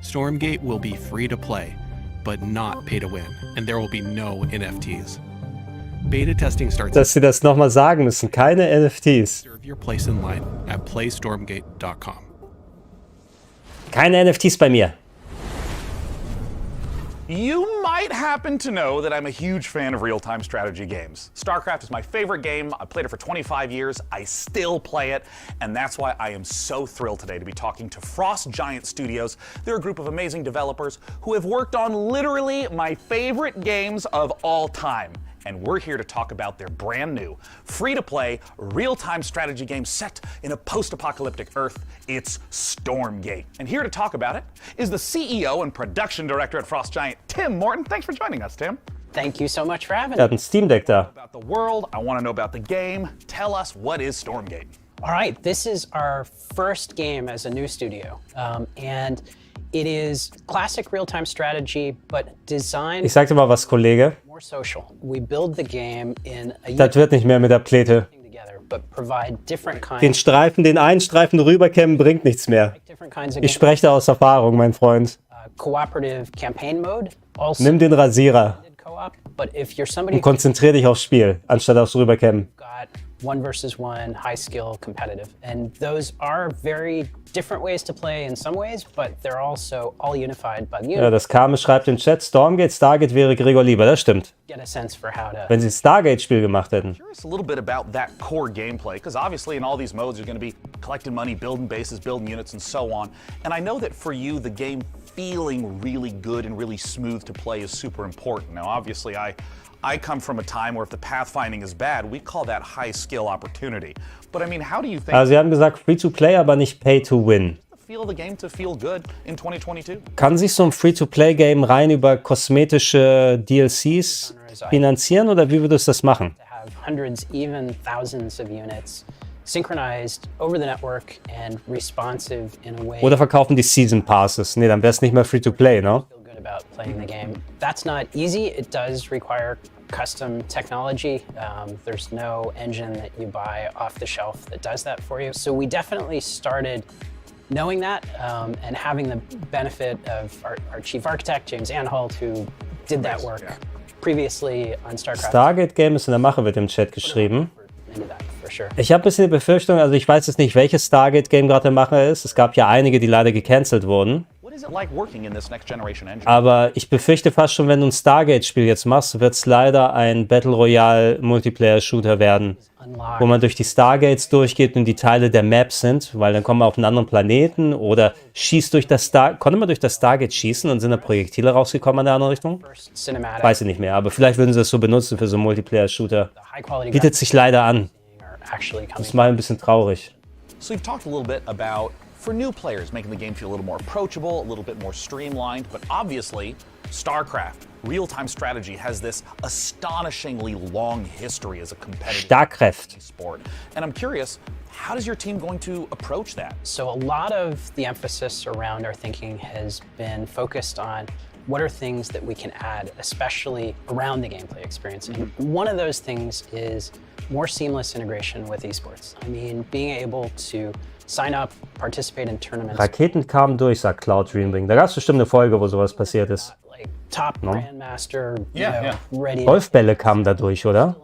Stormgate will be free to play, but not pay to win, and there will be no NFTs. Beta testing starts. Dass sie das nochmal sagen müssen, keine NFTs. Reserve your place in line at playstormgate.com. Keine NFTs bei mir. You might happen to know that I'm a huge fan of real-time strategy games. StarCraft is my favorite game. I've played it for 25 years. I still play it, and that's why I am so thrilled today to be talking to Frost Giant Studios. They're a group of amazing developers who have worked on literally my favorite games of all time. And we're here to talk about their brand new, free-to-play, real-time strategy game set in a post-apocalyptic Earth. It's Stormgate. And here to talk about it is the CEO and production director at Frost Giant, Tim Morton. Thanks for joining us, Tim. Thank you so much for having me. Er hat ein Steam Deck da. About the world, I want to know about the game. Tell us, what is Stormgate? All right, this is our first game as a new studio. And it is classic real-time strategy, but designed... Ich sag dir mal was, Kollege. More social. We build the game in a... Das wird nicht mehr mit der Pläte. But provide different kinds... Den einen Streifen rüberkämmen bringt nichts mehr. Ich spreche da aus Erfahrung, mein Freund. Cooperative campaign mode. Also Nimm den Rasierer but if you're somebody und konzentrier dich aufs Spiel, anstatt aufs Rüberkämmen. One versus one, high skill, competitive. And those are very different ways to play in some ways, but they're also all unified by the Ja, das Kame schreibt im Chat, Stargate wäre Gregor lieber, das stimmt. Get a sense for how to... Wenn sie ein Stargate-Spiel gemacht hätten. Curious a little bit about that core gameplay, because obviously in all these modes you're going to be collecting money, building bases, building units, and so on. And I know that for you, the game feeling really good and really smooth to play is super important. Now, obviously, I I come from a time where if the pathfinding is bad, we call that high skill opportunity. But I mean, how do you think? Also sie haben gesagt Free-to-Play, aber nicht Pay-to-Win. Feel the game to feel good in 2022? Kann sich so ein Free-to-Play-Game rein über kosmetische DLCs finanzieren oder wie würdest du das machen? Hundreds, even thousands of units synchronized over the network and responsive in a way. Oder verkaufen die Season Passes? Nee, dann wäre es nicht mehr Free-to-Play, ne? Good about playing the game. That's not easy. It does require custom technology. There's no engine that you buy off the shelf that does that for you. So we definitely started knowing that and having the benefit of our chief architect, James Anhalt, who did that work previously on StarCraft. Stargate Game ist in der Mache, wird im Chat geschrieben. Ich habe ein bisschen die Befürchtung, also ich weiß jetzt nicht, welches Stargate Game gerade in der Mache ist. Es gab ja einige, die leider gecancelt wurden. Aber ich befürchte fast schon, wenn du ein Stargate-Spiel jetzt machst, wird es leider ein Battle Royale Multiplayer-Shooter werden, wo man durch die Stargates durchgeht und die Teile der Map sind, weil dann kommen wir auf einen anderen Planeten oder schießt durch das konnte man durch das Stargate schießen und sind da Projektile rausgekommen in der anderen Richtung? Weiß ich nicht mehr, aber vielleicht würden sie es so benutzen für so einen Multiplayer-Shooter. Bietet sich leider an. Das ist mal ein bisschen traurig. So we've talked a little bit about for new players, making the game feel a little more approachable, a little bit more streamlined, but obviously, StarCraft, real-time strategy, has this astonishingly long history as a competitive sport. And I'm curious, how is your team going to approach that? So a lot of the emphasis around our thinking has been focused on what are things that we can add, especially around the gameplay experience. And one of those things is more seamless integration with esports. I mean, being able to sign up, participate in tournaments. Raketen kamen durch, sagt Cloud Dreamwing. Da gab es bestimmt eine Folge, wo sowas passiert ist. Top Grandmaster, ready. Golfbälle kamen da durch, oder?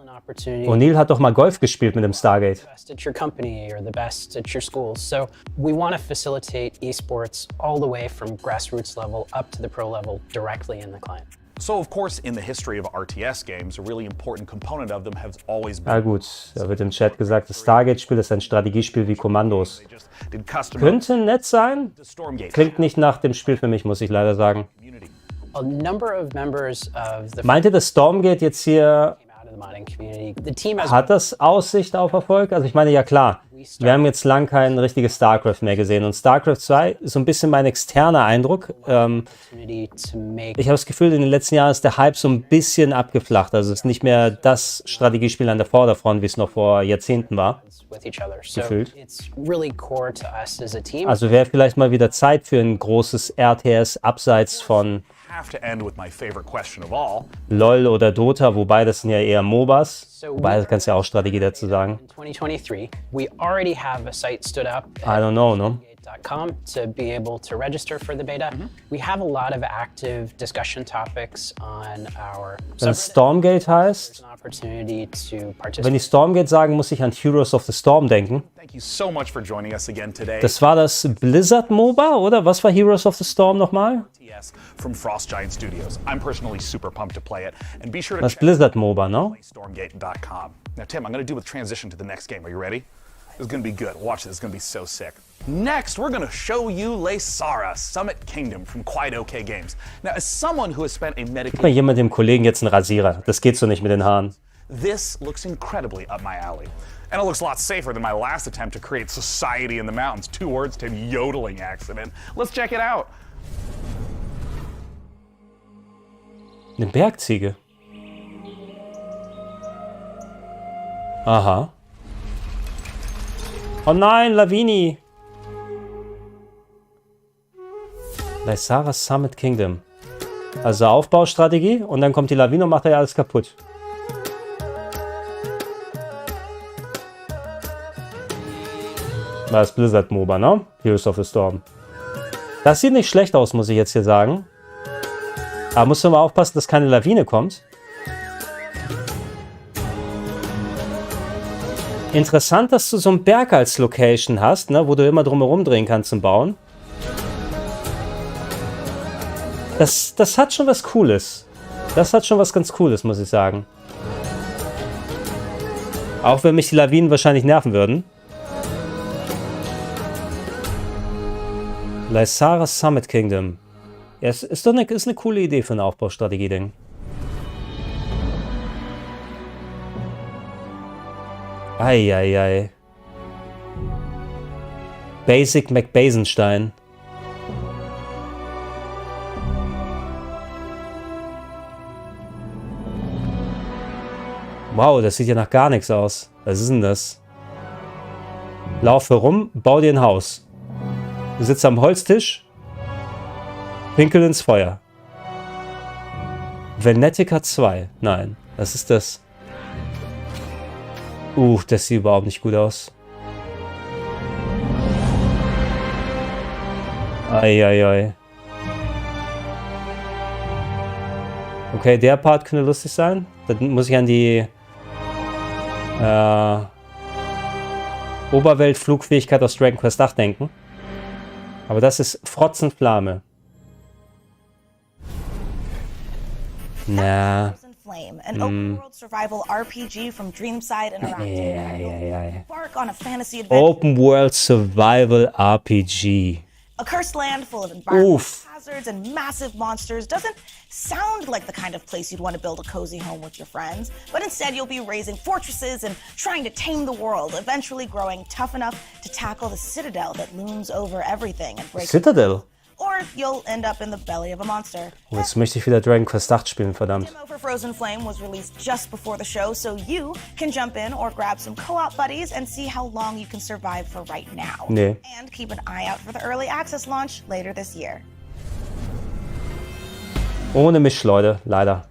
O'Neill hat doch mal Golf gespielt mit dem Stargate. Best at your company or the best at your school. So we want to facilitate esports all the way from grassroots level up to the pro level directly in the client. So, of course, in the history of RTS games, a really important component of them has always been. Na gut, da wird im Chat gesagt, das Stargate-Spiel ist ein Strategiespiel wie Kommandos. Könnte nett sein, klingt nicht nach dem Spiel für mich, muss ich leider sagen. A number of members of the Meint ihr, das Stormgate jetzt hier hat das Aussicht auf Erfolg? Also ich meine, ja klar, wir haben jetzt lang kein richtiges StarCraft mehr gesehen und StarCraft 2 ist so ein bisschen mein externer Eindruck. Ich habe das Gefühl, in den letzten Jahren ist der Hype so ein bisschen abgeflacht. Also es ist nicht mehr das Strategiespiel an der Vorderfront, wie es noch vor Jahrzehnten war. Gefühlt. Also wäre vielleicht mal wieder Zeit für ein großes RTS abseits von LOL oder Dota, wobei das sind ja eher MOBAs. Wobei, das kannst du ja auch Strategie dazu sagen. I don't know, no? To be able to register for the beta. We have a lot of active discussion topics on our Wenn Stormgate heißt, wenn die Stormgate sagen, muss ich an Heroes of the Storm denken. Thank you so much for joining us again today. Das war das Blizzard MOBA, oder? Was war Heroes of the Storm nochmal? From Frost Giant Studios. I'm personally super pumped to play it, and be sure to das Blizzard MOBA, no? Stormgate.com. Now, Tim, I'm going to do a transition to the next game. Are you ready? This is going to be good. Watch this. It's going to be so sick. Next, we're going to show you Lesara, Summit Kingdom from Quite OK Games. Now, as someone who has spent a medical... Gib mal jemand dem Kollegen jetzt einen Rasierer. Das geht so nicht mit den Haaren. This looks incredibly up my alley. And it looks a lot safer than my last attempt to create society in the mountains. 2 words to yodeling accident. Let's check it out. Eine Bergziege. Aha. Oh nein, Lavini. Lesara Summit Kingdom. Also Aufbaustrategie und dann kommt die Lawine und macht ja alles kaputt. Das Blizzard MOBA, ne? Heroes of the Storm. Das sieht nicht schlecht aus, muss ich jetzt hier sagen. Aber musst du mal aufpassen, dass keine Lawine kommt. Interessant, dass du so einen Berg als Location hast, ne, wo du immer drumherum drehen kannst zum Bauen. Das hat schon was Cooles. Das hat schon was ganz Cooles, muss ich sagen. Auch wenn mich die Lawinen wahrscheinlich nerven würden. Lesara Summit Kingdom. Ja, ist eine coole Idee für ein Aufbaustrategie-Ding. Eieiei. Basic McBasenstein. Wow, das sieht ja nach gar nichts aus. Was ist denn das? Laufe rum, bau dir ein Haus. Du sitzt am Holztisch. Pinkel ins Feuer. Venetica 2. Nein, was ist das? Das sieht überhaupt nicht gut aus. Eieiei. Okay, der Part könnte lustig sein. Da muss ich an die Oberweltflugfähigkeit aus Dragon Quest 8 denken. Aber das ist Frotzenflamme. Na. Flame, an open-world survival RPG from Dreamside Interactive. Embark on a fantasy adventure. Open World Survival RPG. A cursed land full of environmental hazards and massive monsters doesn't sound like the kind of place you'd want to build a cozy home with your friends, but instead you'll be raising fortresses and trying to tame the world, eventually growing tough enough to tackle the citadel that looms over everything and break. Citadel? Or you'll end up in the belly of a monster. Jetzt möchte ich wieder Dragon Quest 8 spielen, verdammt. Demo for Frozen Flame was released just before the show, so you can jump in or grab some co-op buddies and see how long you can survive for right now. Nee. And keep an eye out for the early access launch later this year. Ohne mich, Leute, leider.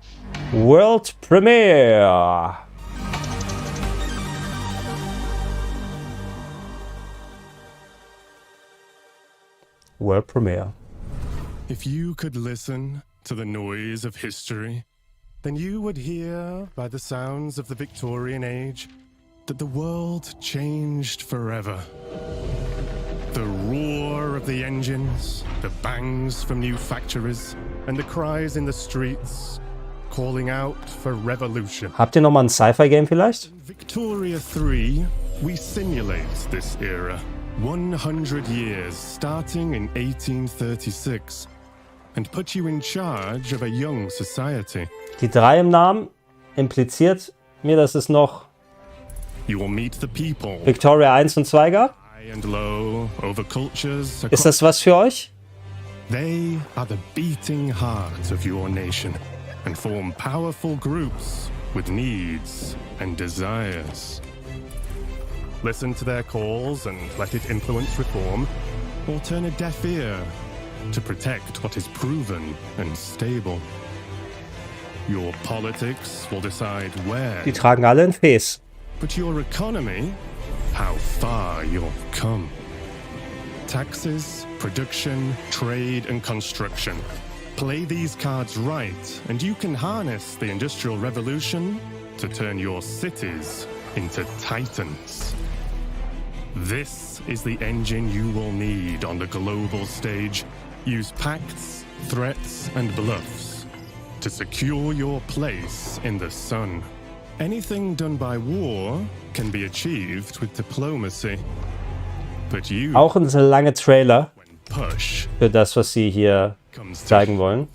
World Premiere. World Premiere. If you could listen to the noise of history, then you would hear by the sounds of the Victorian age that the world changed forever. The roar of the engines, the bangs from new factories, and the cries in the streets calling out for revolution. Habt ihr noch mal ein Sci-Fi-Game vielleicht? Victoria 3, we simulate this era. 100 years starting in 1836 and put you in charge of a young society. Die 3 im Namen impliziert mir, dass es noch You will meet the people. Victoria 1 und 2 gab. And low, over cultures. Ist das was für euch? They are the beating heart of your nation and form powerful groups with needs and desires. Listen to their calls and let it influence reform, or turn a deaf ear to protect what is proven and stable. Your politics will decide where. Die tragen alle ein Fes. But your economy, how far you'll come. Taxes, production, trade, and construction. Play these cards right, and you can harness the Industrial Revolution to turn your cities into titans. This is the engine you will need on the global stage. Use pacts, threats, and bluffs to secure your place in the sun. Anything done by war can be achieved with diplomacy. But you Auch ein lange Trailer für das, was sie hier zeigen wollen.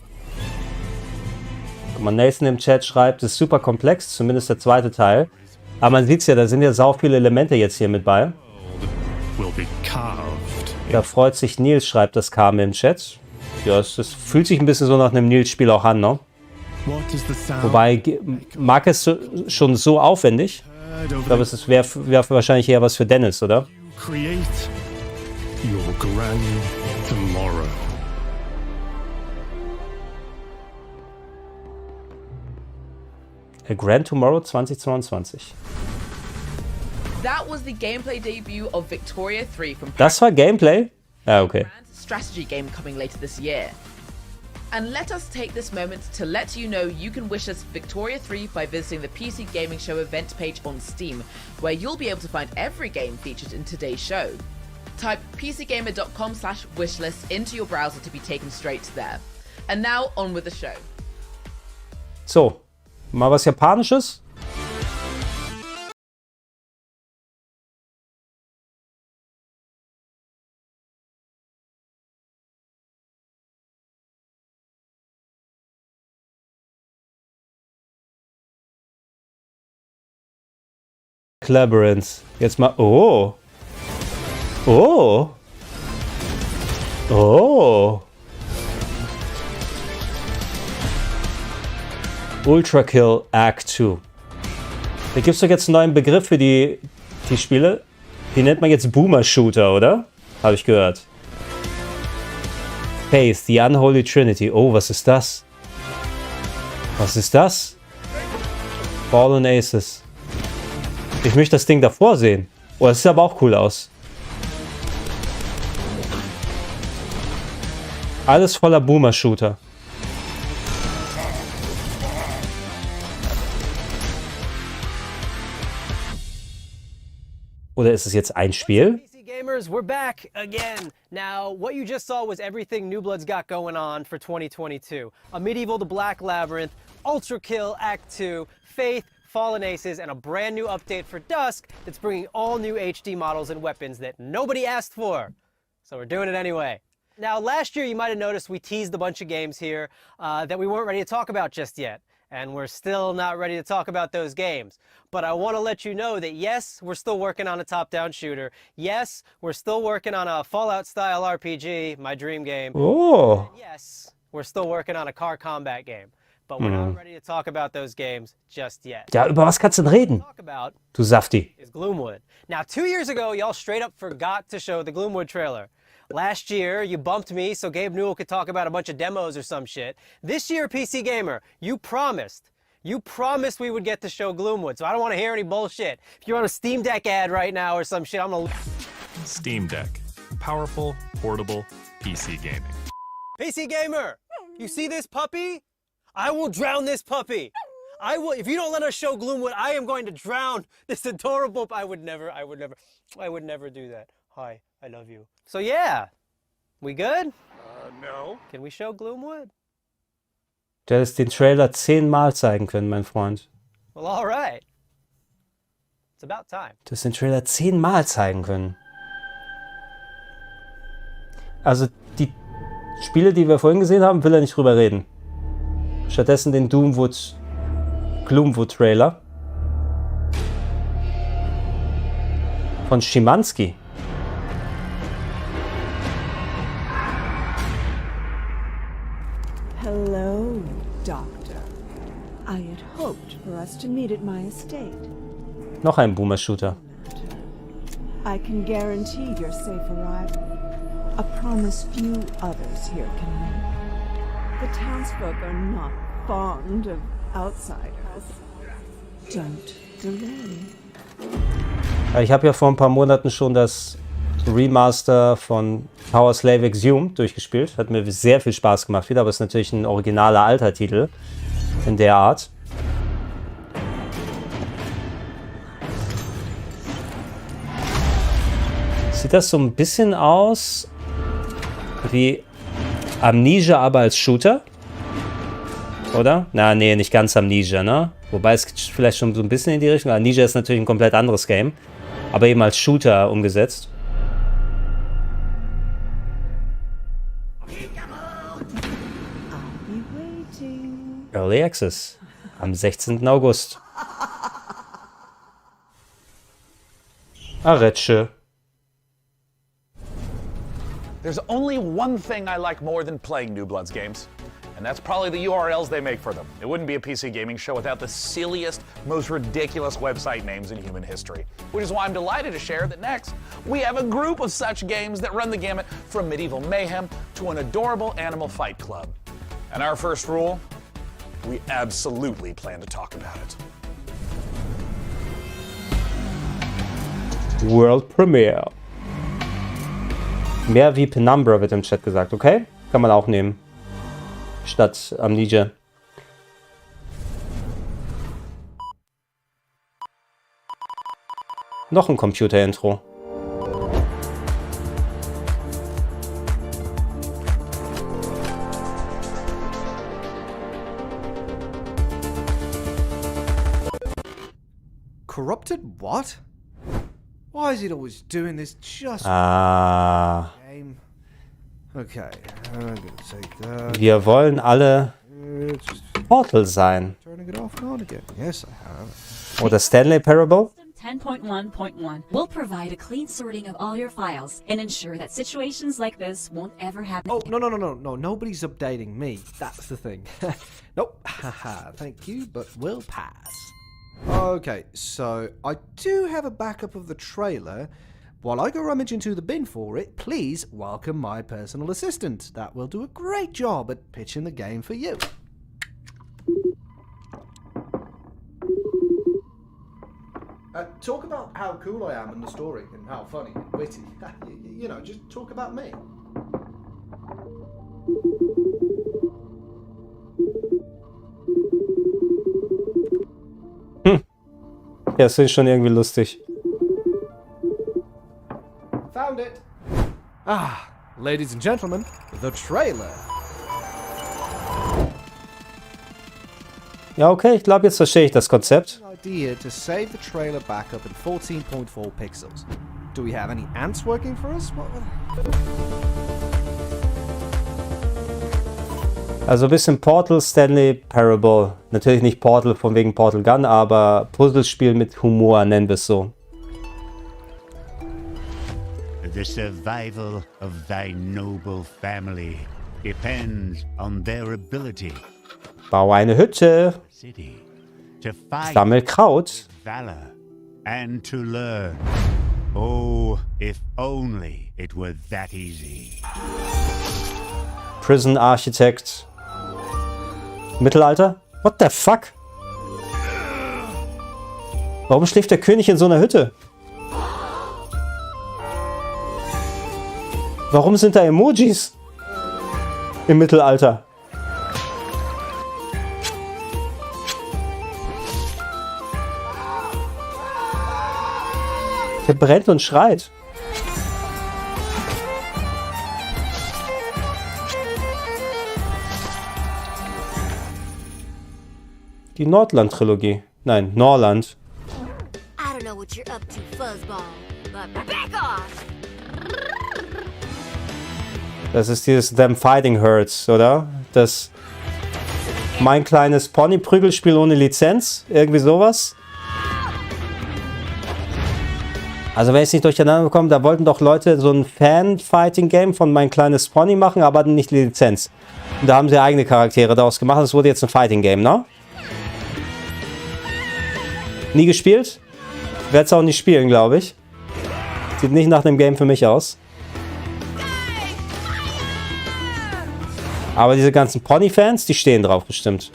Guck mal, Nathan im Chat schreibt, es ist super komplex, zumindest der zweite Teil. Aber man sieht es ja, da sind ja sau viele Elemente jetzt hier mit bei. Da freut sich Nils, schreibt das Kam im Chat. Ja, das fühlt sich ein bisschen so nach einem Nils-Spiel auch an, ne? Wobei, mag es schon so aufwendig? Ich glaube, es wäre wahrscheinlich eher was für Dennis, oder? create your grand tomorrow. A Grand Tomorrow 2022. That was the gameplay debut of Victoria 3 from Das war Gameplay? Ah, okay. strategy game coming later this year. And let us take this moment to let you know you can wish us Victoria 3 by visiting the PC Gaming Show event page on Steam, where you'll be able to find every game featured in today's show. Type pcgamer.com/wishlist into your browser to be taken straight to there. And now on with the show. So, mal was Japanisches. Labyrinth. Jetzt mal. Oh. Oh. Oh. Ultra Kill Act 2. Da gibt es doch jetzt einen neuen Begriff für die Spiele. Die nennt man jetzt Boomer-Shooter, oder? Habe ich gehört. Faith, the Unholy Trinity. Oh, was ist das? Was ist das? Fallen Aces. Ich möchte das Ding davor sehen. Oh, das sieht aber auch cool aus. Alles voller Boomer-Shooter. Oder ist es jetzt ein Spiel? PC gamers, we're back again. Now, what you just saw was everything New Blood's got going on for 2022. A Medieval to Black Labyrinth, Ultra Kill Act 2, Faith, Fallen Aces, and a brand new update for Dusk that's bringing all new HD models and weapons that nobody asked for. So we're doing it anyway. Now, last year you might have noticed we teased a bunch of games here that we weren't ready to talk about just yet. And we're still not ready to talk about those games. But I want to let you know that yes, we're still working on a top-down shooter. Yes, we're still working on a Fallout-style RPG, my dream game. Oh. And yes, we're still working on a car combat game. But we're not ready to talk about those games just yet. Ja, über was kannst du denn reden? Du Safti. Is Gloomwood. Now, 2 years ago, y'all straight up forgot to show the Gloomwood trailer. Last year, you bumped me so Gabe Newell could talk about a bunch of demos or some shit. This year, PC Gamer, you promised we would get to show Gloomwood, so I don't want to hear any bullshit. If you're on a Steam Deck ad right now or some shit, I'm gonna... Steam Deck. Powerful, portable, PC gaming. PC Gamer, you see this puppy? I will drown this puppy. I will, if you don't let us show Gloomwood, I am going to drown this adorable... I would never do that. Hi, I love you. So yeah, we good? No. Can we show Gloomwood? Du hättest den Trailer 10-mal zeigen können, mein Freund. Well, all right. It's about time. Du hättest den Trailer 10-mal zeigen können. Also die Spiele, die wir vorhin gesehen haben, will er nicht drüber reden. Stattdessen den Gloomwood-Trailer von Schimanski. Hello, Doctor. I had hoped for us to meet at my estate. Noch ein Boomer-Shooter. I can guarantee your safe arrival. A promise few others here can make. The townsfolk are not fond of outsiders. Don't delay. Ich habe ja vor ein paar Monaten schon das Remaster von Power Slave Exhumed durchgespielt. Hat mir sehr viel Spaß gemacht wieder, aber es ist natürlich ein originaler alter Titel in der Art. Sieht das so ein bisschen aus wie Amnesia, aber als Shooter? Oder? Na, nee, nicht ganz Amnesia, ne? Wobei es vielleicht schon so ein bisschen in die Richtung. Amnesia ist natürlich ein komplett anderes Game, aber eben als Shooter umgesetzt. Early Access am 16. August. Aretsche. There's only one thing I like more than playing New Blood's games, and that's probably the URLs they make for them. It wouldn't be a PC gaming show without the silliest, most ridiculous website names in human history. Which is why I'm delighted to share that next, we have a group of such games that run the gamut from medieval mayhem to an adorable animal fight club. And our first rule, we absolutely plan to talk about it. World Premiere. Mehr wie Penumbra wird im Chat gesagt, okay? Kann man auch nehmen. Statt Amnesia. Noch ein Computer-Intro. Corrupted what? Why is it always doing this just game? Okay, I'm gonna take that. Wir wollen alle Portal sein. Turning it off and on again. Yes, I have. Oder Stanley Parable. 10.1.1 will provide a clean sorting of all your files and ensure that situations like this won't ever happen. Oh, no. Nobody's updating me. That's the thing. Nope. Haha, thank you, but we'll pass. Okay, so I do have a backup of the trailer. While I go rummage into the bin for it, please welcome my personal assistant. That will do a great job at pitching the game for you. Talk about how cool I am in the story and how funny and witty. You know, just talk about me. Ja, das ist schon irgendwie lustig. Found it. Ah, ladies and gentlemen, the trailer. Ja, okay, ich glaube, jetzt verstehe ich das Konzept. Idea to save the trailer backup in 14.4 pixels. Do we have any ants working for us? Also ein bisschen Portal, Stanley Parable. Natürlich nicht Portal von wegen Portal Gun, aber Puzzlespiel mit Humor, nennen wir es so. The survival of thy noble family depends on their ability. Bau eine Hütte. Sammel Kraut. Valor and to learn. Oh, if only it were that easy. Prison Architect. Mittelalter? What the fuck? Warum schläft der König in so einer Hütte? Warum sind da Emojis? Im Mittelalter. Der brennt und schreit. Die Nordland-Trilogie. Nein, Norland. I don't know what you're up to, Fuzzball, but back off! Das ist dieses Them Fighting Hurts, oder? Das Mein kleines Pony-Prügelspiel ohne Lizenz. Irgendwie sowas. Also wenn ich es nicht durcheinander bekomme, da wollten doch Leute so ein Fan-Fighting-Game von Mein kleines Pony machen, aber nicht die Lizenz. Und da haben sie eigene Charaktere daraus gemacht. Das wurde jetzt ein Fighting-Game, ne? Nie gespielt? Werde es auch nicht spielen, glaube ich. Sieht nicht nach einem Game für mich aus. Aber diese ganzen Pony-Fans, die stehen drauf bestimmt.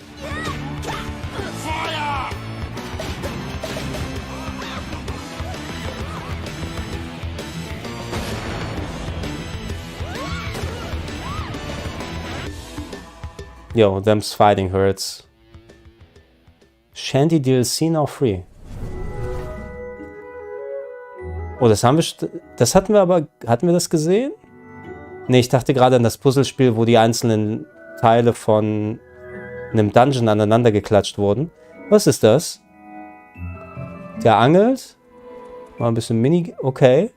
Yo, them's fighting hurts. Shanty DLC now free. Oh, das haben wir. Das hatten wir aber. Hatten wir das gesehen? Ne, ich dachte gerade an das Puzzlespiel, wo die einzelnen Teile von einem Dungeon aneinander geklatscht wurden. Was ist das? Der angelt. Mal ein bisschen Mini. Okay.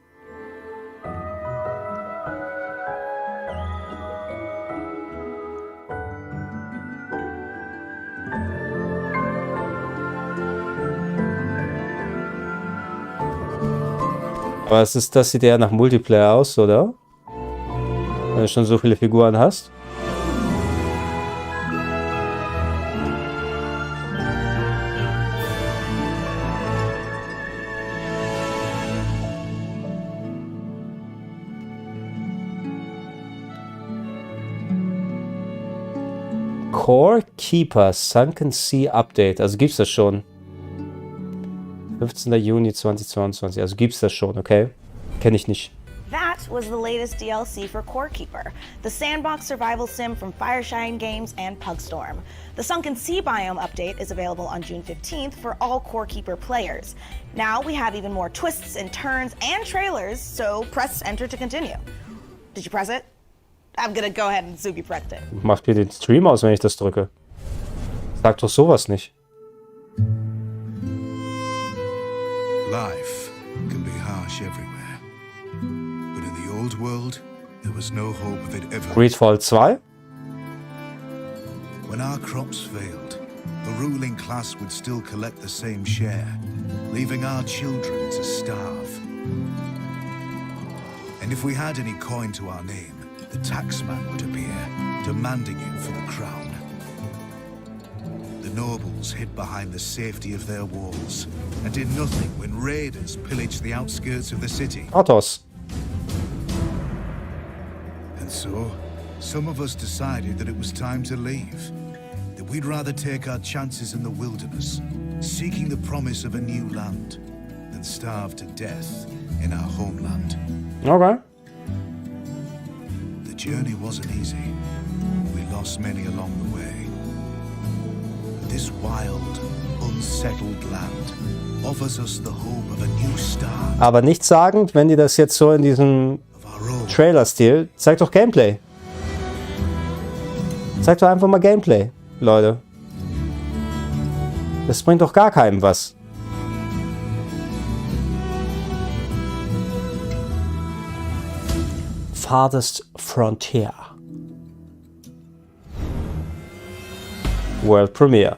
Aber das sieht eher nach Multiplayer aus, oder? Wenn du schon so viele Figuren hast. Core Keeper Sunken Sea Update. Also gibt's das schon. 15. Juni 2022. Also gibt's das schon, okay? Kenne ich nicht. That was the latest DLC for Core Keeper, the sandbox survival sim from Fireshine Games and Pugstorm. The Sunken Sea Biome update is available on June 15th for all Core Keeper players. Now we have even more twists and turns and trailers, so press enter to continue. Did you press it? I'm gonna go ahead and assume you pressed it. Macht mir den Stream aus, wenn ich das drücke. Sag doch sowas nicht. Life can be harsh everywhere, but in the old world, there was no hope of it ever. Greedfall 2? When our crops failed, the ruling class would still collect the same share, leaving our children to starve. And if we had any coin to our name, the taxman would appear, demanding it for the crown. The nobles hid behind the safety of their walls and did nothing when raiders pillaged the outskirts of the city. Autos. And so, some of us decided that it was time to leave. That we'd rather take our chances in the wilderness, seeking the promise of a new land, than starve to death in our homeland. Okay. The journey wasn't easy. We lost many along the way. This wild, unsettled land offers us the hope of a new start. Aber nichtssagend, wenn die das jetzt so in diesem Trailer-Stil, zeigt doch Gameplay. Zeigt doch einfach mal Gameplay, Leute. Das bringt doch gar keinem was. Farthest Frontier. World Premiere.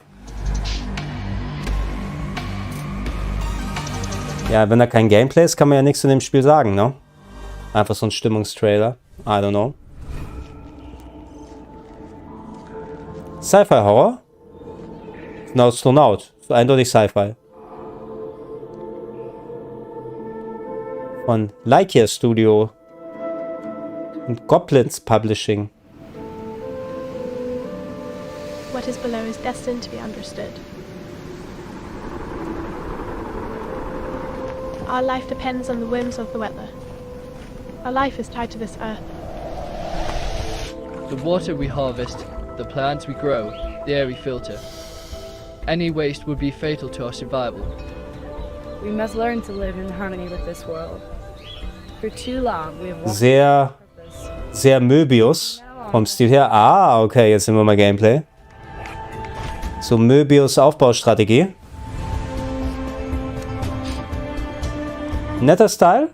Ja, wenn da kein Gameplay ist, kann man ja nichts zu dem Spiel sagen, ne? Einfach so ein Stimmungstrailer. I don't know. Sci-Fi-Horror? Ein Astronaut. Eindeutig Sci-Fi. Von Leica Studio. Und Goblins Publishing. What is below is destined to be understood. Our life depends on the whims of the weather. Our life is tied to this earth. The water we harvest, the plants we grow, the air we filter. Any waste would be fatal to our survival. We must learn to live in harmony with this world. For too long we have walked Sehr Möbius vom Stil her. Ah, okay, jetzt sind wir mal Gameplay. So Möbius Aufbaustrategie. Netter Style.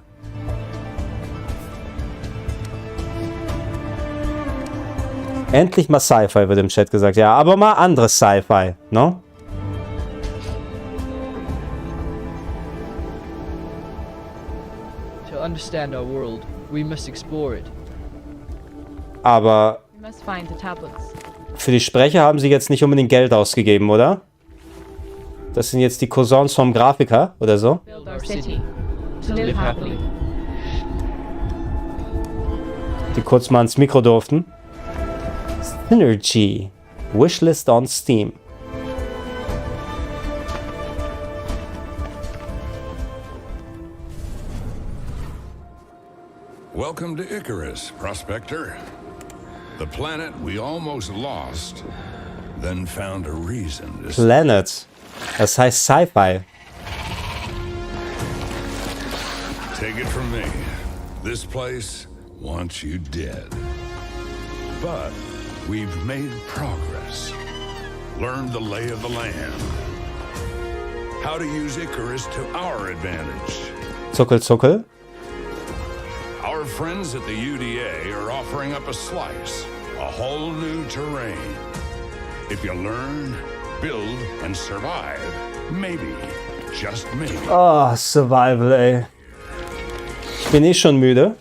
Endlich mal Sci-Fi, wird im Chat gesagt. Ja, aber mal anderes Sci-Fi, no? To understand our world, we must explore it. Aber We must find the tablets. für die Sprecher haben sie jetzt nicht unbedingt Geld ausgegeben, oder? Das sind jetzt die Cousins vom Grafiker oder so. Build our city. To live happily. Die kurz mal ans Mikro durften. Synergy. Wishlist on Steam. Welcome to Icarus, Prospector. The planet we almost lost, then found a reason to... Planet. Das heißt Sci-Fi. Take it from me. This place wants you dead. But we've made progress. Learned the lay of the land. How to use Icarus to our advantage. Zuckel, zuckel. Our friends at the UDA are offering up a slice, a whole new terrain. If you learn, build, and survive, maybe, just maybe. Oh, Survival, ey. Ich bin eh schon müde.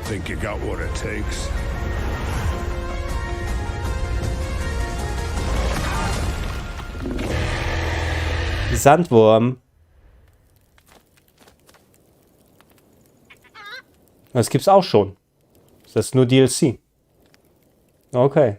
Think you got what it takes? Sandwurm. Das gibt's auch schon. Das ist nur DLC. Okay.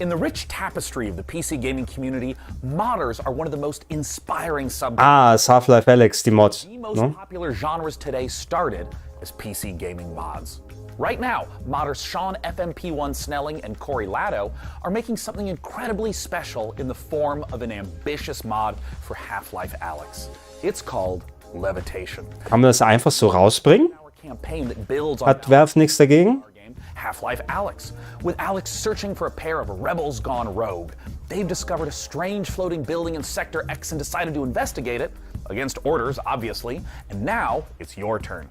In the rich tapestry of the PC gaming community, modders are one of the most inspiring subjects. Ah, ist Half-Life Alyx, die Mod. The most No? popular genres today started as PC gaming mods. Right now, modders Sean FMP1 Snelling and Corey Latto are making something incredibly special in the form of an ambitious mod for Half-Life Alyx. It's called Levitation. Kann man das einfach so rausbringen? Campaign that builds on Hat Werf nichts dagegen? Half-Life Alyx. With Alyx searching for a pair of rebels gone rogue, they've discovered a strange floating building in Sector X and decided to investigate it, against orders, obviously, and now it's your turn.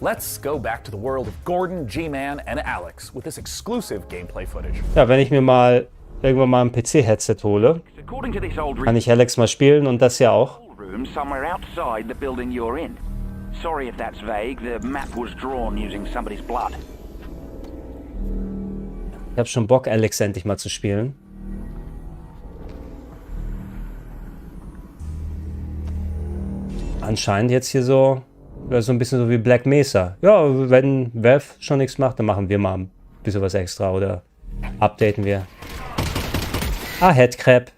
Let's go back to the world of Gordon, G-Man, and Alyx with this exclusive gameplay footage. Ja, wenn ich mir mal irgendwann mal ein PC-Headset hole, kann ich Alex mal spielen und das ja auch. Room somewhere outside the building you're in. Sorry if that's vague. The map was drawn using somebody's blood. Ich habe schon Bock, Alex endlich mal zu spielen. Anscheinend jetzt hier so ein bisschen so wie Black Mesa. Ja, wenn Valve schon nichts macht, dann machen wir mal ein bisschen was extra oder updaten wir. Ah, Headcrab.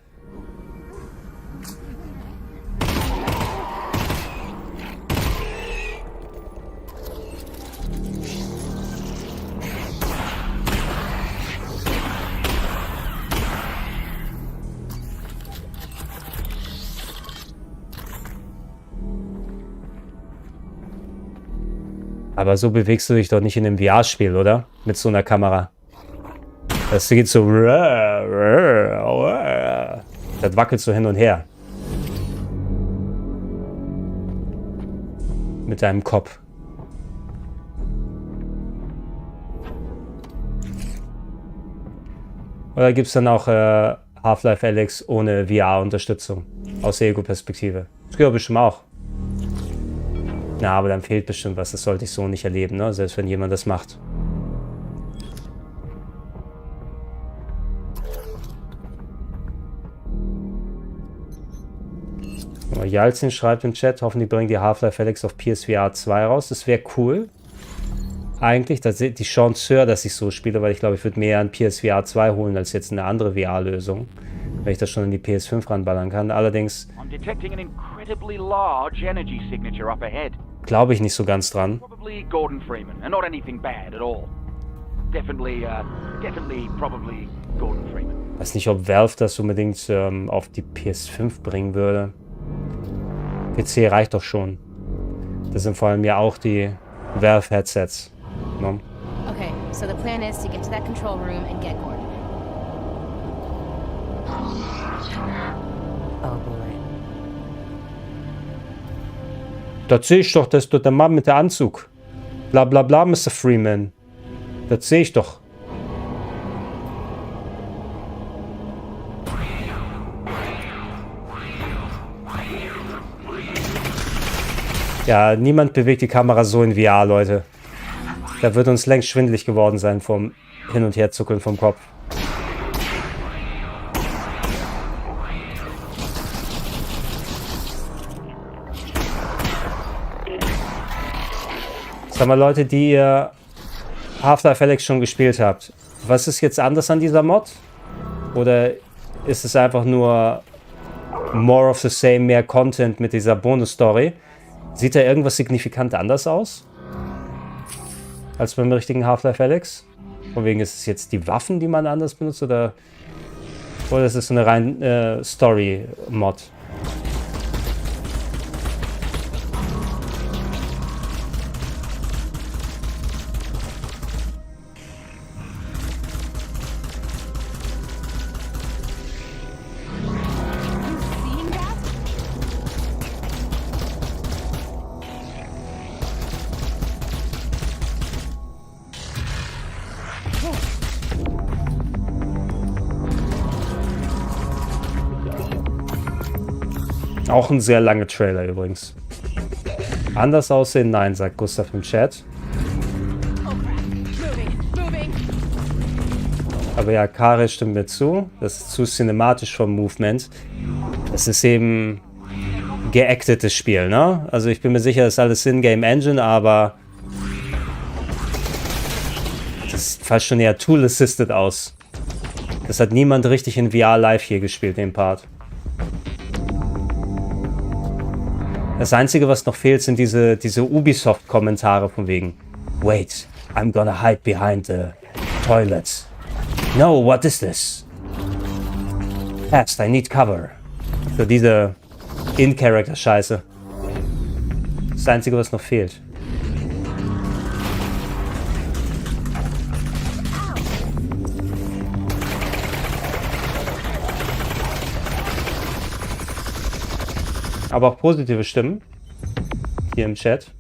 Aber so bewegst du dich doch nicht in einem VR-Spiel, oder? Mit so einer Kamera. Das geht so... Das wackelt so hin und her. Mit deinem Kopf. Oder gibt es dann auch Half-Life Alyx ohne VR-Unterstützung? Aus der Ego-Perspektive. Das gibt es bestimmt auch. Na, aber dann fehlt bestimmt was. Das sollte ich so nicht erleben, ne? Selbst wenn jemand das macht. Jalzin schreibt im Chat, hoffentlich bringen die Half-Life Alyx auf PSVR 2 raus. Das wäre cool. Eigentlich, die Chance, dass ich so spiele, weil ich glaube, ich würde mehr an PSVR 2 holen, als jetzt eine andere VR-Lösung. Wenn ich das schon in die PS5 ranballern kann. Allerdings glaube ich nicht so ganz dran. Weiß nicht, ob Valve das unbedingt auf die PS5 bringen würde. PC reicht doch schon. Das sind vor allem ja auch die Valve-Headsets. No? Okay, so the plan is to get to that control room and get Gordon. Oh boy. Das sehe ich doch, das ist doch der Mann mit der Anzug. Bla bla bla, Mr. Freeman. Das sehe ich doch. Ja, niemand bewegt die Kamera so in VR, Leute. Da wird uns längst schwindelig geworden sein vom Hin- und Herzuckeln vom Kopf. Sag mal, Leute, die ihr Half-Life Alyx schon gespielt habt, was ist jetzt anders an dieser Mod? Oder ist es einfach nur more of the same, mehr Content mit dieser Bonus-Story? Sieht da irgendwas signifikant anders aus? Als beim richtigen Half-Life Alyx? Von wegen, ist es jetzt die Waffen, die man anders benutzt? Oder ist es so eine rein Story-Mod? Auch ein sehr langer Trailer übrigens. Anders aussehen? Nein, sagt Gustav im Chat. Aber ja, Kare stimmt mir zu. Das ist zu cinematisch vom Movement. Das ist eben geactetes Spiel, ne? Also ich bin mir sicher, das ist alles In-Game-Engine, aber das sieht fast schon eher Tool-Assisted aus. Das hat niemand richtig in VR live hier gespielt, den Part. Das Einzige, was noch fehlt, sind diese Ubisoft-Kommentare von wegen Wait, I'm gonna hide behind the toilet. No, what is this? Past, I need cover. So diese In-Character-Scheiße. Das Einzige, was noch fehlt. Aber auch positive Stimmen hier im Chat.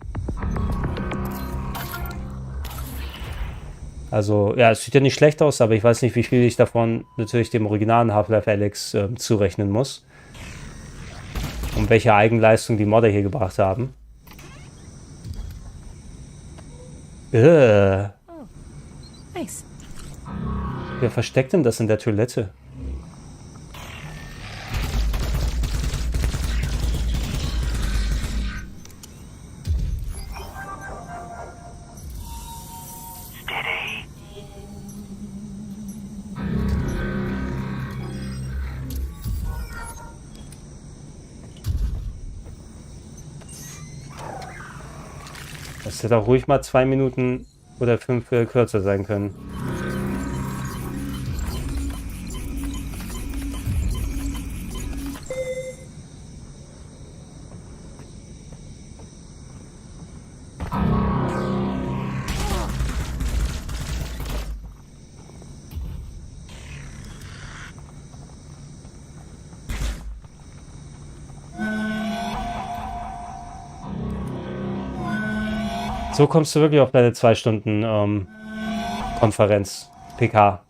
Also, ja, es sieht ja nicht schlecht aus, aber ich weiß nicht, wie viel ich davon natürlich dem originalen Half-Life Alyx zurechnen muss. Und welche Eigenleistung die Modder hier gebracht haben. Oh, nice. Wer versteckt denn das in der Toilette? Das hätte auch ruhig mal 2 Minuten oder 5 kürzer sein können. So kommst du wirklich auf deine 2 Stunden Konferenz, PK.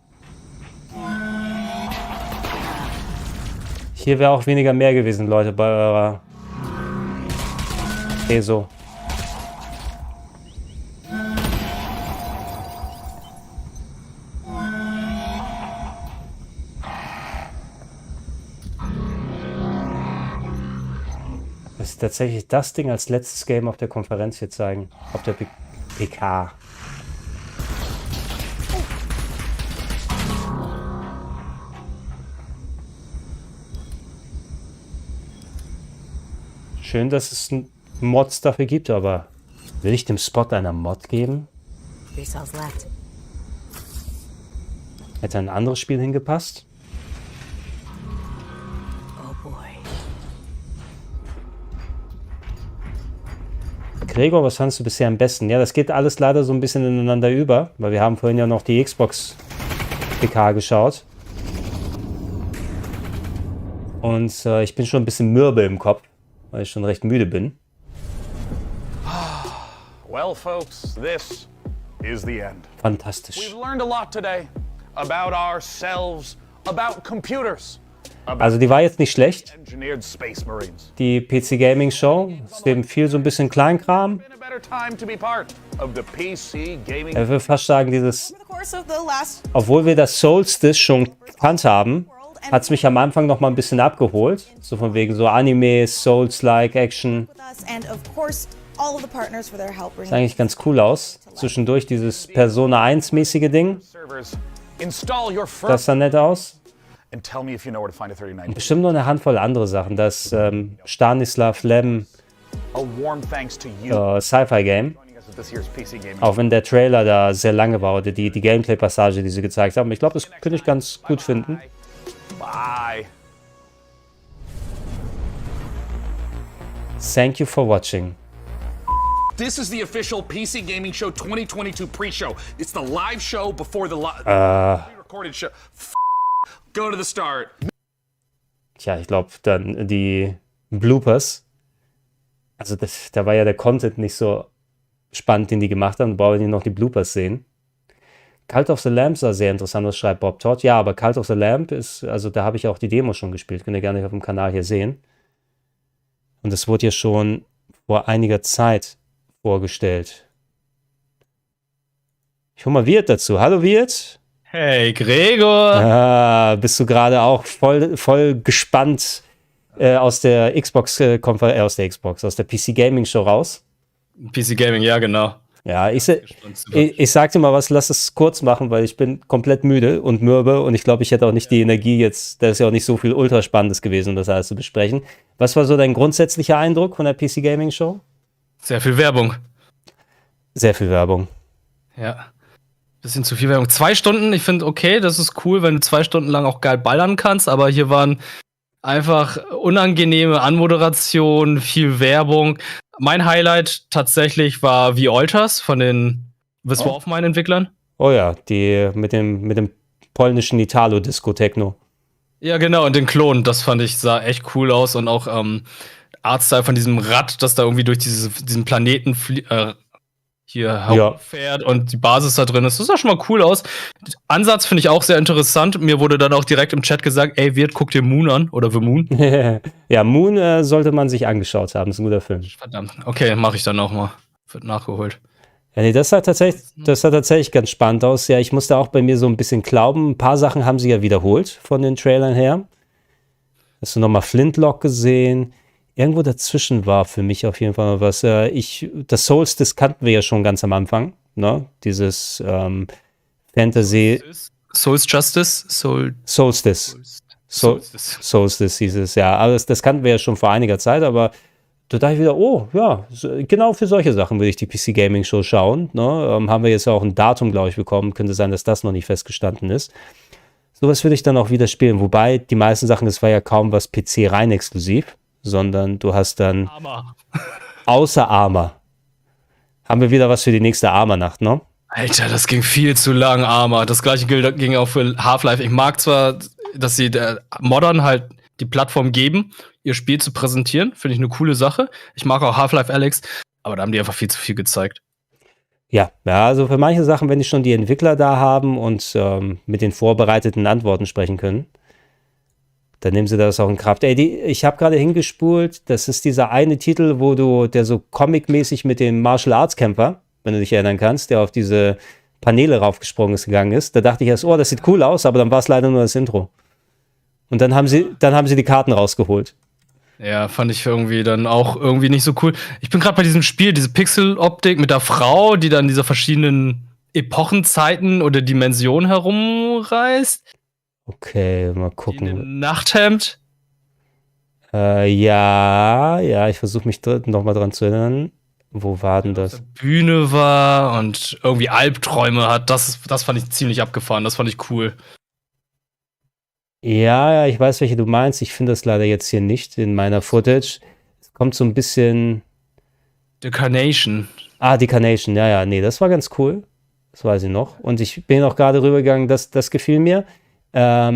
Hier wäre auch weniger mehr gewesen, Leute, bei eurer ESO. Tatsächlich das Ding als letztes Game auf der Konferenz hier zeigen. Auf der PK. Schön, dass es Mods dafür gibt, aber will ich dem Spot einer Mod geben? Hätte ein anderes Spiel hingepasst? Gregor, was fandest du bisher am besten? Ja, das geht alles leider so ein bisschen ineinander über, weil wir haben vorhin ja noch die Xbox-PK geschaut. Und ich bin schon ein bisschen mürbe im Kopf, weil ich schon recht müde bin. Well, folks, this is the end. Fantastisch. We've learned a lot today about ourselves, about computers. Also die war jetzt nicht schlecht. Die PC Gaming Show. Es ist eben viel so ein bisschen Kleinkram. Ich würde fast sagen, dieses, obwohl wir das Solstice schon gekannt haben, hat es mich am Anfang noch mal ein bisschen abgeholt. So von wegen so Anime, Souls-like, Action. Sieht eigentlich ganz cool aus. Zwischendurch dieses Persona 1-mäßige Ding. Das sah nett aus. Und bestimmt noch eine Handvoll andere Sachen. Das Stanislav Lem Sci-Fi Game. Auch wenn der Trailer da sehr lange war oder die Gameplay-Passage, die sie gezeigt haben. Ich glaube, das könnte ich ganz gut finden. Bye. Thank you for watching. This is the official PC Gaming Show 2022 pre-show. It's the live show before the recorded show. Go to the start. Tja, ich glaube, dann die Bloopers. Also da war ja der Content nicht so spannend, den die gemacht haben. Da brauchen wir noch die Bloopers sehen. Cult of the Lamp sah sehr interessant aus, schreibt Bob Todd. Ja, aber Cult of the Lamp ist, also da habe ich auch die Demo schon gespielt. Könnt ihr gerne auf dem Kanal hier sehen. Und es wurde ja schon vor einiger Zeit vorgestellt. Ich hole mal Viet dazu. Hallo Viet. Hey Gregor! Ah, bist du gerade auch voll gespannt aus der aus der PC Gaming Show raus? PC Gaming, ja genau. Ja, ich sag dir mal was, lass es kurz machen, weil ich bin komplett müde und mürbe und ich glaube, ich hätte auch nicht die Energie jetzt, da ist ja auch nicht so viel Ultraspannendes gewesen, um das alles zu besprechen. Was war so dein grundsätzlicher Eindruck von der PC Gaming Show? Sehr viel Werbung. Sehr viel Werbung. Ja. Bisschen zu viel Werbung. 2 Stunden, ich finde, okay, das ist cool, wenn du 2 Stunden lang auch geil ballern kannst, aber hier waren einfach unangenehme Anmoderation, viel Werbung. Mein Highlight tatsächlich war The Alters von den This War of Mine Entwicklern. Oh ja, die mit dem polnischen Italo-Disco-Techno. Ja, genau, und den Klon, das fand ich, sah echt cool aus und auch Artstyle von diesem Rad, das da irgendwie durch diesen Planeten hier herumfährt und die Basis da drin ist. Das sah schon mal cool aus. Ansatz finde ich auch sehr interessant. Mir wurde dann auch direkt im Chat gesagt, ey, Wirt, guck dir Moon an oder The Moon. Ja, Moon sollte man sich angeschaut haben. Das ist ein guter Film. Verdammt. Okay, mache ich dann auch mal. Wird nachgeholt. Ja, nee, das sah tatsächlich ganz spannend aus. Ja, ich musste auch bei mir so ein bisschen glauben. Ein paar Sachen haben sie ja wiederholt von den Trailern her. Hast du nochmal Flintlock gesehen? Irgendwo dazwischen war für mich auf jeden Fall noch was. Das Souls, das kannten wir ja schon ganz am Anfang. Ne? Dieses Fantasy. Souls Justice? Solstice. Solstice hieß es, ja. Aber das kannten wir ja schon vor einiger Zeit, aber da dachte ich wieder, oh, ja, genau für solche Sachen würde ich die PC Gaming Show schauen. Ne? Haben wir jetzt auch ein Datum, glaube ich, bekommen. Könnte sein, dass das noch nicht festgestanden ist. Sowas würde ich dann auch wieder spielen. Wobei, die meisten Sachen, das war ja kaum was PC rein exklusiv, sondern du hast dann außer Arma. Haben wir wieder was für die nächste Arma-Nacht, ne? Alter, das ging viel zu lang, Arma. Das gleiche ging auch für Half-Life. Ich mag zwar, dass sie der Modern halt die Plattform geben, ihr Spiel zu präsentieren. Finde ich eine coole Sache. Ich mag auch Half-Life Alyx, aber da haben die einfach viel zu viel gezeigt. Ja, also für manche Sachen, wenn die schon die Entwickler da haben und mit den vorbereiteten Antworten sprechen können, dann nehmen sie das auch in Kraft. Ey, ich habe gerade hingespult, das ist dieser eine Titel, der so comic-mäßig mit dem Martial Arts Kämpfer, wenn du dich erinnern kannst, der auf diese Paneele raufgesprungen gegangen ist. Da dachte ich erst, oh, das sieht cool aus, aber dann war es leider nur das Intro. Und dann haben sie die Karten rausgeholt. Ja, fand ich irgendwie dann auch irgendwie nicht so cool. Ich bin gerade bei diesem Spiel, diese Pixel-Optik mit der Frau, die dann diese verschiedenen Epochenzeiten oder Dimensionen herumreist. Okay, mal gucken. Im Nachthemd. Ja, ich versuche mich nochmal dran zu erinnern. Wo war denn das? Bühne war und irgendwie Albträume hat. Das fand ich ziemlich abgefahren. Das fand ich cool. Ja, ich weiß, welche du meinst. Ich finde das leider jetzt hier nicht in meiner Footage. Es kommt so ein bisschen... The Carnation. Die Carnation, ja, nee, das war ganz cool. Das weiß ich noch. Und ich bin auch gerade rübergegangen, das gefiel mir. Warte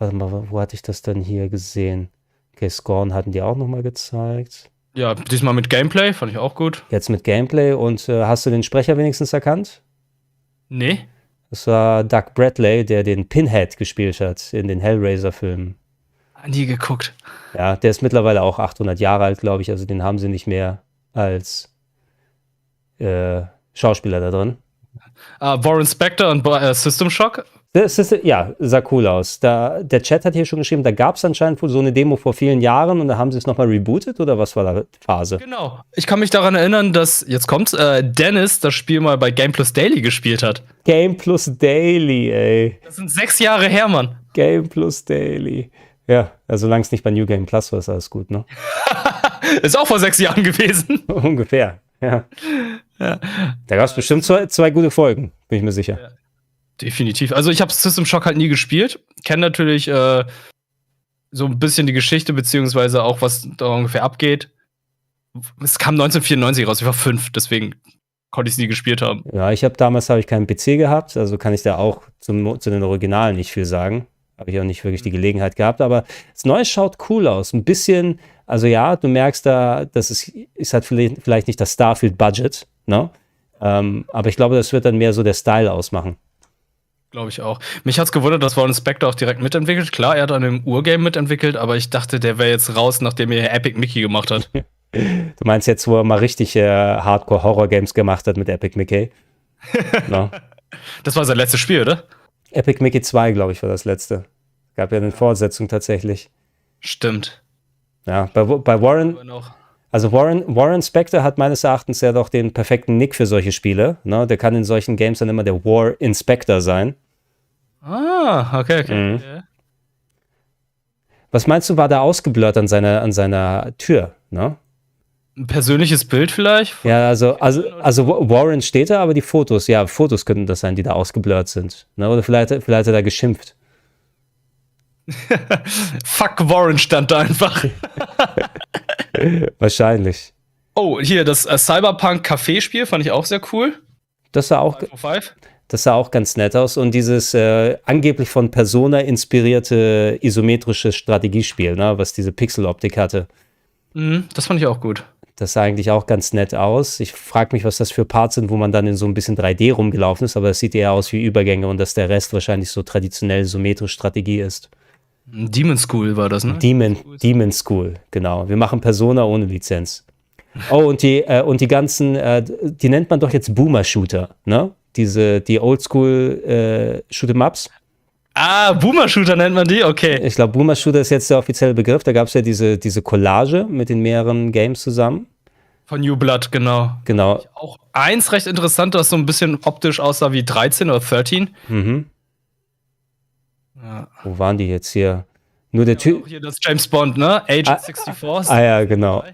mal, wo hatte ich das dann hier gesehen? Okay, Scorn hatten die auch nochmal gezeigt. Ja, diesmal mit Gameplay, fand ich auch gut. Jetzt mit Gameplay. Und hast du den Sprecher wenigstens erkannt? Nee. Das war Doug Bradley, der den Pinhead gespielt hat in den Hellraiser-Filmen. Nie geguckt. Ja, der ist mittlerweile auch 800 Jahre alt, glaube ich. Also den haben sie nicht mehr als Schauspieler da drin. Warren Spector und System Shock? Ja, sah cool aus. Der Chat hat hier schon geschrieben, da gab es anscheinend wohl so eine Demo vor vielen Jahren und da haben sie es nochmal rebootet oder was war da Phase? Genau. Ich kann mich daran erinnern, dass, jetzt kommt's, Dennis das Spiel mal bei Game Plus Daily gespielt hat. Game Plus Daily, ey. Das sind 6 Jahre her, Mann. Game Plus Daily. Ja, also solange es nicht bei New Game Plus war, ist alles gut, ne? Ist auch vor 6 Jahren gewesen. Ungefähr, ja. Da gab es bestimmt zwei gute Folgen, bin ich mir sicher. Ja. Definitiv. Also ich habe System Shock halt nie gespielt. Kenne natürlich so ein bisschen die Geschichte, beziehungsweise auch, was da ungefähr abgeht. Es kam 1994 raus, ich war 5, deswegen konnte ich es nie gespielt haben. Ja, damals habe ich keinen PC gehabt, also kann ich da auch zu den Originalen nicht viel sagen. Habe ich auch nicht wirklich die Gelegenheit gehabt, aber das Neue schaut cool aus. Ein bisschen, also ja, du merkst da, das ist halt vielleicht nicht das Starfield-Budget, ne? Aber ich glaube, das wird dann mehr so der Style ausmachen. Glaube ich auch. Mich hat's gewundert, dass Warren Spector auch direkt mitentwickelt. Klar, er hat an einem Urgame mitentwickelt, aber ich dachte, der wäre jetzt raus, nachdem er Epic Mickey gemacht hat. Du meinst jetzt, wo er mal richtig Hardcore-Horror-Games gemacht hat mit Epic Mickey? No. Das war sein letztes Spiel, oder? Epic Mickey 2, glaube ich, war das letzte. Gab ja eine Fortsetzung tatsächlich. Stimmt. Ja, bei Warren... Also Warren Spector hat meines Erachtens ja doch den perfekten Nick für solche Spiele. Ne? Der kann in solchen Games dann immer der War Inspector sein. Okay. Mhm. Okay. Was meinst du, war da ausgeblurrt an seiner Tür? Ne? Ein persönliches Bild vielleicht? Ja, also Warren steht da, aber die Fotos könnten das sein, die da ausgeblurrt sind. Ne? Oder vielleicht hat er da geschimpft. Fuck Warren stand da einfach. Wahrscheinlich. Oh, hier, das Cyberpunk-Café-Spiel fand ich auch sehr cool. Das sah auch ganz nett aus. Und dieses angeblich von Persona inspirierte isometrische Strategiespiel, ne, was diese Pixeloptik hatte. Das fand ich auch gut. Das sah eigentlich auch ganz nett aus. Ich frage mich, was das für Parts sind, wo man dann in so ein bisschen 3D rumgelaufen ist, aber es sieht eher aus wie Übergänge und dass der Rest wahrscheinlich so traditionell symmetrisch Strategie ist. Demon School war das, ne? Demon School, genau. Wir machen Persona ohne Lizenz. Oh, und die ganzen, die nennt man doch jetzt Boomer-Shooter, ne? Die Oldschool Shoot'em-Ups. Ah, Boomer-Shooter nennt man die? Okay. Ich glaube, Boomer-Shooter ist jetzt der offizielle Begriff. Da gab es ja diese Collage mit den mehreren Games zusammen. Von New Blood, genau. Genau. Auch eins recht interessant, das so ein bisschen optisch aussah wie 13 oder 13. Mhm. Ja. Wo waren die jetzt hier? Nur der Typ. Hier das James Bond, ne? Agent 64. Ja, genau.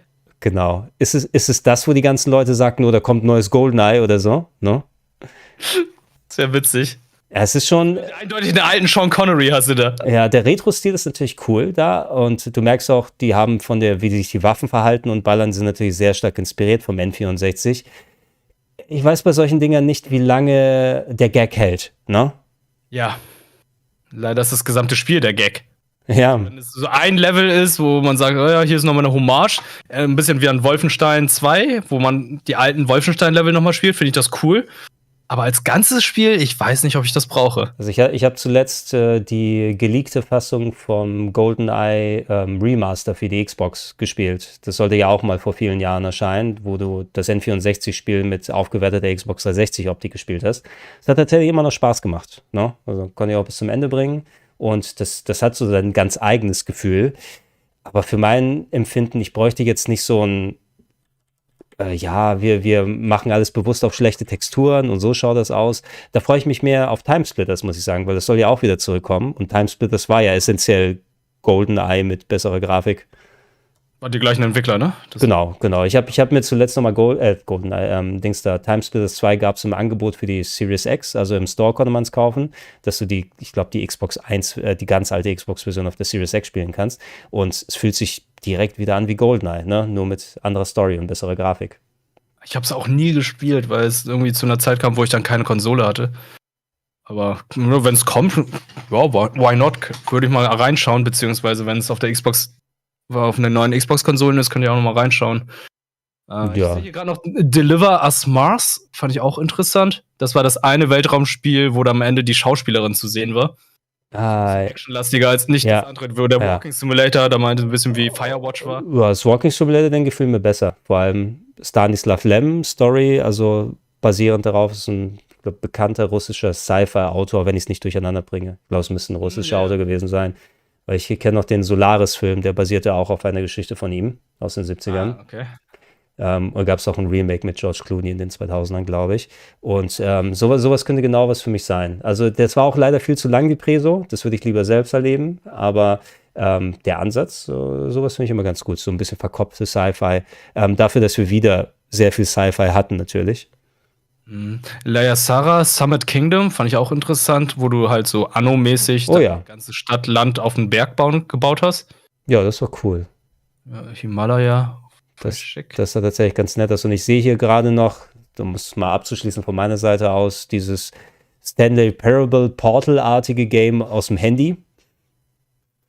Genau. Ist es das, wo die ganzen Leute sagten, oder kommt ein neues Goldeneye oder so? Ne? Sehr witzig. Ja, es ist schon. Eindeutig einen alten Sean Connery hast du da. Ja, der Retro-Stil ist natürlich cool da und du merkst auch, die haben wie sich die Waffen verhalten und ballern, sind natürlich sehr stark inspiriert vom N64. Ich weiß bei solchen Dingern nicht, wie lange der Gag hält, ne? Ja. Leider ist das gesamte Spiel der Gag. Ja. Wenn es so ein Level ist, wo man sagt, oh ja, hier ist nochmal eine Hommage, ein bisschen wie an Wolfenstein 2, wo man die alten Wolfenstein-Level nochmal spielt, finde ich das cool. Aber als ganzes Spiel, ich weiß nicht, ob ich das brauche. Also ich habe zuletzt die geleakte Fassung vom GoldenEye Remaster für die Xbox gespielt. Das sollte ja auch mal vor vielen Jahren erscheinen, wo du das N64-Spiel mit aufgewerteter Xbox 360-Optik gespielt hast. Das hat tatsächlich immer noch Spaß gemacht. Ne? Also konnte ich auch bis zum Ende bringen. Und das hat so sein ganz eigenes Gefühl. Aber für mein Empfinden, ich bräuchte jetzt nicht so ein wir machen alles bewusst auf schlechte Texturen und so schaut das aus. Da freue ich mich mehr auf Timesplitters, muss ich sagen, weil das soll ja auch wieder zurückkommen. Und Timesplitters war ja essentiell GoldenEye mit besserer Grafik. War die gleichen Entwickler, ne? Genau. Ich hab mir zuletzt nochmal GoldenEye, Timesplitters 2 gab es im Angebot für die Series X, also im Store konnte man es kaufen, dass du die Xbox 1, die ganz alte Xbox-Version auf der Series X spielen kannst. Und es fühlt sich direkt wieder an wie GoldenEye, ne? Nur mit anderer Story und besserer Grafik. Ich habe es auch nie gespielt, weil es irgendwie zu einer Zeit kam, wo ich dann keine Konsole hatte. Aber nur wenn es kommt, ja, why not? Würde ich mal reinschauen, beziehungsweise wenn es auf der Xbox auf einer neuen Xbox-Konsolen ist, könnt ihr auch noch mal reinschauen. Ich sehe hier gerade noch Deliver Us Mars, fand ich auch interessant. Das war das eine Weltraumspiel, wo da am Ende die Schauspielerin zu sehen war. Actionlastiger als nicht das andere, wo der Walking Simulator, da meinte ein bisschen wie Firewatch war. Ja, das Walking Simulator, den gefiel mir besser. Vor allem Stanislav Lem Story, also basierend darauf, ist ein bekannter russischer Sci-Fi-Autor, wenn ich es nicht durcheinander bringe. Ich glaube, es müsste ein russischer Autor gewesen sein. Weil ich kenne noch den Solaris-Film, der basierte auch auf einer Geschichte von ihm aus den 70ern. Okay. Und gab es auch ein Remake mit George Clooney in den 2000ern, glaube ich. Und sowas könnte genau was für mich sein. Also das war auch leider viel zu lang, die Preso. Das würde ich lieber selbst erleben. Aber der Ansatz, sowas finde ich immer ganz gut. So ein bisschen verkopfte Sci-Fi. Dafür, dass wir wieder sehr viel Sci-Fi hatten, natürlich. Laia Sarah, Summit Kingdom, fand ich auch interessant, wo du halt so Anno-mäßig die ganze Stadt, Land auf den Berg gebaut hast. Ja, das war cool. Ja, Himalaya. Das war tatsächlich ganz nett. Und ich sehe hier gerade noch, um es mal abzuschließen von meiner Seite aus, dieses Stanley Parable Portal-artige Game aus dem Handy.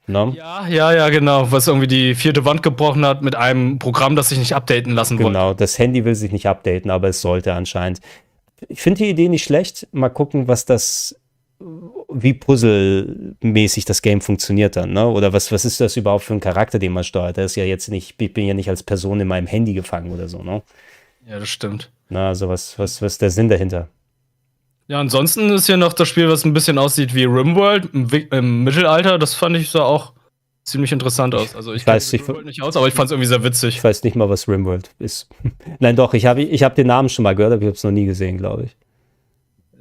No? Ja, genau. Was irgendwie die 4. Wand gebrochen hat mit einem Programm, das sich nicht updaten lassen wollte. Genau, das Handy will sich nicht updaten, aber es sollte anscheinend. Ich finde die Idee nicht schlecht. Mal gucken, wie puzzlemäßig das Game funktioniert dann, ne? Oder was ist das überhaupt für ein Charakter, den man steuert? Das ist ja jetzt nicht, ich bin ja nicht als Person in meinem Handy gefangen oder so, ne? Ja, das stimmt. Na, also was ist der Sinn dahinter? Ja, ansonsten ist hier noch das Spiel, was ein bisschen aussieht wie Rimworld im Mittelalter. Das fand ich so auch ziemlich interessant aus. Also ich weiß Rimworld nicht aus, aber ich fand es irgendwie sehr witzig. Ich weiß nicht mal, was Rimworld ist. Nein, doch, ich hab den Namen schon mal gehört, aber ich habe es noch nie gesehen, glaube ich.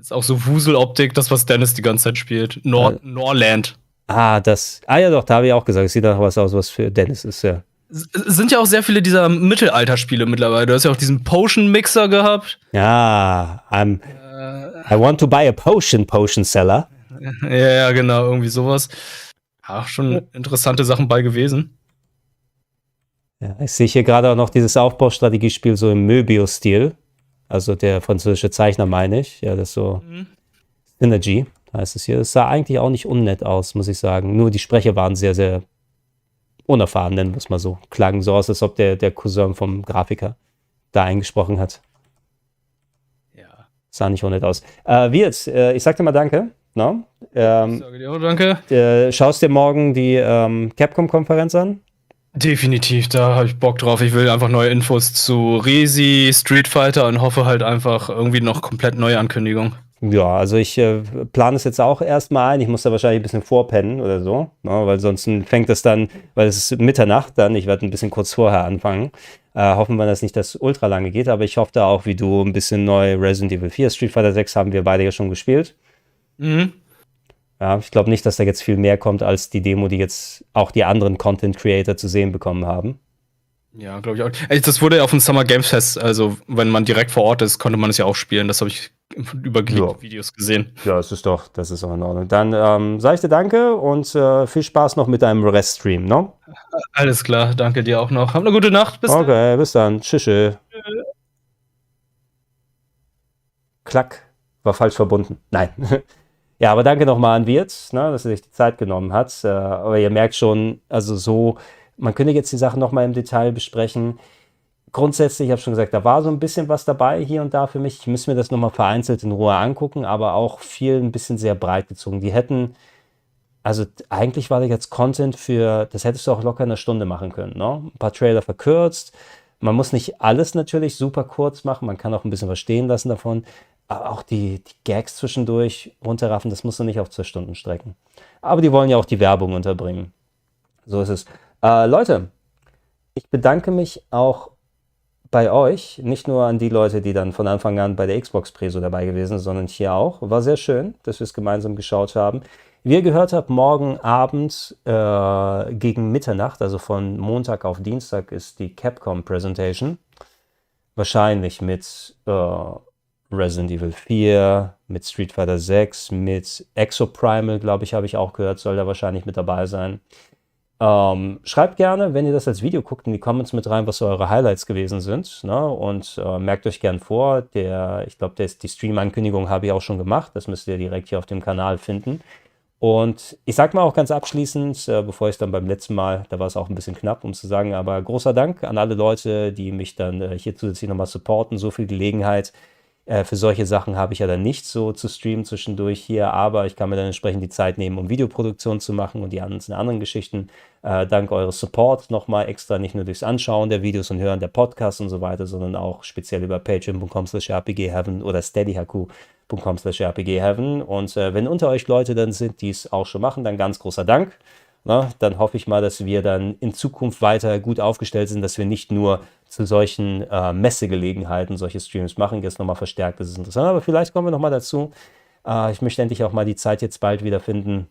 Ist auch so Wuseloptik, das, was Dennis die ganze Zeit spielt. Norland. Ja doch, da habe ich auch gesagt, es sieht nach was aus, was für Dennis ist, ja. Sind ja auch sehr viele dieser Mittelalterspiele mittlerweile. Du hast ja auch diesen Potion-Mixer gehabt. Ja, I want to buy a potion seller. Ja, genau, irgendwie sowas. Ach, schon interessante Sachen bei gewesen. Ja, ich sehe hier gerade auch noch dieses Aufbaustrategiespiel so im Möbius-Stil. Also der französische Zeichner, meine ich. Ja, das ist so Strategie, heißt es hier. Das sah eigentlich auch nicht unnett aus, muss ich sagen. Nur die Sprecher waren sehr, sehr unerfahren, nennen wir es mal so. Klang so aus, als ob der Cousin vom Grafiker da eingesprochen hat. Ja. Sah nicht unnett aus. Viets, ich sag dir mal danke. No? Ich sage dir auch danke. Schaust dir morgen die Capcom-Konferenz an? Definitiv, da habe ich Bock drauf. Ich will einfach neue Infos zu Resi, Street Fighter und hoffe halt einfach irgendwie noch komplett neue Ankündigungen. Ja, also ich plane es jetzt auch erstmal ein. Ich muss da wahrscheinlich ein bisschen vorpennen oder so, ne, weil sonst fängt es dann, weil es ist Mitternacht dann, ich werde ein bisschen kurz vorher anfangen. Hoffen wir, dass nicht das ultra lange geht, aber ich hoffe da auch, wie du, ein bisschen neu Resident Evil 4. Street Fighter 6 haben wir beide ja schon gespielt. Mhm. Ja, ich glaube nicht, dass da jetzt viel mehr kommt als die Demo, die jetzt auch die anderen Content Creator zu sehen bekommen haben. Ja, glaube ich auch. Ey, das wurde ja auf dem Summer Games Fest, also wenn man direkt vor Ort ist, konnte man es ja auch spielen. Das habe ich über geleakte Videos gesehen. Ja, das ist auch in Ordnung. Dann sage ich dir danke und viel Spaß noch mit deinem Reststream, ne? Alles klar, danke dir auch noch. Hab eine gute Nacht. Bis dann. Okay, bis dann. Tschüss. Klack, war falsch verbunden. Nein. Ja, aber danke nochmal an Viets, ne, dass er sich die Zeit genommen hat. Aber ihr merkt schon, also so, man könnte jetzt die Sachen nochmal im Detail besprechen. Grundsätzlich, ich habe schon gesagt, da war so ein bisschen was dabei hier und da für mich. Ich müsste mir das nochmal vereinzelt in Ruhe angucken, aber auch viel ein bisschen sehr breit gezogen. Die hätten, also eigentlich war das jetzt Content das hättest du auch locker in einer Stunde machen können, ne? Ein paar Trailer verkürzt. Man muss nicht alles natürlich super kurz machen, man kann auch ein bisschen was stehen lassen davon. Aber auch die Gags zwischendurch runterraffen, das musst du nicht auf 2 Stunden strecken. Aber die wollen ja auch die Werbung unterbringen. So ist es. Leute, ich bedanke mich auch bei euch, nicht nur an die Leute, die dann von Anfang an bei der Xbox-Preso dabei gewesen sind, sondern hier auch. War sehr schön, dass wir es gemeinsam geschaut haben. Wie ihr gehört habt, morgen Abend gegen Mitternacht, also von Montag auf Dienstag, ist die Capcom-Präsentation. Wahrscheinlich mit Resident Evil 4, mit Street Fighter 6, mit Exoprimal, glaube ich, habe ich auch gehört, soll da wahrscheinlich mit dabei sein. Schreibt gerne, wenn ihr das als Video guckt, in die Comments mit rein, was so eure Highlights gewesen sind, ne? Und merkt euch gern vor, ich glaube, die Stream-Ankündigung habe ich auch schon gemacht, das müsst ihr direkt hier auf dem Kanal finden. Und ich sage mal auch ganz abschließend, bevor ich es dann beim letzten Mal, da war es auch ein bisschen knapp, um zu sagen, aber großer Dank an alle Leute, die mich dann hier zusätzlich nochmal supporten, so viel Gelegenheit. Für solche Sachen habe ich ja dann nicht so zu streamen zwischendurch hier, aber ich kann mir dann entsprechend die Zeit nehmen, um Videoproduktion zu machen und die anderen Geschichten. Dank eures Support nochmal extra, nicht nur durchs Anschauen der Videos und Hören der Podcasts und so weiter, sondern auch speziell über patreon.com/rpgheaven oder steadyhq.com/rpgheaven. Und wenn unter euch Leute dann sind, die es auch schon machen, dann ganz großer Dank. Na, dann hoffe ich mal, dass wir dann in Zukunft weiter gut aufgestellt sind, dass wir nicht nur zu solchen Messegelegenheiten solche Streams machen. Jetzt nochmal verstärkt, das ist interessant, aber vielleicht kommen wir nochmal dazu. Ich möchte endlich auch mal die Zeit jetzt bald wieder finden.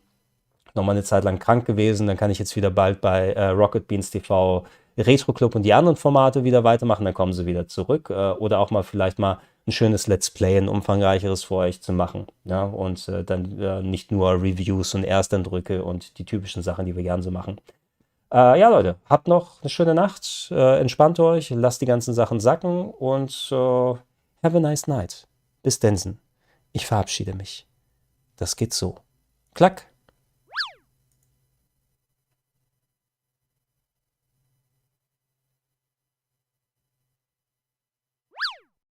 Nochmal eine Zeit lang krank gewesen, dann kann ich jetzt wieder bald bei Rocket Beans TV Retro Club und die anderen Formate wieder weitermachen, dann kommen sie wieder zurück. Oder auch mal vielleicht mal ein schönes Let's Play, ein umfangreicheres für euch zu machen. Ja? Und dann nicht nur Reviews und Ersteindrücke und die typischen Sachen, die wir gerne so machen. Ja, Leute, habt noch eine schöne Nacht, entspannt euch, lasst die ganzen Sachen sacken und have a nice night. Bis Densen. Ich verabschiede mich. Das geht so. Klack.